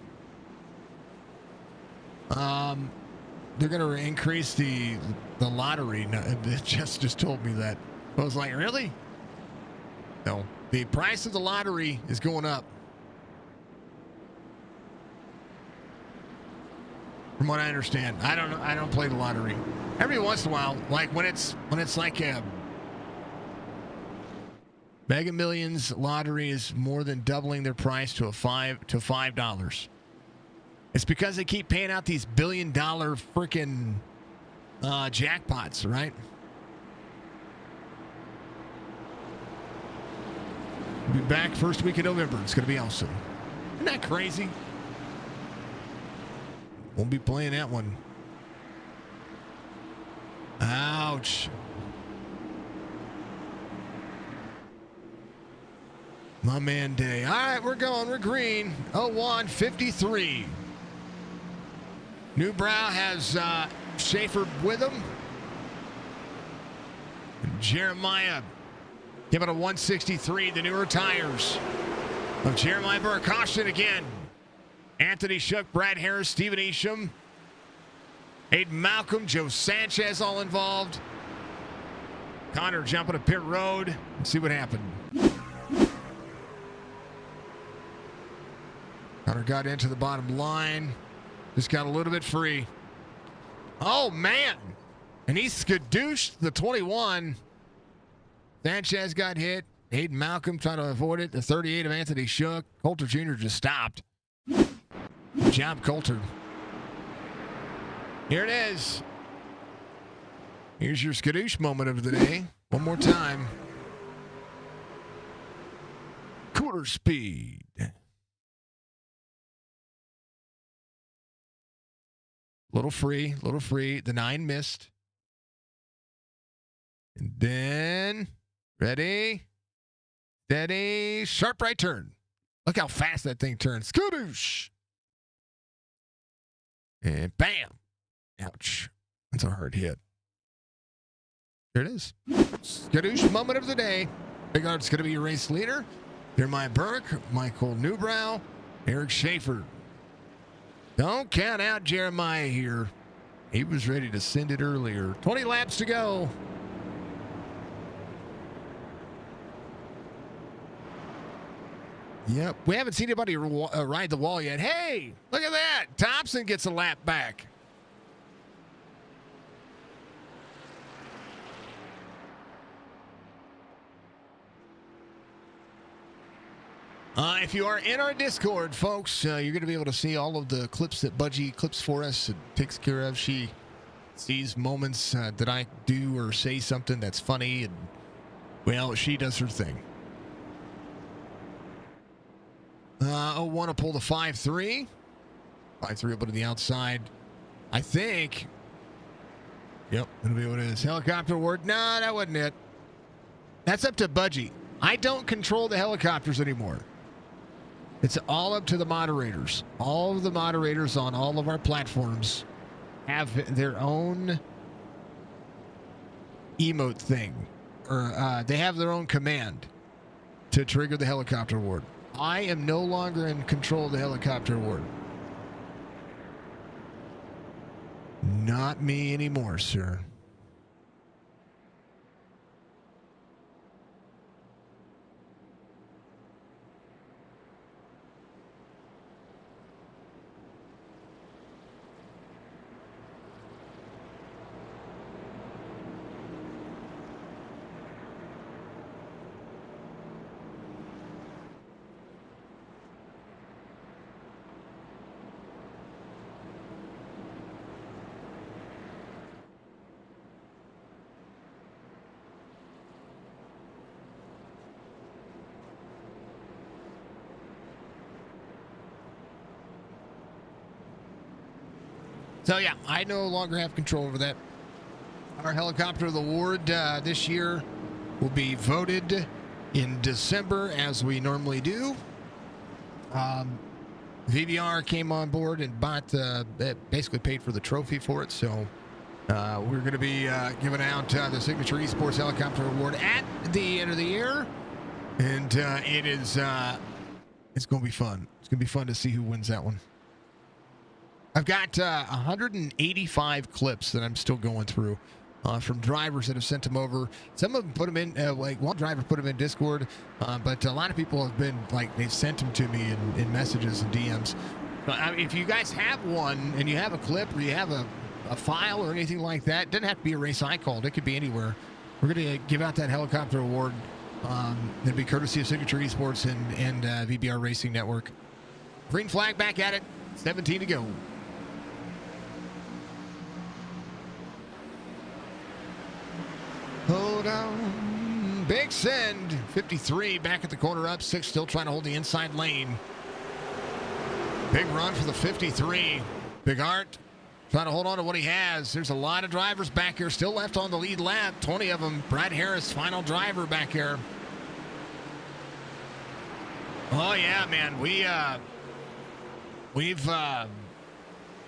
they're going to increase the lottery. No, Jess just told me that. I was like, really? No. The price of the lottery is going up. From what I understand. I don't know. I don't play the lottery. Every once in a while, like when it's like Mega Millions lottery is more than doubling their price to $5. It's because they keep paying out these $1 billion freaking jackpots, right? We'll be back first week of November. It's going to be awesome. Isn't that crazy? Won't be playing that one. Ouch. My man Day. All right, we're going. We're green. 01-53. Newbrow has Schaefer with him. And Jeremiah give it a 163. The newer tires of Jeremiah Burr. Caution again. Anthony Shook, Brad Harris, Stephen Isham, Aiden Malcolm, Joe Sanchez all involved. Connor jumping to pit road. Let's see what happened. Connor got into the bottom line. Just got a little bit free. Oh, man. And he skadooshed the 21. Sanchez got hit. Aiden Malcolm trying to avoid it. The 38 of Anthony Shook. Coulter Jr. just stopped. Good job, Coulter. Here it is. Here's your skadoosh moment of the day. One more time. Quarter speed. Little free. The 9 missed. And then, ready, steady, sharp right turn. Look how fast that thing turns. Skadoosh. And bam. Ouch. That's a hard hit. There it is. Skadoosh moment of the day. Big Art's going to be your race leader. Jeremiah Burke, Michael Newbrow, Eric Schaefer. Don't count out Jeremiah here. He was ready to send it earlier. 20 laps to go. Yep. We haven't seen anybody ride the wall yet. Hey, look at that. Thompson gets a lap back. If you are in our Discord, folks, you're going to be able to see all of the clips that Budgie clips for us and takes care of. She sees moments that I do or say something that's funny, and, well, she does her thing. 01 to pull the 5-3. 5-3 up to the outside. I think. Yep, that'll be what it is. Helicopter award. No, that wasn't it. That's up to Budgie. I don't control the helicopters anymore. It's all up to the moderators. All of the moderators on all of our platforms have their own emote thing. Or they have their own command to trigger the helicopter award. I am no longer in control of the helicopter award. Not me anymore, sir. So, yeah, I no longer have control over that. Our helicopter of the award this year will be voted in December, as we normally do. VBR came on board and bought, basically paid for the trophy for it. So, we're going to be giving out the Signature Esports Helicopter Award at the end of the year. And it's going to be fun. It's going to be fun to see who wins that one. I've got 185 clips that I'm still going through from drivers that have sent them over. Some of them put them in, like one driver put them in Discord, but a lot of people have been like, they've sent them to me in messages and DMs. If you guys have one and you have a clip or you have a file or anything like that, it doesn't have to be a race I called. It could be anywhere. We're going to give out that helicopter award It'll be courtesy of Signature Esports and VBR Racing Network. Green flag back at it. 17 to go. Hold on. Big send. 53 back at the corner up. 6 still trying to hold the inside lane. Big run for the 53. Big Art trying to hold on to what he has. There's a lot of drivers back here still left on the lead lap. 20 of them. Brad Harris, final driver back here. Oh, yeah, man.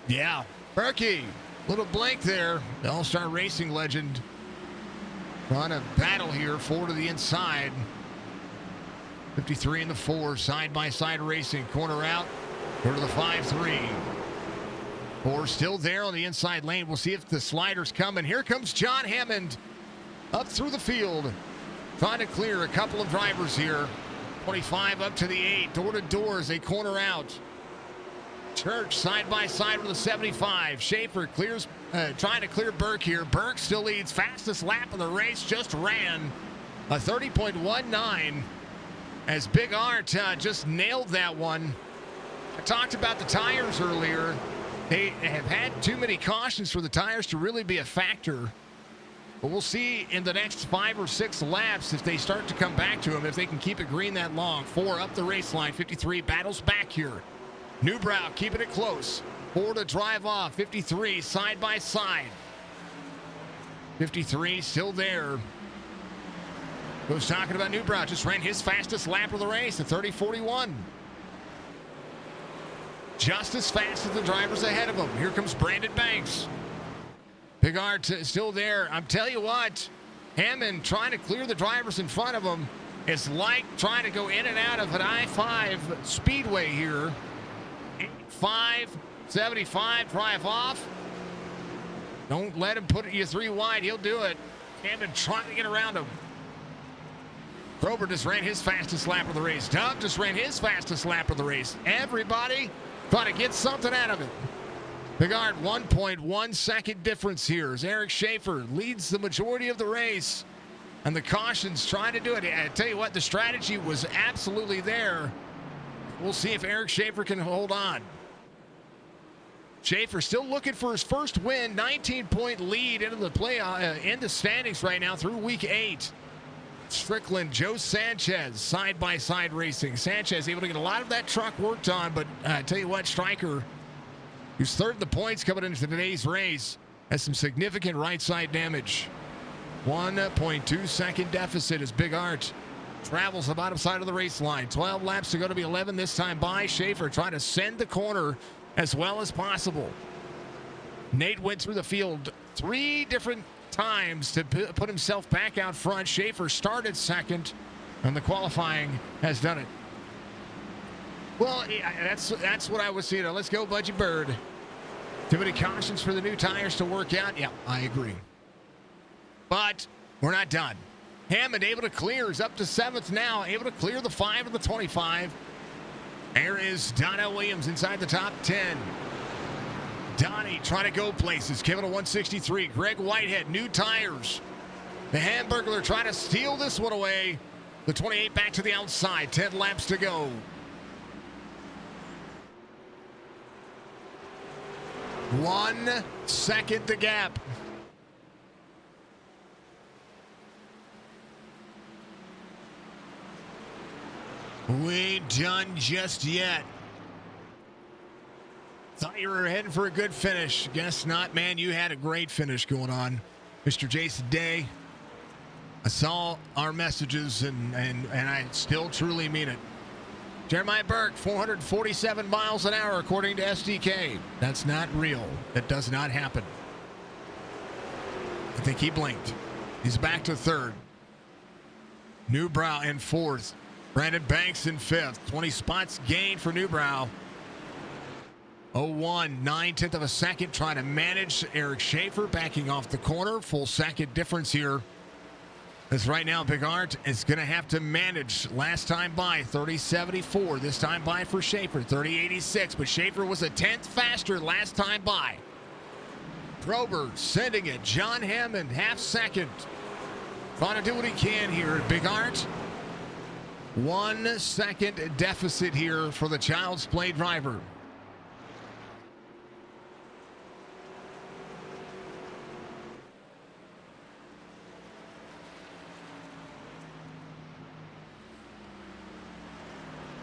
Yeah. Berkey. Little blank there. The All-Star Racing legend. Trying to battle here. 4 to the inside. 53 in the 4. Side-by-side racing. Corner out. Go to the 5-3. 4 still there on the inside lane. We'll see if the slider's coming. Here comes John Hammond up through the field. Trying to clear a couple of drivers here. 25 up to the 8. Door to door as they corner out. Church side by side with the 75. Schaefer clears, trying to clear Burke here. Burke still leads. Fastest lap of the race. Just ran a 30.19 as Big Art just nailed that one. I talked about the tires earlier. They have had too many cautions for the tires to really be a factor. But we'll see in the next 5 or 6 laps if they start to come back to him, if they can keep it green that long. 4 up the race line. 53 battles back here. Newbrow keeping it close. 4 to drive off. 53 side by side. 53 still there. Who's talking about Newbrow? Just ran his fastest lap of the race at 30.41. Just as fast as the drivers ahead of him. Here comes Brandon Banks. Big Art still there. I'm telling you what, Hammond trying to clear the drivers in front of him is like trying to go in and out of an I-5 speedway here. 5, 75, drive off. Don't let him put you 3 wide. He'll do it. Hammond trying to get around him. Grover just ran his fastest lap of the race. Doug just ran his fastest lap of the race. Everybody trying to get something out of it. Big Art, 1.1 second difference here as Eric Schaefer leads the majority of the race. And the cautions trying to do it. I tell you what, the strategy was absolutely there. We'll see if Eric Schaefer can hold on. Schaefer still looking for his first win. 19-point lead into the in the standings right now through week 8. Strickland, Joe Sanchez, side-by-side racing. Sanchez able to get a lot of that truck worked on, but I tell you what, Stryker, who's third in the points coming into today's race, has some significant right-side damage. 1.2 second deficit as Big Art travels the bottom side of the race line. 12 laps to go to be 11 this time by. Schaefer trying to send the corner as well as possible. Nate went through the field 3 different times to put himself back out front. Schaefer started second, and the qualifying has done it. Well, yeah, that's what I was seeing. Let's go, Budgie Bird. Too many cautions for the new tires to work out. Yeah, I agree. But we're not done. Hammond able to clear. Is up to 7th now. Able to clear the 5 of the 25. There is Donnell Williams inside the top 10. Donnie trying to go places. Kevin a 163. Greg Whitehead, new tires. The Hamburglar trying to steal this one away. The 28 back to the outside. 10 laps to go. 1 second the gap. We ain't done just yet. Thought you were heading for a good finish. Guess not, man. You had a great finish going on. Mr. Jason Day, I saw our messages, and I still truly mean it. Jeremiah Burke, 447 miles an hour, according to SDK. That's not real. That does not happen. I think he blinked. He's back to 3rd. Newbrow in 4th. Brandon Banks in 5th. 20 spots gained for Newbrow. 0-1, 9/10 of a second, trying to manage Eric Schaefer backing off the corner. Full second difference here. As right now, Big Art is going to have to manage. Last time by, 30.74. This time by for Schaefer, 30.86. But Schaefer was a 10th faster last time by. Grover sending it. John Hammond, half second. Trying to do what he can here. Big Art 1 second deficit here for the Child's Play driver.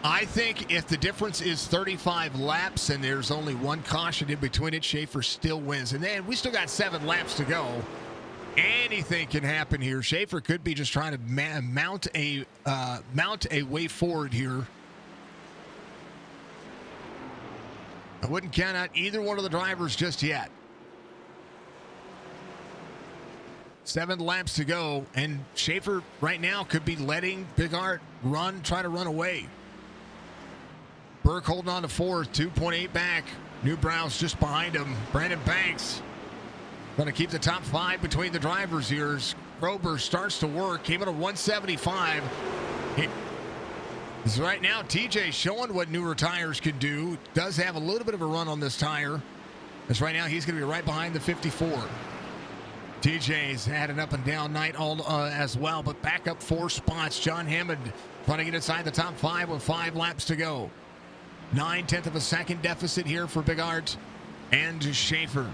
I think if the difference is 35 laps and there's only one caution in between it, Schaefer still wins. And then we still got 7 laps to go. Anything can happen here. Schaefer could be just trying to mount a way forward here. I wouldn't count out either one of the drivers just yet. 7 laps to go, and Schaefer right now could be letting Big Art try to run away. Burke holding on to 4th, 2.8 back. Newbrow's just behind him. Brandon Banks going to keep the top 5 between the drivers here. Krober starts to work. Came in at 175. Right now, TJ showing what newer tires can do. Does have a little bit of a run on this tire. As right now, he's going to be right behind the 54. TJ's had an up and down night as well, but back up 4 spots. John Hammond trying to get inside the top 5 with 5 laps to go. 9/10 of a second deficit here for Big Art and Schaefer.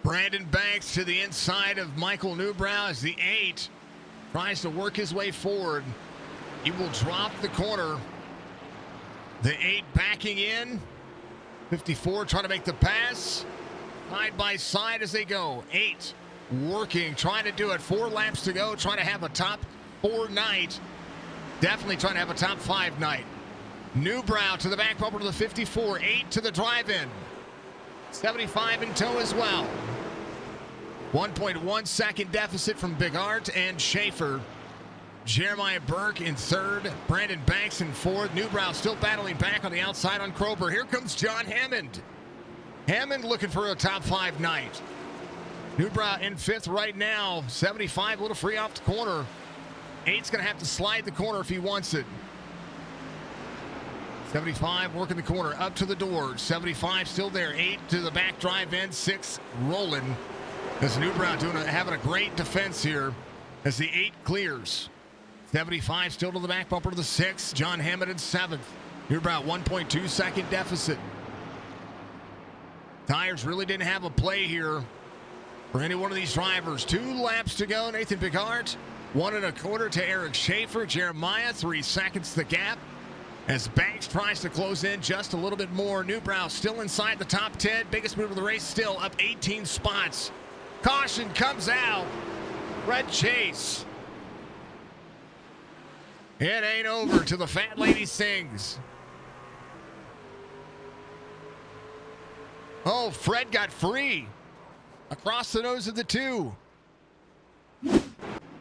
Brandon Banks to the inside of Michael Newbrow as the 8 tries to work his way forward. He will drop the corner. The 8 backing in. 54 trying to make the pass. Side by side as they go. 8 working, trying to do it. 4 laps to go, trying to have a top 4 night. Definitely trying to have a top 5 night. Newbrow to the back bumper to the 54. 8 to the drive-in. 75 in tow as well. 1.1 second deficit from Big Art and Schaefer. Jeremiah Burke in 3rd. Brandon Banks in 4th. Newbrow still battling back on the outside on Krober. Here comes John Hammond. Hammond looking for a top 5 night. Newbrow in 5th right now. 75 a little free off the corner. 8's going to have to slide the corner if he wants it. 75 working the corner up to the door. 75 still there. 8 to the back drive in. 6 rolling. As Newbrow having a great defense here as the 8 clears. 75 still to the back bumper to the 6. John Hammond in 7th. Newbrow 1.2 second deficit. Tires really didn't have a play here for any one of these drivers. 2 laps to go. Nathan Big Art, 1 1/4 to Eric Schaefer. Jeremiah, 3 seconds the gap as Banks tries to close in just a little bit more. Newbrow still inside the top 10. Biggest move of the race, still up 18 spots. Caution comes out. Red Chase. It ain't over till the fat lady sings. Oh, Fred got free across the nose of the 2.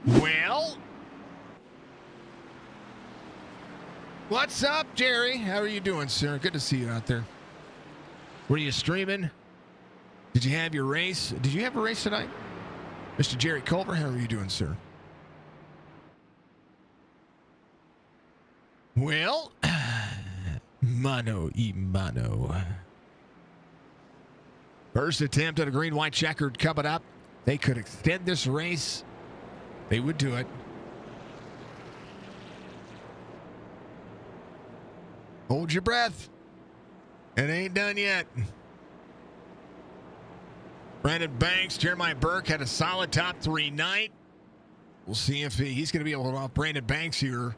Well, what's up, Jerry? How are you doing, sir? Good to see you out there. Were you streaming? Did you have your race? Did you have a race tonight? Mr. Jerry Culver, how are you doing, sir? Well, mano y mano. First attempt at a green-white checkered coming up. They could extend this race. They would do it. Hold your breath. It ain't done yet. Brandon Banks, Jeremiah Burke had a solid top 3 night. We'll see if he's going to be able to hold off Brandon Banks here.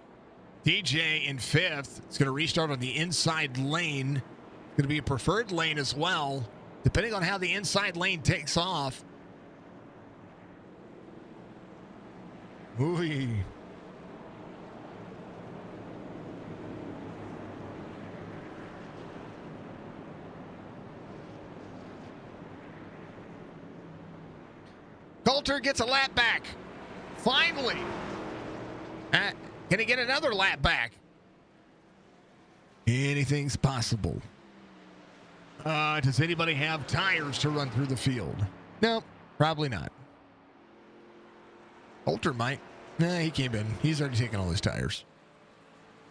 DJ in 5th. It's going to restart on the inside lane. Going to be a preferred lane as well, depending on how the inside lane takes off. Ooh. Coulter gets a lap back. Finally. Can he get another lap back? Anything's possible. Does anybody have tires to run through the field? No, probably not. Coulter might. Nah, he came in. He's already taken all his tires.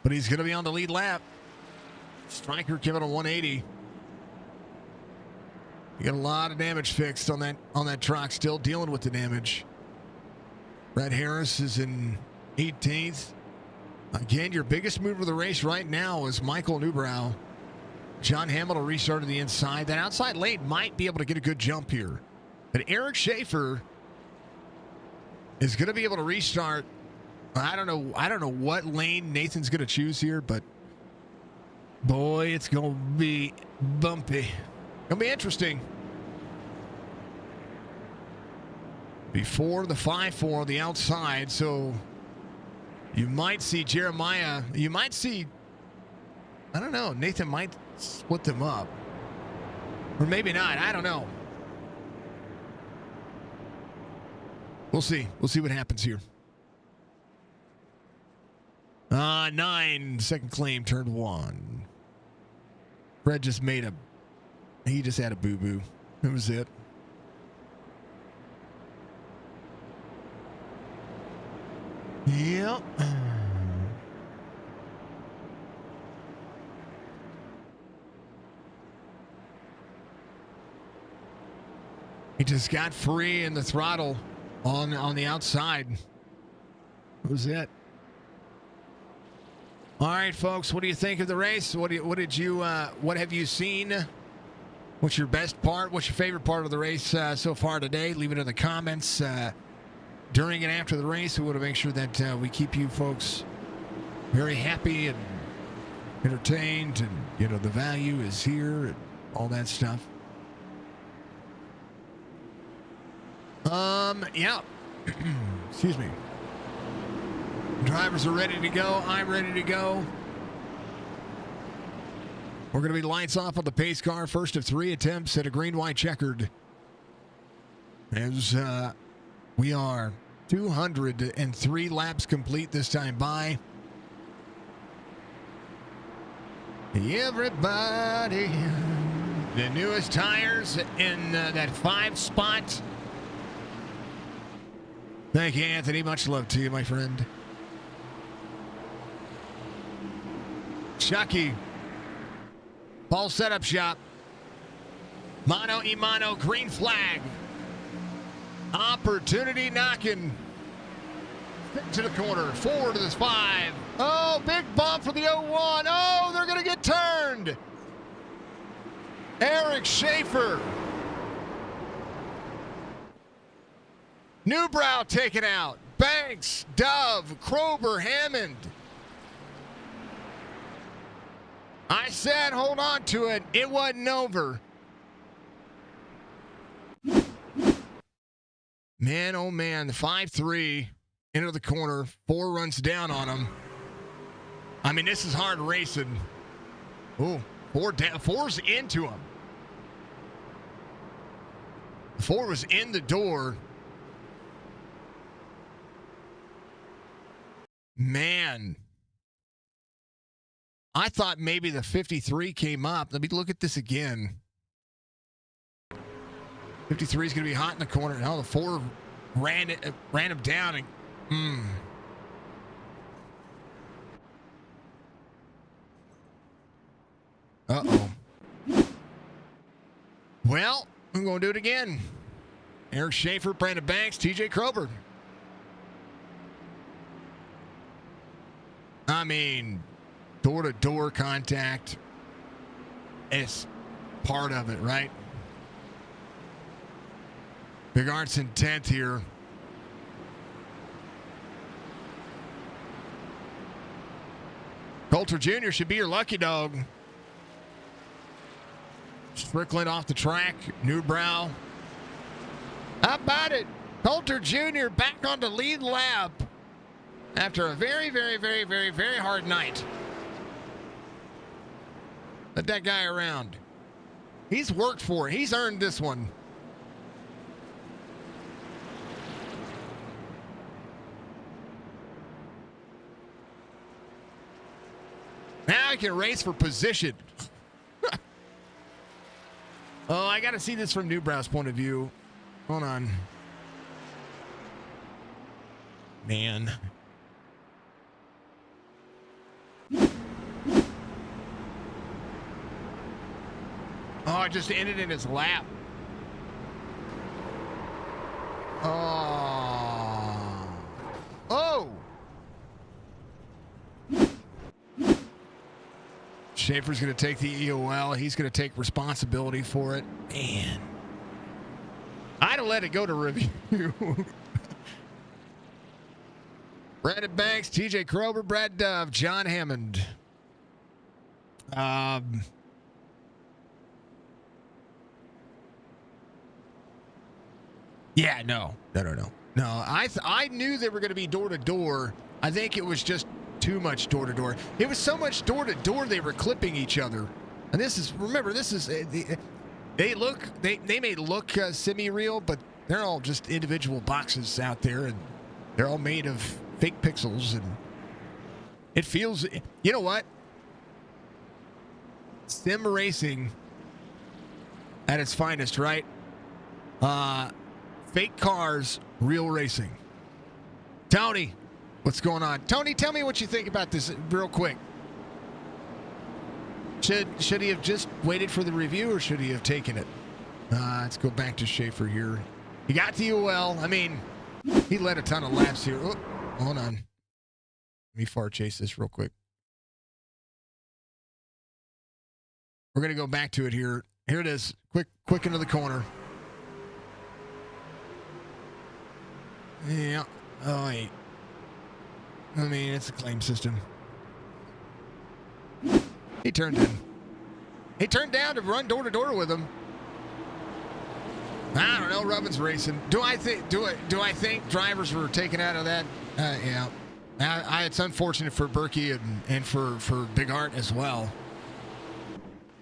But he's going to be on the lead lap. Striker giving a 180. You got a lot of damage fixed on that truck. Still dealing with the damage. Brett Harris is in 18th. Again, your biggest mover of the race right now is Michael Newbrow. John Hamilton restarted the inside. That outside lane might be able to get a good jump here. But Eric Schaefer is going to be able to restart. I don't know what lane Nathan's going to choose here, but boy, it's going to be bumpy. Going to be interesting. Before the 5-4 on the outside, so you might see Jeremiah. You might see, I don't know, Nathan might split them up. Or maybe not. I don't know. We'll see. We'll see what happens here. 9, second claim, turn 1. Fred just made a, he just had a boo-boo. That was it. Yep. He just got free in the throttle on the outside. That was it. All right, folks. What do you think of the race? What have you seen? What's your best part? What's your favorite part of the race so far today? Leave it in the comments. During and after the race, we want to make sure that we keep you folks very happy and entertained, and you know the value is here and all that stuff. Yeah. Excuse me. Drivers are ready to go. I'm ready to go. We're going to be lights off on the pace car. First of 3 attempts at a green, white, checkered. As we are 203 laps complete this time by. Everybody. The newest tires in that 5 spot. Thank you, Anthony. Much love to you, my friend. Chucky. Ball setup shop. Mano y mano, green flag. Opportunity knocking. To the corner. 4 to this 5. Oh, big bump for the 01. Oh, they're going to get turned. Eric Schaefer. Newbrow taken out. Banks, Dove, Krober, Hammond. I said hold on to it. It wasn't over. Man, oh man, the 5-3 into the corner. 4 runs down on him. I mean, this is hard racing. Oh, 4 down. 4's into him. 4 was in the door. Man. I thought maybe the 53 came up. Let me look at this again. 53 is going to be hot in the corner. Now the 4 ran him down. And, Uh-oh. Well, I'm going to do it again. Eric Schaefer, Brandon Banks, TJ Krober. I mean, door-to-door contact is part of it, right? Big Art's in 10th here. Coulter Jr. should be your lucky dog. Strickland off the track. Newbrow. How about it? Coulter Jr. back on the lead lap after a very, very, very, very, very hard night. Let that guy around. He's worked for it. He's earned this one. Now I can race for position. Oh, I got to see this from Newbrow's point of view. Hold on. Man. Oh, I just ended in his lap. Schaefer's going to take the EOL. He's going to take responsibility for it. Man. I'd have let it go to review. Brandon Banks, TJ Krober, Brad Dove, John Hammond. Yeah, no. I knew they were going to be door to door. I think it was just too much door to door. It was so much door to door they were clipping each other. And this is they may look semi-real, but they're all just individual boxes out there, and they're all made of fake pixels, and it feels. You know what? Sim racing at its finest, right? Fake cars, real racing. Tony, what's going on? Tony, tell me what you think about this real quick. Should he have just waited for the review, or should he have taken it? Let's go back to Schaefer here. He got the UL. I mean, he led a ton of laps here. Oh, hold on. Let me far chase this real quick. We're going to go back to it here. Here it is. Quick into the corner. Yeah. Oh, wait. I mean, it's a claim system. He turned in. He turned down to run door to door with him. I don't know. Rubbin's racing. Do I think drivers were taken out of that? Yeah. It's unfortunate for Berkey and for Big Art as well.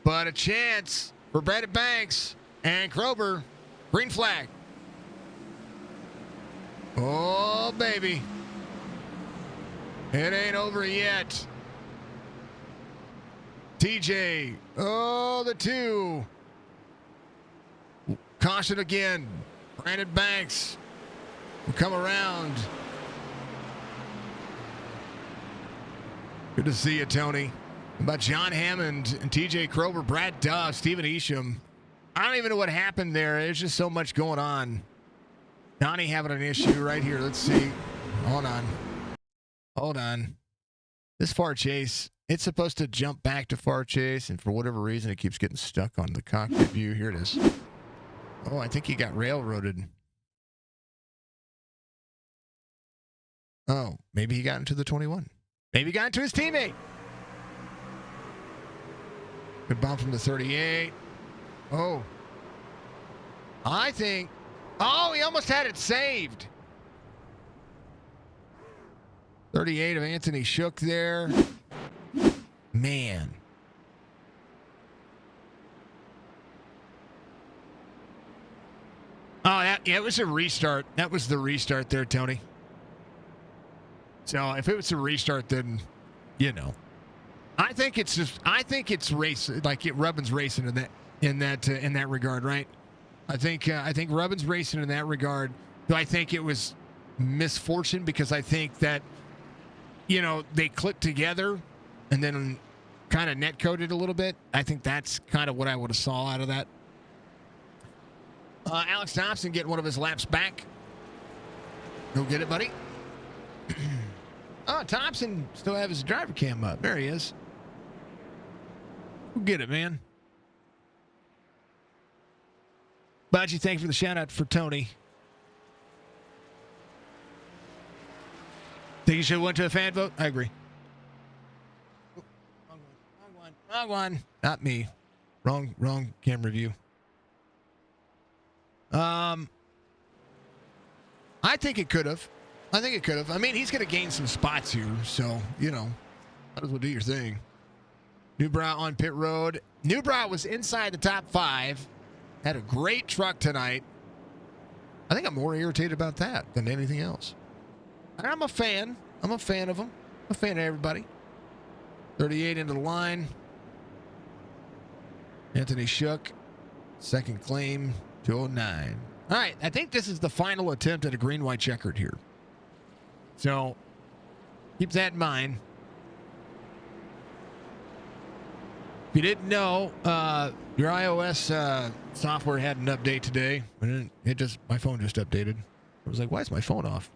But a chance for Brandon Banks and Krober. Green flag. Oh, baby. It ain't over yet. TJ. Oh, the two. Caution again. Brandon Banks will come around. Good to see you, Tony. How about John Hammond and TJ Krober, Brad Dove, Stephen Isham. I don't even know what happened there. There's just so much going on. Donnie having an issue right here. Let's see. Hold on. This far chase, it's supposed to jump back to far chase, and for whatever reason, it keeps getting stuck on the cockpit view. Here it is. Oh, I think he got railroaded. Oh, maybe he got into the 21. Maybe he got into his teammate. Good bump from the 38. Oh. I think. Oh, he almost had it saved. 38 of Anthony Shook there. Man. Oh, it was a restart. That was the restart there, Tony. So if it was a restart, then, you know, I think it's race, like Rubbin's racing in that regard, right? I think Rubbin's racing in that regard. Do I think it was misfortune, because I think that, you know, they clicked together and then kind of net coded a little bit. I think that's kind of what I would have saw out of that. Alex Thompson getting one of his laps back. Go get it, buddy. Oh, Thompson still have his driver cam up. There he is. Go get it, man. Budgie, thank you for the shout out for Tony. Think you should have went to a fan vote? I agree. Wrong one. Not me. Wrong camera view. I think it could have. I mean, he's going to gain some spots here, so, you know, might as well do your thing. Newbrow on pit road. Newbrow was inside the top 5. Had a great truck tonight. I think I'm more irritated about that than anything else. And I'm a fan. I'm a fan of him. I'm a fan of everybody. 38 into the line. Anthony Shook. Second claim, 209. All right, I think this is the final attempt at a green-white checkered here. So keep that in mind. If you didn't know, your iOS software had an update today. My phone just updated. I was like, why is my phone off?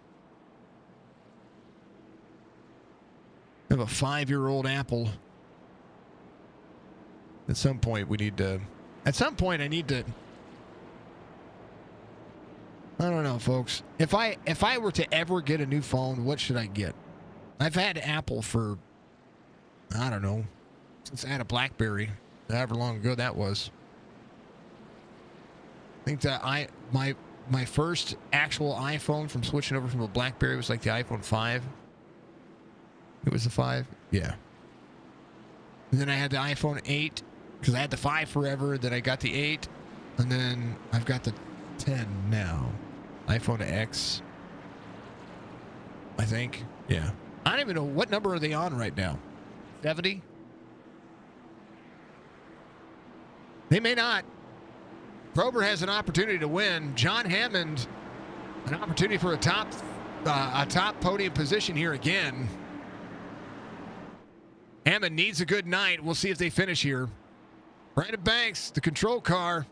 I have a 5-year-old Apple. At some point, we need to. At some point, I need to. I don't know, folks. If I were to ever get a new phone, what should I get? I've had Apple for, I don't know, since I had a BlackBerry, however long ago that was. I think that my first actual iPhone from switching over from a BlackBerry was like the iPhone 5. It was the 5? Yeah. And then I had the iPhone 8 because I had the 5 forever. Then I got the 8. And then I've got the 10 now. iPhone X. I think. Yeah. I don't even know. What number are they on right now? 70? They may not. Krober has an opportunity to win. John Hammond, an opportunity for a top podium position here again. Hammond needs a good night. We'll see if they finish here. Brandon Banks, the control car,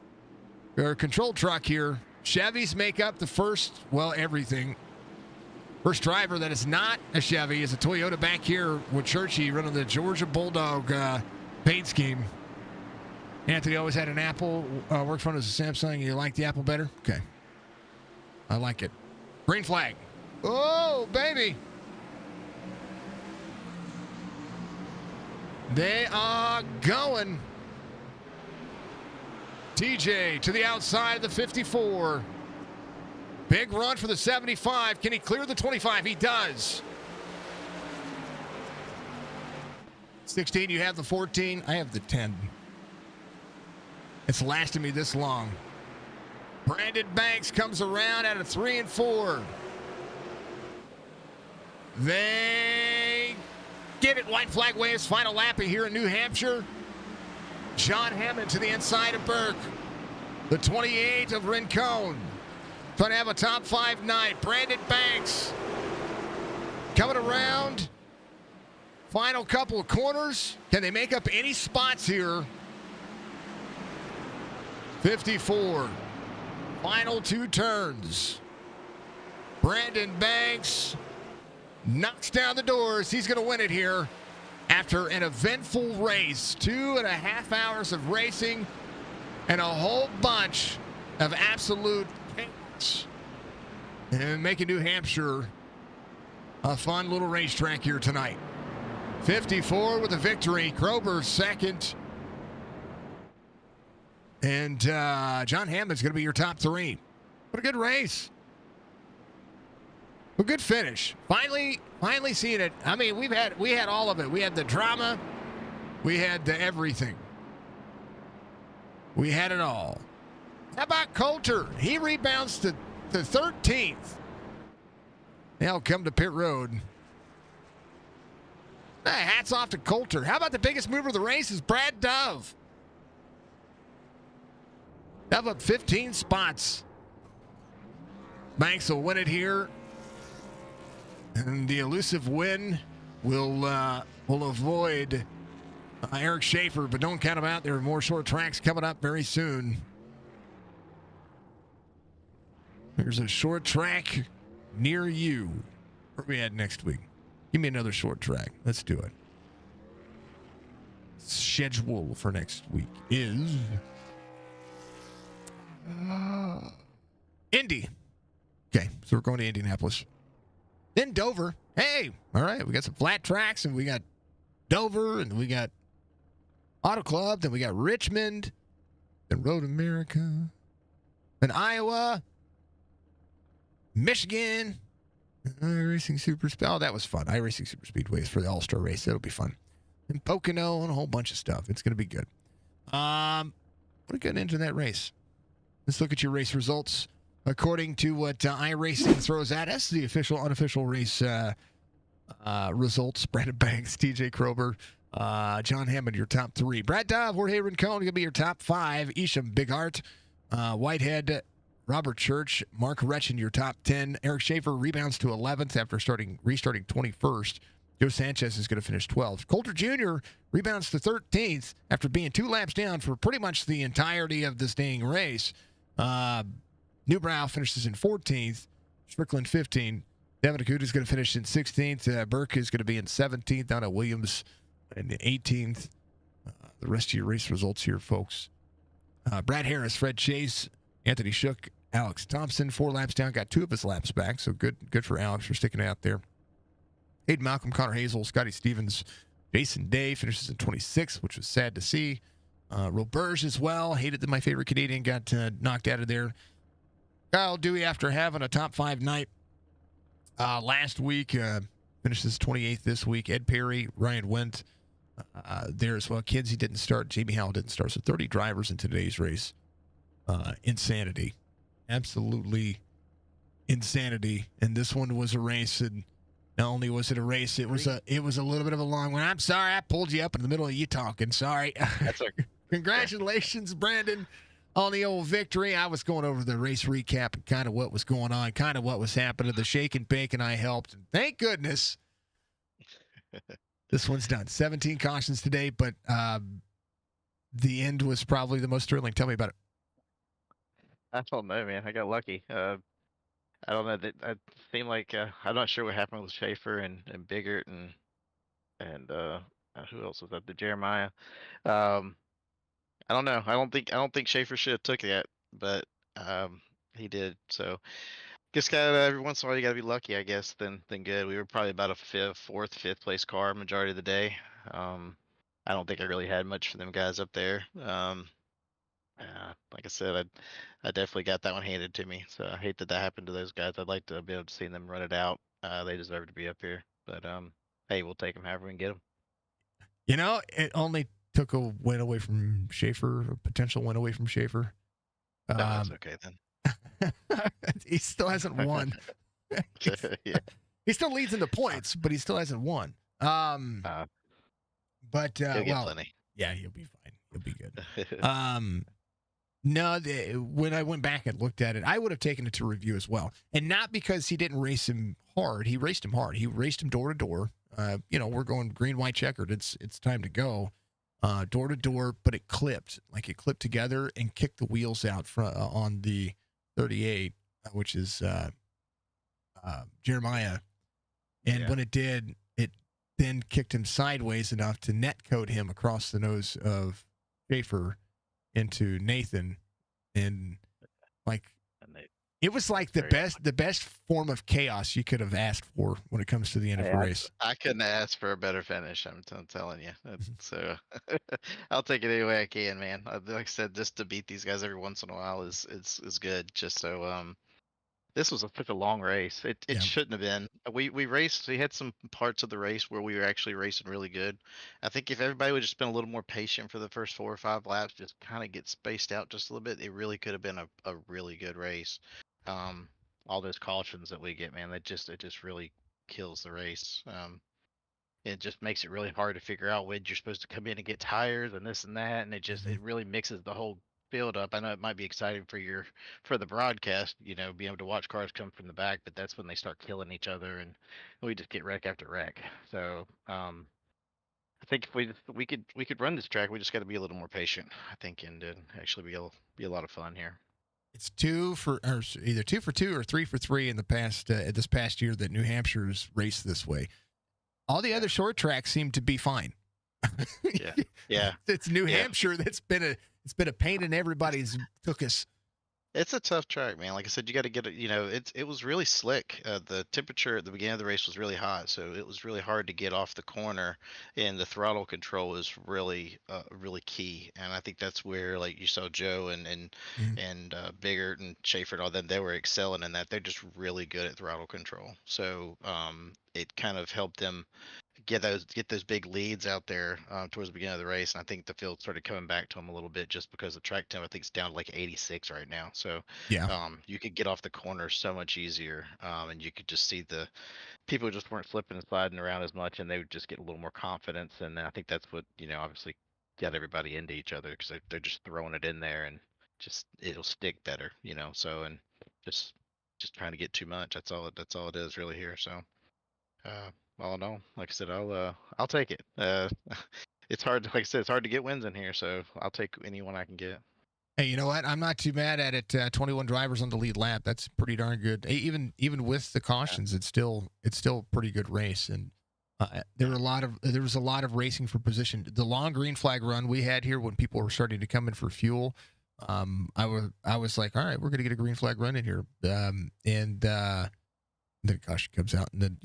or control truck here. Chevys make up the first, well, everything. First driver that is not a Chevy is a Toyota back here with Churchy running the Georgia Bulldog paint scheme. Anthony always had an Apple, worked for him as a Samsung. You like the Apple better? Okay. I like it. Green flag. Oh, baby. They are going. TJ to the outside of the 54. Big run for the 75. Can he clear the 25? He does. 16, you have the 14. I have the 10. It's lasted me this long. Brandon Banks comes around out of 3 and 4. They get it. White flag waves. Final lap here in New Hampshire. John Hammond to the inside of Burke. The 28 of Rincon. Trying to have a top 5 night. Brandon Banks coming around. Final couple of corners. Can they make up any spots here? 54. Final 2 turns. Brandon Banks knocks down the doors. He's going to win it here after an eventful race. 2.5 hours of racing and a whole bunch of absolute chaos. And making New Hampshire a fun little racetrack here tonight. 54 with a victory. Krober second. And John Hammond's going to be your top 3. What a good race. A good finish. Finally seeing it. I mean, we had all of it. We had the drama. We had the everything. We had it all. How about Coulter? He rebounds to 13th. They'll come to pit road. Hats off to Coulter. How about the biggest mover of the race is Brad Dove? Dove up 15 spots. Banks will win it here. And the elusive win will avoid Eric Schaefer, but don't count him out. There are more short tracks coming up very soon. There's a short track near you. Where are we at next week? Give me another short track. Let's do it. Schedule for next week is Indy. Okay, so we're going to Indianapolis. Then Dover. Hey, all right, we got some flat tracks, and we got Dover, and we got Auto Club, then we got Richmond, then Road America, then Iowa, Michigan, iRacing Super Speed. Oh, that was fun. iRacing Super Speedways for the All-Star race. That'll be fun. And Pocono and a whole bunch of stuff. It's going to be good. What a good end to that race. Let's look at your race results. According to what iRacing throws at us, the official, unofficial race results. Brandon Banks, TJ Krober, John Hammond, your top 3. Brad Dove, Jorge Rincon, going to be your top 5. Isham Bighart, Whitehead, Robert Church, Mark Retchen, your top 10. Eric Schaefer rebounds to 11th after restarting 21st. Joe Sanchez is going to finish 12th. Coulter Jr. rebounds to 13th after being 2 laps down for pretty much the entirety of this dang race. Newbrow finishes in 14th. Strickland 15th. Devin Akuta is going to finish in 16th. Burke is going to be in 17th. Down at Williams in 18th. the rest of your race results here, folks. Brad Harris, Fred Chase, Anthony Shook, Alex Thompson, 4 laps down, got 2 of his laps back, so good for Alex for sticking out there. Hayden Malcolm, Connor Hazel, Scotty Stevens, Jason Day finishes in 26, which was sad to see. Roberge as well. Hated that my favorite Canadian got knocked out of there. Kyle Dewey, after having a top 5 night last week, finishes 28th this week. Ed Perry, Ryan Wendt there as well. Kinsey didn't start. Jamie Howell didn't start. So 30 drivers in today's race. Insanity. Absolutely insanity. And this one was a race, and not only was it a race, it was a little bit of a long one. I'm sorry I pulled you up in the middle of you talking. Sorry. That's okay. Congratulations, Brandon, on the old victory. I was going over the race recap and kind of what was going on, kind of what was happening. The shake and bake, and I helped. And thank goodness this one's done. 17 cautions today, but the end was probably the most thrilling. Tell me about it. I don't know, man. I got lucky. I don't know. It seemed like I'm not sure what happened with Schaefer and Biggert and who else was that? The Jeremiah. I don't know. I don't think Schaefer should have took that, but he did. So just gotta every once in a while you gotta be lucky, I guess. Then good. We were probably about a fourth, fifth place car majority of the day. I don't think I really had much for them guys up there. Like I said, I definitely got that one handed to me. So I hate that happened to those guys. I'd like to be able to see them run it out. They deserve to be up here. But hey, we'll take them however we can get them. You know, it only took a win away from Schaefer, a potential win away from Schaefer. That's okay then. He still hasn't won. Yeah. He still leads in the points, but he still hasn't won. But he'll get plenty. Yeah, he'll be fine. He'll be good. No, when I went back and looked at it, I would have taken it to review as well. And not because he didn't race him hard. He raced him hard. He raced him door to door. We're going green, white, checkered. It's time to go. Door to door, but it clipped. Like it clipped together and kicked the wheels out on the 38, which is Jeremiah. And when it did, it then kicked him sideways enough to net coat him across the nose of Schaefer into Nathan. And it was like the best form of chaos you could have asked for when it comes to the end of a race. I couldn't ask for a better finish. I'm telling you. So I'll take it any way I can, man. Like I said, just to beat these guys every once in a while is good. Just so this was such a long race. It shouldn't have been. We raced. We had some parts of the race where we were actually racing really good. I think if everybody would just been a little more patient for the first 4 or 5 laps, just kind of get spaced out just a little bit, it really could have been a really good race. All those cautions that we get, man, it just really kills the race. It just makes it really hard to figure out when you're supposed to come in and get tires and this and that, and it really mixes the whole field up. I know it might be exciting for the broadcast, being able to watch cars come from the back, but that's when they start killing each other and we just get wreck after wreck. So I think if we could run this track, we just got to be a little more patient, I think, and actually be a lot of fun here. It's either 2 for 2 or 3 for 3 in the past this past year that New Hampshire's raced this way. All the other short tracks seem to be fine. Yeah. It's New Hampshire that's been a pain in everybody's tuchus. It's a tough track, man. Like I said, you got to get it. It was really slick. The temperature at the beginning of the race was really hot, so it was really hard to get off the corner, and the throttle control is really, really key. And I think that's where, like, you saw Joe and Biggert and Schaefer and all them, they were excelling in that. They're just really good at throttle control. So it kind of helped them get those big leads out there towards the beginning of the race, and I think the field started coming back to them a little bit just because the track temp I think is down to like 86 right now. So you could get off the corner so much easier, and you could just see the people just weren't slipping and sliding around as much, and they would just get a little more confidence. And I think that's what obviously got everybody into each other because they're just throwing it in there and just it'll stick better, So and just trying to get too much. That's all it is really here. So. All in all, like I said, I'll take it. It's hard, like I said, it's hard to get wins in here, so I'll take anyone I can get. Hey, you know what? I'm not too mad at it. 21 drivers on the lead lap. That's pretty darn good. Even with the cautions, it's still a pretty good race. And There was a lot of racing for position. The long green flag run we had here when people were starting to come in for fuel, I was like, all right, we're gonna get a green flag run in here, and then caution comes out, and then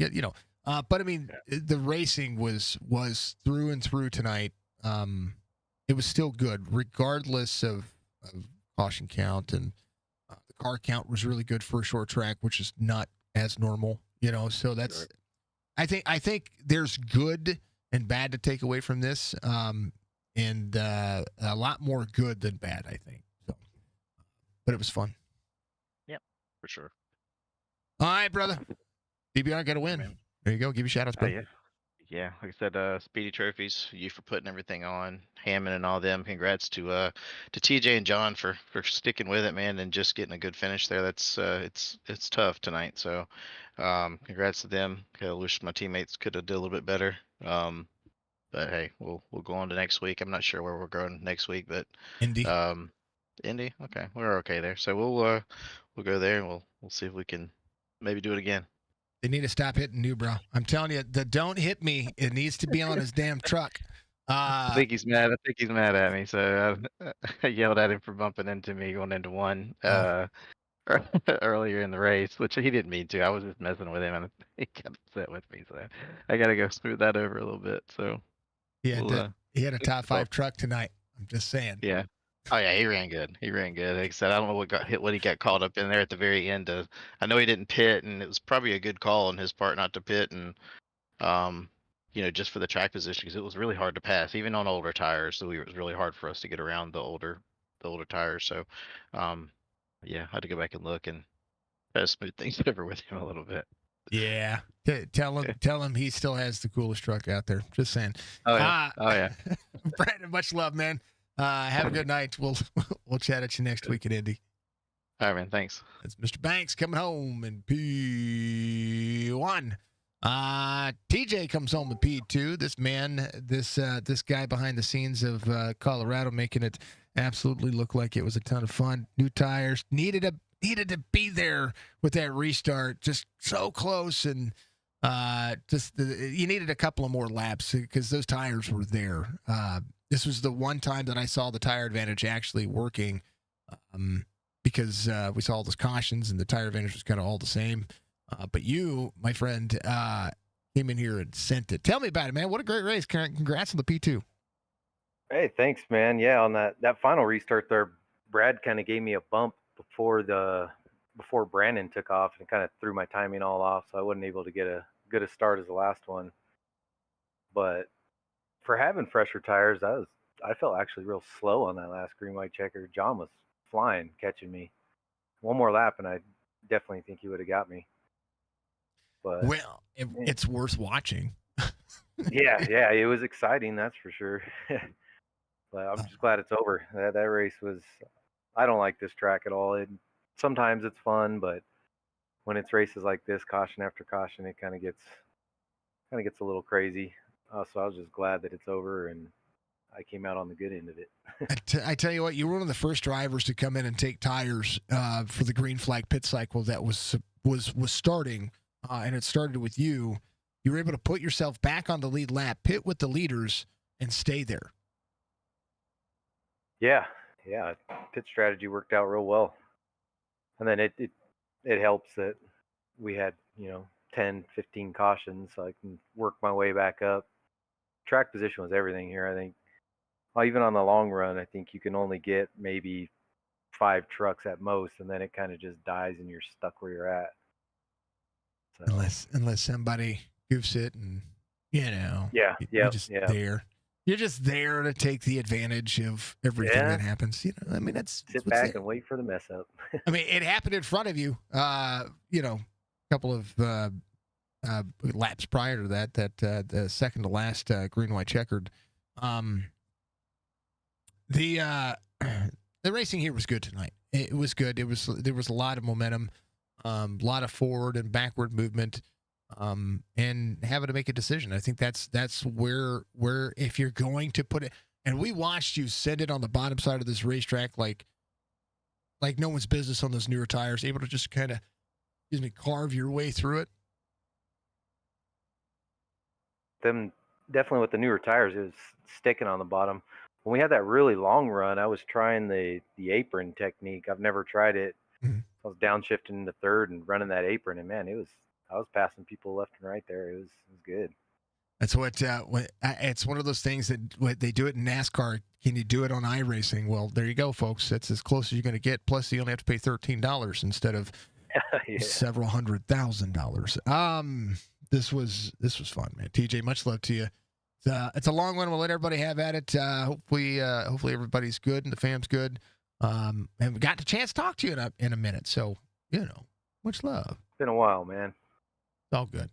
but I mean, the racing was through and through tonight. It was still good, regardless of caution count, and the car count was really good for a short track, which is not as normal, So that's Right. I think there's good and bad to take away from this, and a lot more good than bad, I think. So, but it was fun. For sure. All right, brother. DBR got to win. man. There you go. Give you shout outs, Oh bro. yeah. Yeah, like I said, Speedy Trophies, you for putting everything on, Hammond and all them. Congrats to TJ and John for sticking with it, man, and just getting a good finish there. That's it's tough tonight. So congrats to them. I wish my teammates could have did a little bit better. But hey, we'll go on to next week. I'm not sure where we're going next week, but Indy. Indy, okay, we're okay there. So we'll go there and we'll see if we can maybe do it again. They need to stop hitting you, bro. I'm telling you, the don't hit me. It needs to be on his damn truck. I think he's mad. I think he's mad at me. So I yelled at him for bumping into me going into one earlier in the race, which he didn't mean to. I was just messing with him, and he got upset with me. So I got to go smooth that over a little bit. So he had a top well, 5 truck tonight. I'm just saying. yeah. Oh yeah, he ran good. He ran good. Like I said, I don't know what he got caught up in there at the very end. I know he didn't pit, and it was probably a good call on his part not to pit, and just for the track position, because it was really hard to pass, even on older tires. So it was really hard for us to get around the older tires. So, yeah, I had to go back and look and try to smooth things over with him a little bit. Yeah. Tell him he still has the coolest truck out there. Just saying. Oh yeah. Oh yeah. Brandon, much love, man. Have a good night. We'll chat at you next week at Indy. All right, man. Thanks. That's Mr. Banks coming home in P1. TJ comes home in P2. This man, this guy behind the scenes of Colorado, making it absolutely look like it was a ton of fun. New tires, needed to be there with that restart, just so close, and you needed a couple of more laps because those tires were there. This was the one time that I saw the tire advantage actually working, because we saw all those cautions and the tire advantage was kind of all the same. But you, my friend, came in here and sent it. Tell me about it, man. What a great race. Congrats on the P2. Hey, thanks, man. Yeah, on that final restart there, Brad kind of gave me a bump before Brandon took off, and it kind of threw my timing all off, so I wasn't able to get a good a start as the last one. But for having fresher tires, I felt actually real slow on that last green white checker. John was flying, catching me. One more lap, and I definitely think he would have got me. But Well, it's worth watching. yeah, it was exciting, that's for sure. But I'm just glad it's over. That race was. I don't like this track at all. Sometimes it's fun, but when it's races like this, caution after caution, it kind of gets a little crazy. So I was just glad that it's over, and I came out on the good end of it. I tell you what, you were one of the first drivers to come in and take tires for the green flag pit cycle that was starting, and it started with you. You were able to put yourself back on the lead lap, pit with the leaders, and stay there. Yeah, pit strategy worked out real well, and then it helps that we had 10, 15 cautions, so I can work my way back up. Track position was everything here. I think, well, even on the long run, I think you can only get maybe 5 trucks at most, and then it kind of just dies and you're stuck where you're at. So, Unless somebody goofs it, and yeah, you're just there. You're just there to take the advantage of everything that happens. I mean, sit back and wait for the mess up. I mean, it happened in front of you. A couple of laps prior to that the second to last green white checkered. The racing here was good tonight. It was good. There was a lot of momentum, a lot of forward and backward movement, and having to make a decision. I think that's where if you're going to put it, and we watched you send it on the bottom side of this racetrack like no one's business on those newer tires, able to just kind of carve your way through it. them definitely with the newer tires, it was sticking on the bottom. When we had that really long run, I was trying the apron technique. I've never tried it. Mhm. I was downshifting into third and running that apron, and man, I was passing people left and right there. It was good. That's what it's one of those things that what they do it in NASCAR. Can you do it on iRacing? Well, there you go, folks. That's as close as you're going to get. Plus, you only have to pay $13 instead of Yeah. several $100,000. This was fun, man. TJ, much love to you. It's a long one. We'll let everybody have at it. Hopefully everybody's good and the fam's good. And we got the chance to talk to you in a minute. So much love. It's been a while, man. It's all good.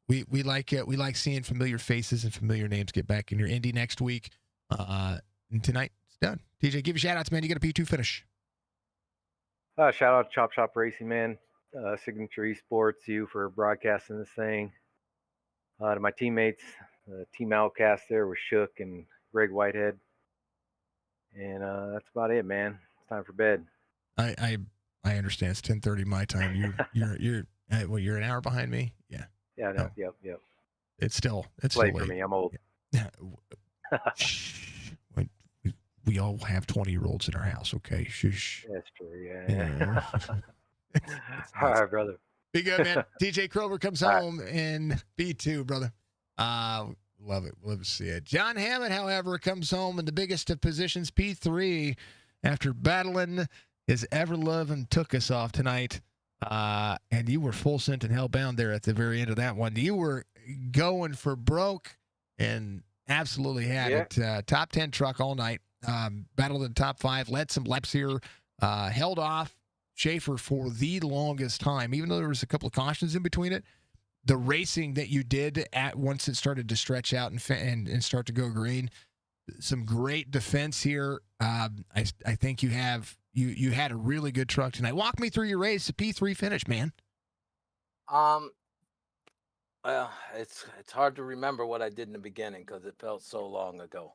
We like seeing familiar faces and familiar names get back in your Indy next week. And tonight it's done. TJ, give you shout outs, man. You got a P2 finish. Shout out to Chop Shop Racing, man. Signature Esports, you for broadcasting this thing. To my teammates, Team Outcast there with Shook and Greg Whitehead. And that's about it, man. It's time for bed. I understand. It's 10:30 my time. You're an hour behind me. Yeah. Yeah, no, yep. It's still Late late for me. I'm old. Yeah. We all have 20-year-olds in our house. Okay. Shush. That's true. Yeah. It's All nice. right, brother. Be good, man. TJ Krover comes home in B2, brother. Love it. Love to see it. John Hammond, however, comes home in the biggest of positions, P3, after battling his ever-loving took us off tonight. And you were full sent and hellbound there at the very end of that one. You were going for broke and absolutely had it. Top 10 truck all night. Battled in the top 5, led some laps here, held off Schaefer for the longest time, even though there was a couple of cautions in between it. The racing that you did at once it started to stretch out and start to go green, some great defense here. I think you had a really good truck tonight. Walk me through your race, the P3 finish, man. Well, it's hard to remember what I did in the beginning because it felt so long ago.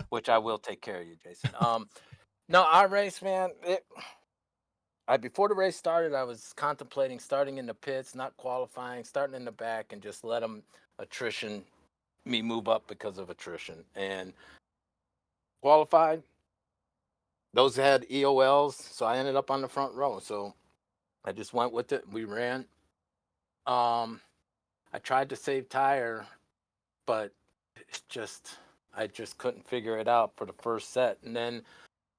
Which I will take care of you, Jason. No, our race, man. Before the race started, I was contemplating starting in the pits, not qualifying, starting in the back, and just let them me move up because of attrition. And qualified, those had EOLs, so I ended up on the front row. So I just went with it. We ran. I tried to save tire, but I just couldn't figure it out for the first set. And then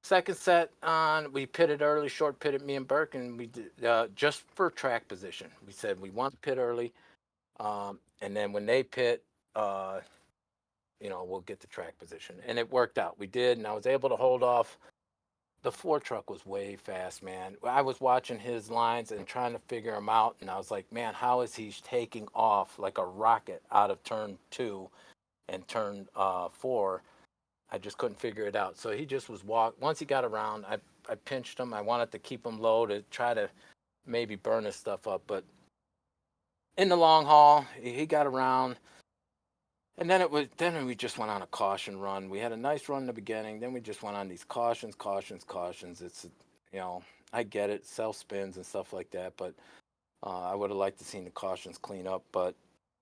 second set on, we pitted early, short pitted me and Burke, and we did just for track position. We said we want to pit early, and then when they pit, we'll get the track position. And it worked out. We did, and I was able to hold off. The 4 truck was way fast, man. I was watching his lines and trying to figure him out, and I was like, man, how is he taking off like a rocket out of turn 2 and turn 4? I just couldn't figure it out. So he just was once he got around, I pinched him. I wanted to keep him low to try to maybe burn his stuff up. But in the long haul, he got around. And then we just went on a caution run. We had a nice run in the beginning. Then we just went on these cautions. It's, I get it, self spins and stuff like that. But I would have liked to seen the cautions clean up. But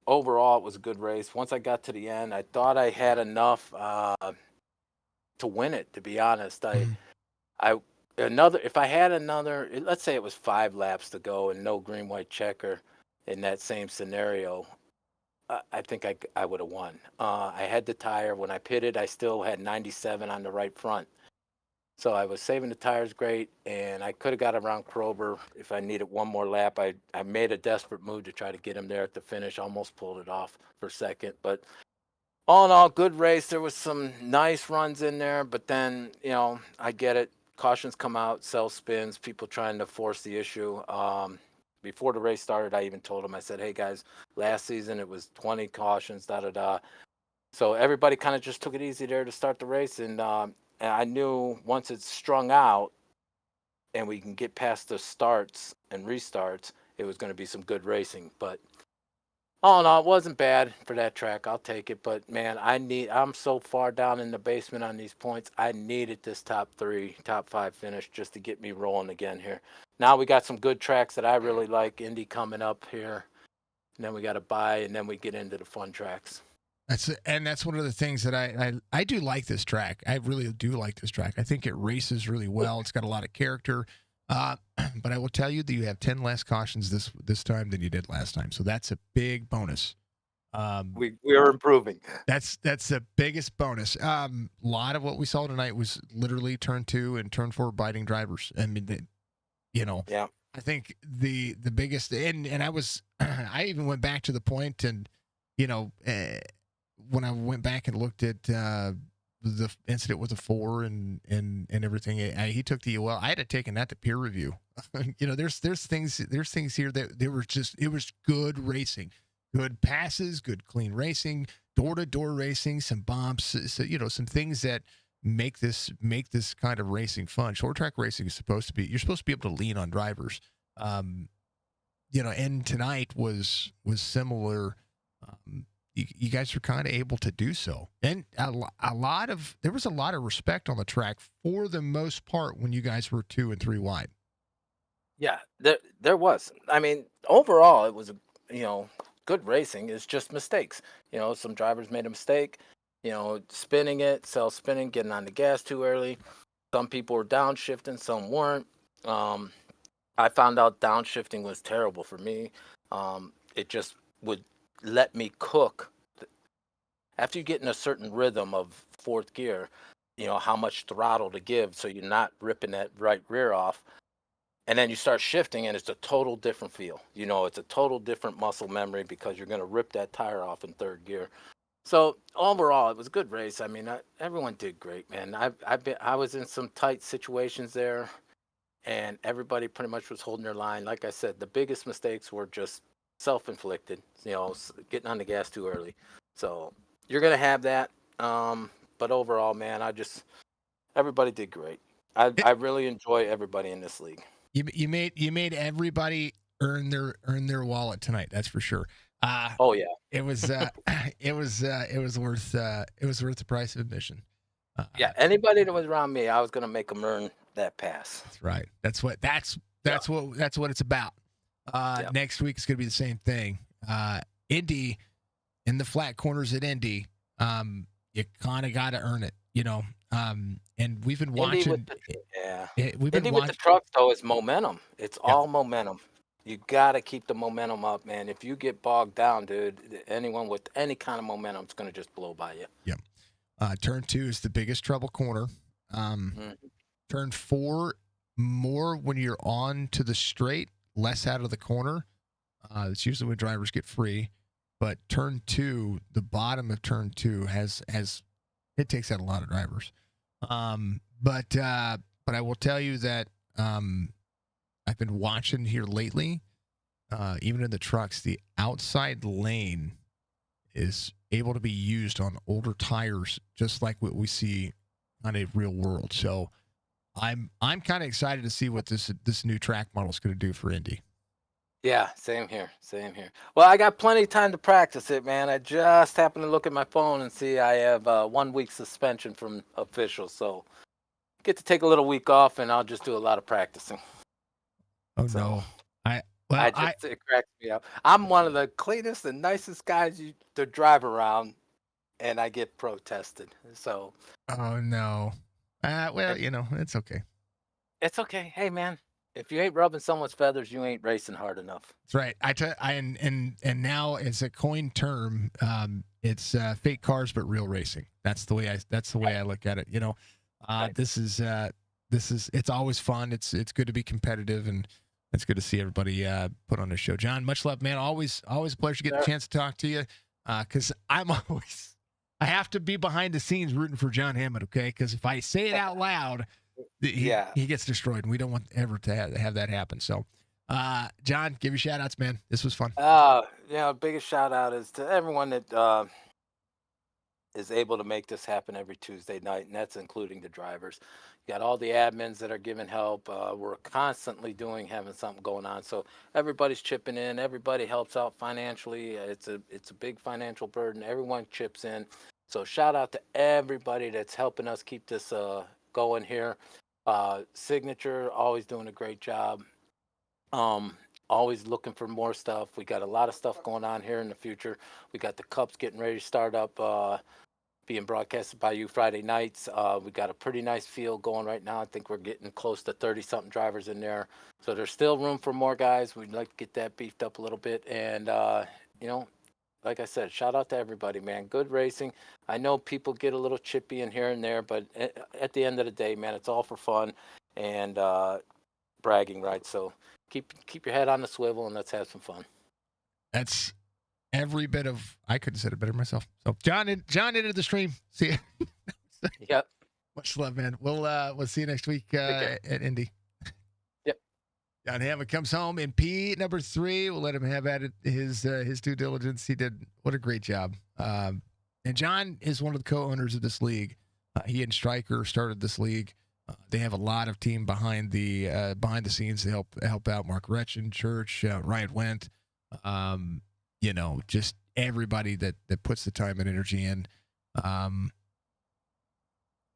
overall, it was a good race. Once I got to the end, I thought I had enough to win it, to be honest. If I had another, let's say it was 5 laps to go and no green white checker in that same scenario, I think I would have won. I had the tire when I pitted. I still had 97 on the right front, so I was saving the tires great, and I could have got around Krober if I needed one more lap. I made a desperate move to try to get him there at the finish. Almost pulled it off for second, but all in all, good race. There was some nice runs in there, but then, I get it. Cautions come out, self spins, people trying to force the issue. Before the race started, I even told them, I said, hey, guys, last season it was 20 cautions, da-da-da. So everybody kind of just took it easy there to start the race. And I knew once it's strung out and we can get past the starts and restarts, it was going to be some good racing. But all in all, it wasn't bad for that track. I'll take it. But, man, I'm so far down in the basement on these points. I needed this top 5 finish just to get me rolling again here. Now we got some good tracks that I really like. Indy coming up here. and then we got to buy, and then we get into the fun tracks. That's one of the things that I do like this track. I really do like this track. I think it races really well. It's got a lot of character. But I will tell you that you have 10 less cautions this time than you did last time. So that's a big bonus. We are improving. That's the biggest bonus. A lot of what we saw tonight was literally turn 2 and turn 4 biting drivers. I mean, Yeah. I think the biggest, and I was, I even went back to the point, and when I went back and looked at the incident with the 4 and everything, he took the UL. I had to taken that to peer review. There's things here that it was good racing, good passes, good clean racing, door to door racing, some bumps, so, some things that make this kind of racing fun. Short track racing is you're supposed to be able to lean on drivers. And tonight was similar. You guys were kind of able to do so, and there was a lot of respect on the track for the most part when you guys were 2 and 3 wide. Yeah, there was. I mean, overall, it was good racing. It's just mistakes. Some drivers made a mistake. Spinning it, self-spinning, getting on the gas too early. Some people were downshifting, some weren't. I found out downshifting was terrible for me. It just would let me cook. After you get in a certain rhythm of fourth gear, how much throttle to give so you're not ripping that right rear off. And then you start shifting, and it's a total different feel. It's a total different muscle memory because you're going to rip that tire off in third gear. So overall, it was a good race. I mean, everyone did great, man. I was in some tight situations there, and everybody pretty much was holding their line. Like I said, the biggest mistakes were just self-inflicted. Getting on the gas too early. So you're going to have that. But overall, man, everybody did great. I really enjoy everybody in this league. You made everybody earn their wallet tonight. That's for sure. Oh yeah, it was it was worth the price of admission. Yeah, anybody that was around me, I was gonna make them earn that pass. That's right. That's what it's about. Next week is gonna be the same thing. Indy, in the flat corners at Indy, you kind of got to earn it, and we've been watching. We've been Indy with the trucks though is momentum. It's all momentum. You got to keep the momentum up, man. If you get bogged down, dude, anyone with any kind of momentum is going to just blow by you. Yep. Turn 2 is the biggest trouble corner. Turn 4, more when you're on to the straight, less out of the corner. It's usually when drivers get free. But turn 2, the bottom of turn 2 has it takes out a lot of drivers. But I will tell you that I've been watching here lately, even in the trucks, the outside lane is able to be used on older tires, just like what we see on a real world. So I'm kind of excited to see what this new track model is going to do for Indy. Yeah, same here. Well, I got plenty of time to practice it, man. I just happened to look at my phone and see I have 1 week suspension from officials, so get to take a little week off, and I'll just do a lot of practicing. Oh no! It cracks me up. I'm one of the cleanest and nicest guys to drive around, and I get protested. So. Oh no! It's okay. It's okay. Hey, man. If you ain't rubbing someone's feathers, you ain't racing hard enough. That's right. And now it's a coined term. It's fake cars but real racing. That's the way I look at it. This is it's always fun. It's good to be competitive, and it's good to see everybody put on a show. John, much love, man. Always a pleasure to get a chance to talk to you. Because I have to be behind the scenes rooting for John Hammond. Okay, because if I say it out loud. He gets destroyed, and we don't want ever to have that happen. So, John, give your shout outs, man. This was fun. Biggest shout out is to everyone that is able to make this happen every Tuesday night, and that's including the drivers. You got all the admins that are giving help. We're constantly having something going on. So everybody's chipping in. Everybody helps out financially. It's a big financial burden. Everyone chips in. So shout out to everybody that's helping us keep this going here. Signature always doing a great job. always looking for more stuff. We got a lot of stuff going on here in the future. We got the Cups getting ready to start up, being broadcasted by you Friday nights. We got a pretty nice field going right now. I think we're getting close to 30-something drivers in there. So there's still room for more guys. We'd like to get that beefed up a little bit. And, like I said, shout out to everybody, man. Good racing. I know people get a little chippy in here and there, but at the end of the day, man, it's all for fun and bragging rights. So keep your head on the swivel and let's have some fun. That's every bit of. I couldn't have said it better myself. So John entered the stream. See you. Yep. Much love, man. We'll see you next week at Indy. Yep. John Hammond comes home in P number 3. We'll let him have at it his due diligence. He did what a great job. And John is one of the co-owners of this league. He and Stryker started this league. They have a lot of team behind the scenes to help out. Mark Retchen, Church, Ryan Wendt, just everybody that puts the time and energy in.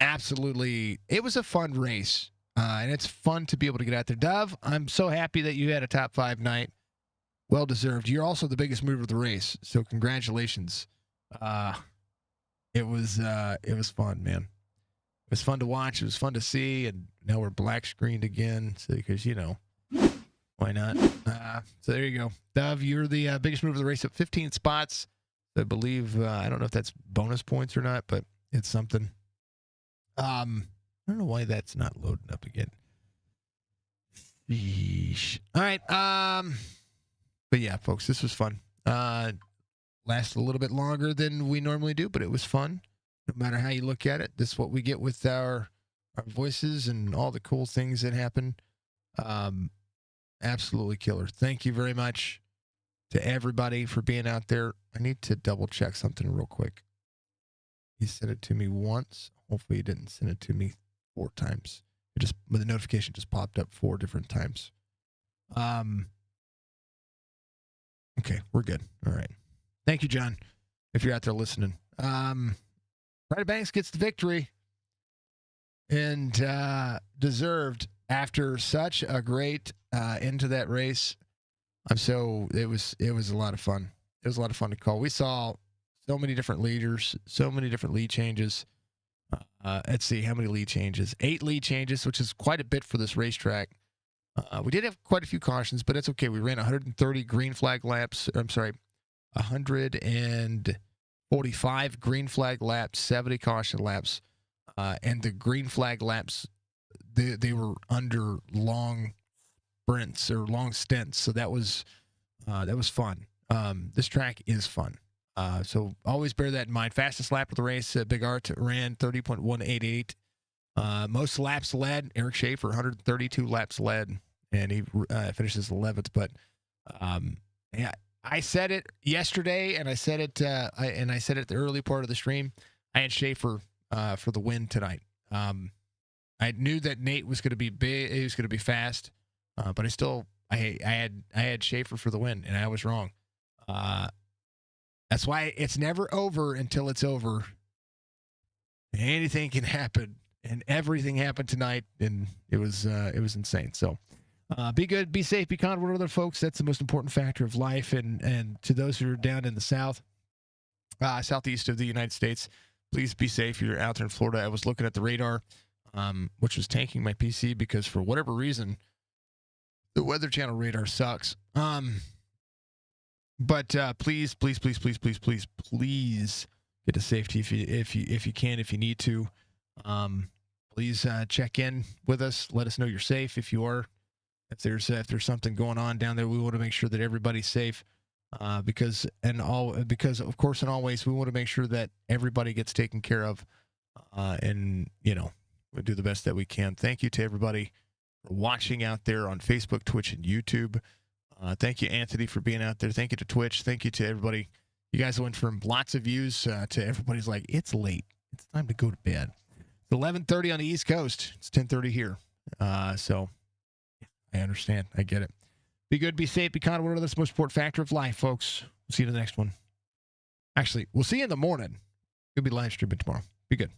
Absolutely, it was a fun race, and it's fun to be able to get out there. Dove, I'm so happy that you had a top 5 night. Well deserved. You're also the biggest mover of the race, so congratulations. It was fun, man. It was fun to watch. It was fun to see, and now we're black screened again, so because why not? So there you go, Dove. You're the biggest mover of the race at 15 spots. I believe I don't know if that's bonus points or not, but it's something. I don't know why that's not loading up again. Sheesh. All right. But yeah, folks, this was fun. Lasted a little bit longer than we normally do, but it was fun. No matter how you look at it, this is what we get with our voices and all the cool things that happen. Absolutely killer. Thank you very much to everybody for being out there. I need to double check something real quick. He sent it to me once. Hopefully he didn't send it to me 4 times. The notification just popped up 4 different times. Okay, we're good. All right. Thank you, John, if you're out there listening. Ryder Banks gets the victory and deserved after such a great end to that race. It was a lot of fun. It was a lot of fun to call. We saw so many different leaders, so many different lead changes. Let's see how many lead changes. 8 lead changes, which is quite a bit for this racetrack. We did have quite a few cautions, but it's okay. We ran 130 green flag laps. 145 green flag laps, 70 caution laps, and the green flag laps, they were under long sprints or long stints, so that was fun. This track is fun, so always bear that in mind. Fastest lap of the race, Big Art ran 30.188. Most laps led, Eric Schaefer, 132 laps led, and he finishes 11th. But yeah. I said it yesterday, and I said it at the early part of the stream. I had Schaefer for the win tonight. I knew that Nate was going to be big; he was going to be fast, but I had Schaefer for the win, and I was wrong. That's why it's never over until it's over. Anything can happen, and everything happened tonight, and it was insane. So. Be good, be safe, be kind to one another, folks. That's the most important factor of life. And to those who are down in the southeast of the United States, please be safe. You're out there in Florida. I was looking at the radar, which was tanking my PC because for whatever reason, the Weather Channel radar sucks. But please get to safety if you can, if you need to. Please check in with us. Let us know you're safe if you are. If there's something going on down there, we want to make sure that everybody's safe, because of course and always we want to make sure that everybody gets taken care of, and we do the best that we can. Thank you to everybody for watching out there on Facebook, Twitch, and YouTube. Thank you, Anthony, for being out there. Thank you to Twitch. Thank you to everybody. You guys went from lots of views to everybody's like, it's late. It's time to go to bed. It's 11:30 on the East Coast. It's 10:30 here. So. I understand. I get it. Be good, be safe, be kind of one another. That's the most important factor of life, folks. We'll see you in the next one. Actually, we'll see you in the morning. You'll be live streaming tomorrow. Be good.